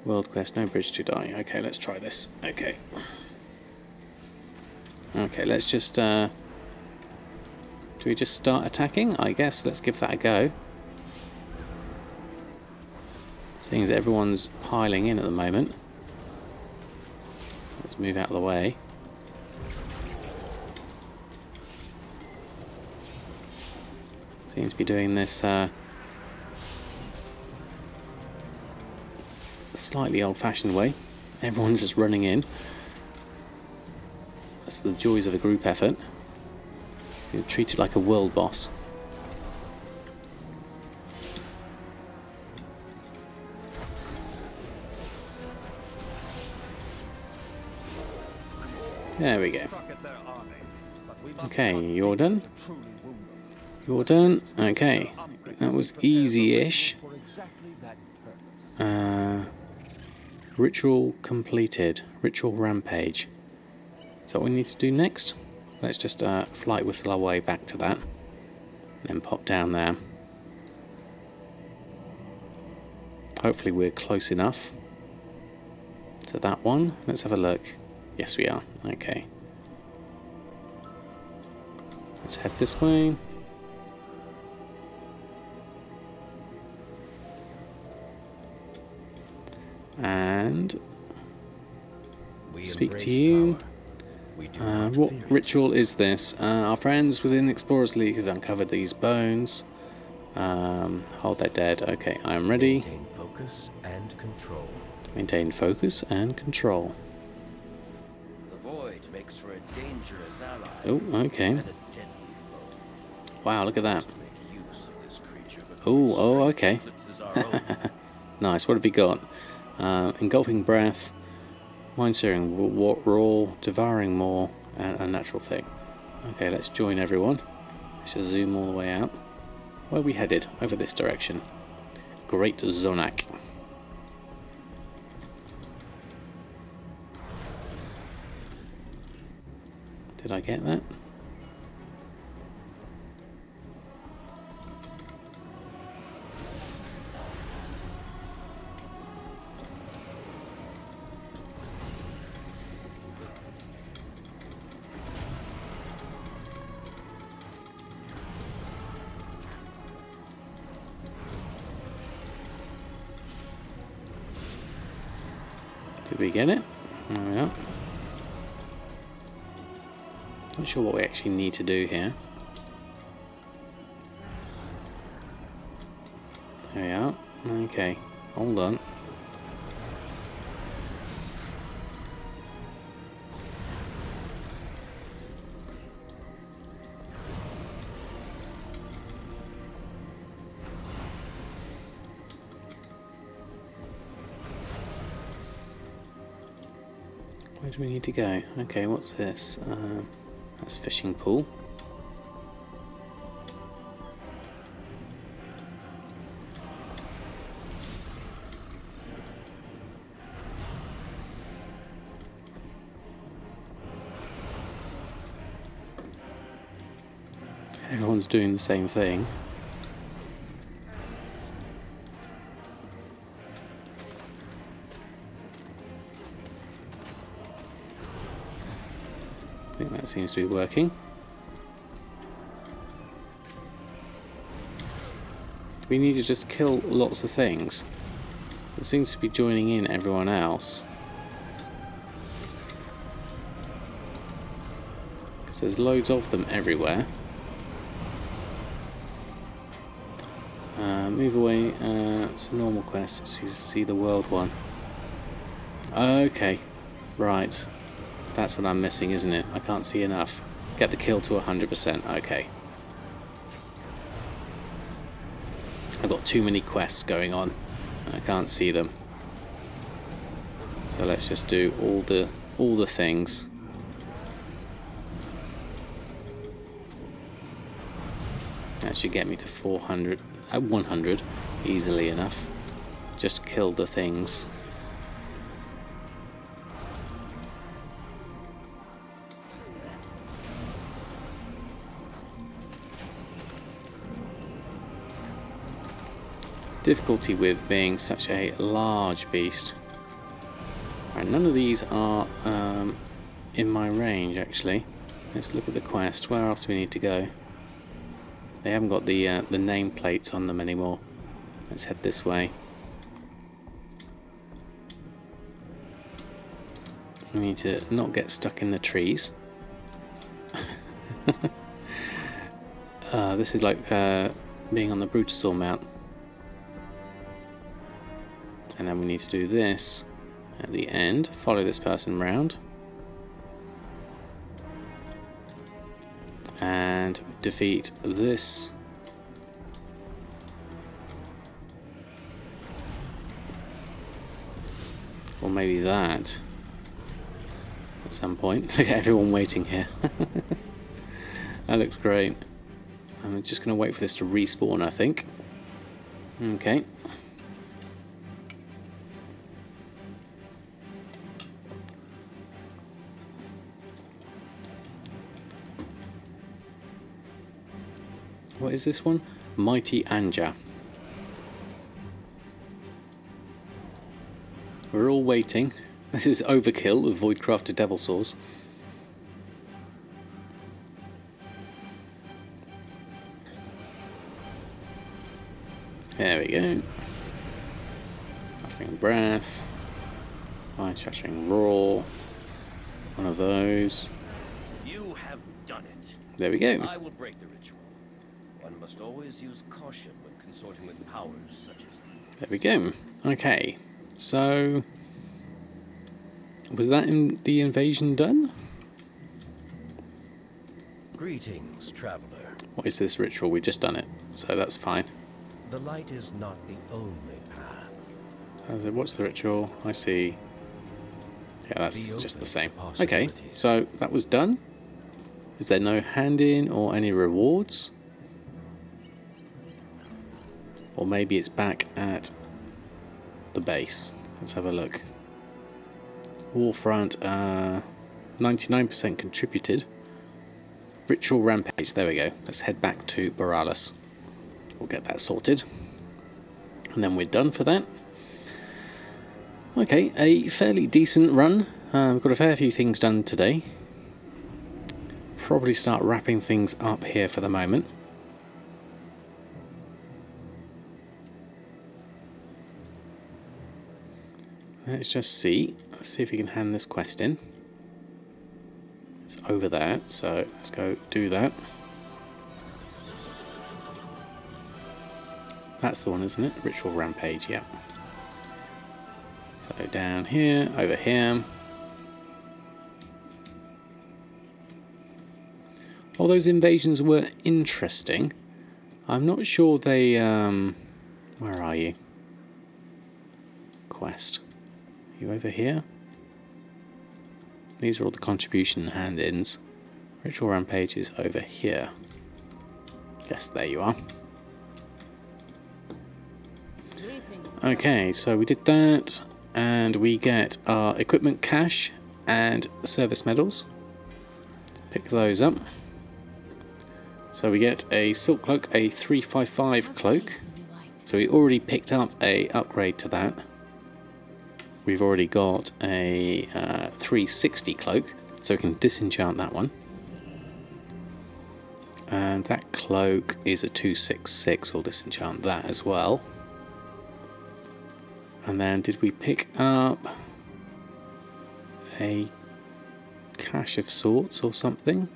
World quest, no bridge to die. Okay, let's try this. Okay. Okay, let's just do we just start attacking? I guess let's give that a go. Seeing as everyone's piling in at the moment. Let's move out of the way. Seems to be doing this slightly old-fashioned way. Everyone's just running in. That's the joys of a group effort. You're treated like a world boss. There we go. Okay, you're done. You're done. Okay, that was easy-ish. Ritual completed. Ritual rampage. So what we need to do next? Let's just flight whistle our way back to that. Then pop down there. Hopefully we're close enough to that one. Let's have a look. Yes, we are. Okay. Let's head this way. And speak to you. What ritual is this? Our friends within the Explorers League have uncovered these bones. Hold their dead. Okay, I'm ready. Maintain focus and control. Maintain focus and control. The void makes for a dangerous ally. Oh, okay. And a deadly foe. Wow, look at that. To make use of this creature, but Oh, okay. eclipses our own. Nice. What have we got? Engulfing breath, mind searing raw, devouring maw, and a natural thing. Okay, let's join everyone. Let's just zoom all the way out. Where are we headed? Over this direction. Great Zonak. Did I get that? Did we get it? No, we're not. Not sure what we actually need to do here. There we are. Okay, hold on. Where do we need to go? Okay, what's this? That's fishing pool. Everyone's doing the same thing. I think that seems to be working. We need to just kill lots of things. It seems to be joining in everyone else. Because there's loads of them everywhere. Move away. It's a normal quest. See the world one. Okay. Right. That's what I'm missing, isn't it? I can't see enough. Get the kill to 100%. Okay. I've got too many quests going on and I can't see them. So let's just do all the things. That should get me to 100 easily enough. Just kill the things. Difficulty with being such a large beast. Right, none of these are in my range actually. Let's look at the quest. Where else do we need to go? They haven't got the nameplates on them anymore. Let's head this way. We need to not get stuck in the trees. This is like being on the Brutosaur Mount. And then we need to do this at the end. Follow this person round. And defeat this. Or maybe that. At some point. Look at everyone waiting here. That looks great. I'm just going to wait for this to respawn, I think. Okay. What is this one? Mighty Anja. We're all waiting. This is overkill of void-crafted devil saws. There we go. Shattering breath. Fine, shattering roar. One of those. You have done it. There we go. I will break the ritual. One must always use caution when consorting with powers such as these. There we go. Okay, so was that in the invasion done? Greetings, traveler. What is this ritual? We've just done it, so that's fine. The light is not the only path. What's the ritual? I see. Yeah, that's Be just open the same. to Okay, possibilities. so that was done. Is there no hand-in or any rewards? Or maybe it's back at the base. Let's have a look. Warfront, 99% contributed. Ritual Rampage, there we go. Let's head back to Borealis. We'll get that sorted. And then we're done for that. Okay, a fairly decent run. We've got a fair few things done today. Probably start wrapping things up here for the moment. Let's just see. Let's see if we can hand this quest in. It's over there, so let's go do that. That's the one, isn't it? Ritual Rampage, yeah. So down here, over here. All those invasions were interesting. I'm not sure they... where are you? Quest. Are you over here? These are all the contribution hand-ins. Ritual Rampage is over here. Yes, there you are. Okay, so we did that, and we get our equipment cache and service medals. Pick those up. So we get a silk cloak, a 355 cloak. So we already picked up a upgrade to that. We've already got a 360 cloak, so we can disenchant that one. And that cloak is a 266, we'll disenchant that as well. And then did we pick up a cache of sorts or something?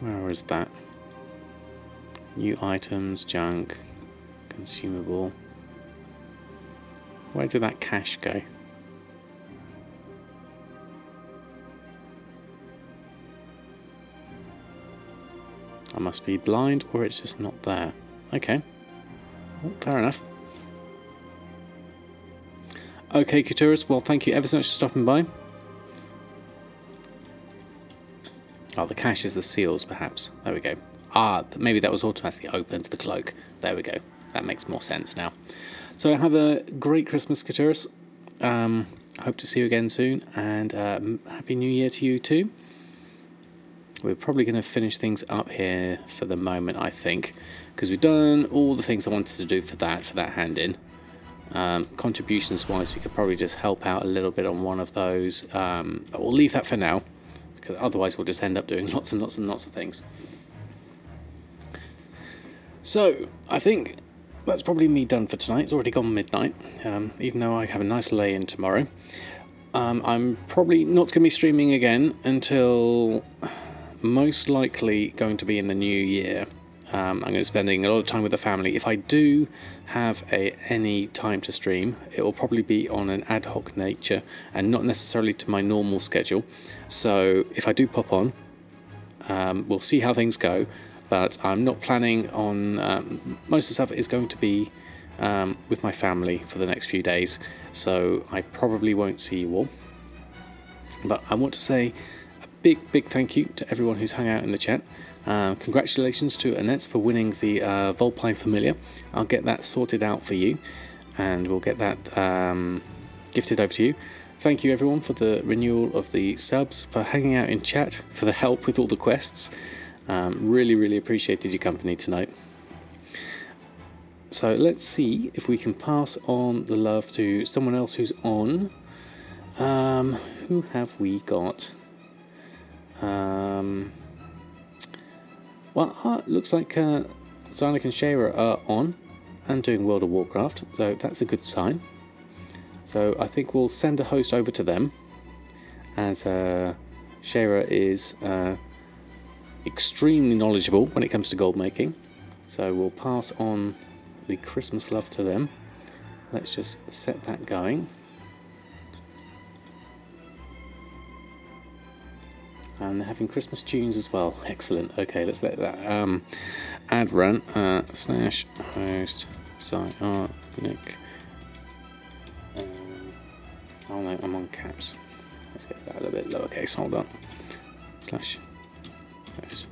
Where is that? New items, junk, consumable. Where did that cache go? I must be blind, or it's just not there. Okay. Well, fair enough. Okay, Kuturus, well, thank you ever so much for stopping by. Oh, the cache is the seals, perhaps. There we go. Ah, maybe that was automatically opened to the cloak. There we go. That makes more sense now. So have a great Christmas, Kuturus. Hope to see you again soon, and Happy New Year to you too. We're probably going to finish things up here for the moment, I think, because we've done all the things I wanted to do for that hand-in. Contributions-wise, we could probably just help out a little bit on one of those, but we'll leave that for now, because otherwise we'll just end up doing lots and lots and lots of things. So, I think that's probably me done for tonight. It's already gone midnight, even though I have a nice lay-in tomorrow. I'm probably not going to be streaming again until most likely going to be in the new year. I'm going to be spending a lot of time with the family. If I do have any time to stream, it will probably be on an ad hoc nature and not necessarily to my normal schedule. So if I do pop on, we'll see how things go. But I'm not planning on... most of the stuff is going to be with my family for the next few days. So I probably won't see you all. But I want to say a big thank you to everyone who's hung out in the chat. Congratulations to Annette for winning the Volpine Familiar. I'll get that sorted out for you, and we'll get that gifted over to you. Thank you everyone for the renewal of the subs, for hanging out in chat, for the help with all the quests. Really appreciated your company tonight. So let's see if we can pass on the love to someone else who's on. Who have we got? Well, looks like Zynik and Shara are on and doing World of Warcraft, so that's a good sign. So I think we'll send a host over to them, as Shara is extremely knowledgeable when it comes to gold making. So we'll pass on the Christmas love to them. Let's just set that going. And they're having Christmas tunes as well. Excellent. Okay, let's let that ad run. Slash host Zynik. Oh no, I'm on caps. Let's get that a little bit lowercase. Hold on. Slash. Close.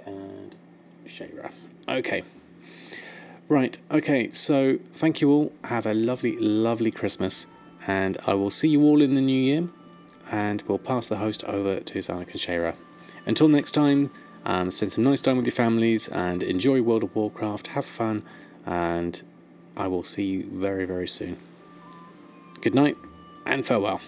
And Shayra. Okay. Right. Okay. So thank you all. Have a lovely, lovely Christmas, and I will see you all in the new year. And we'll pass the host over to Zanuck and Shayra. Until next time, spend some nice time with your families and enjoy World of Warcraft. Have fun, and I will see you very, very soon. Good night and farewell.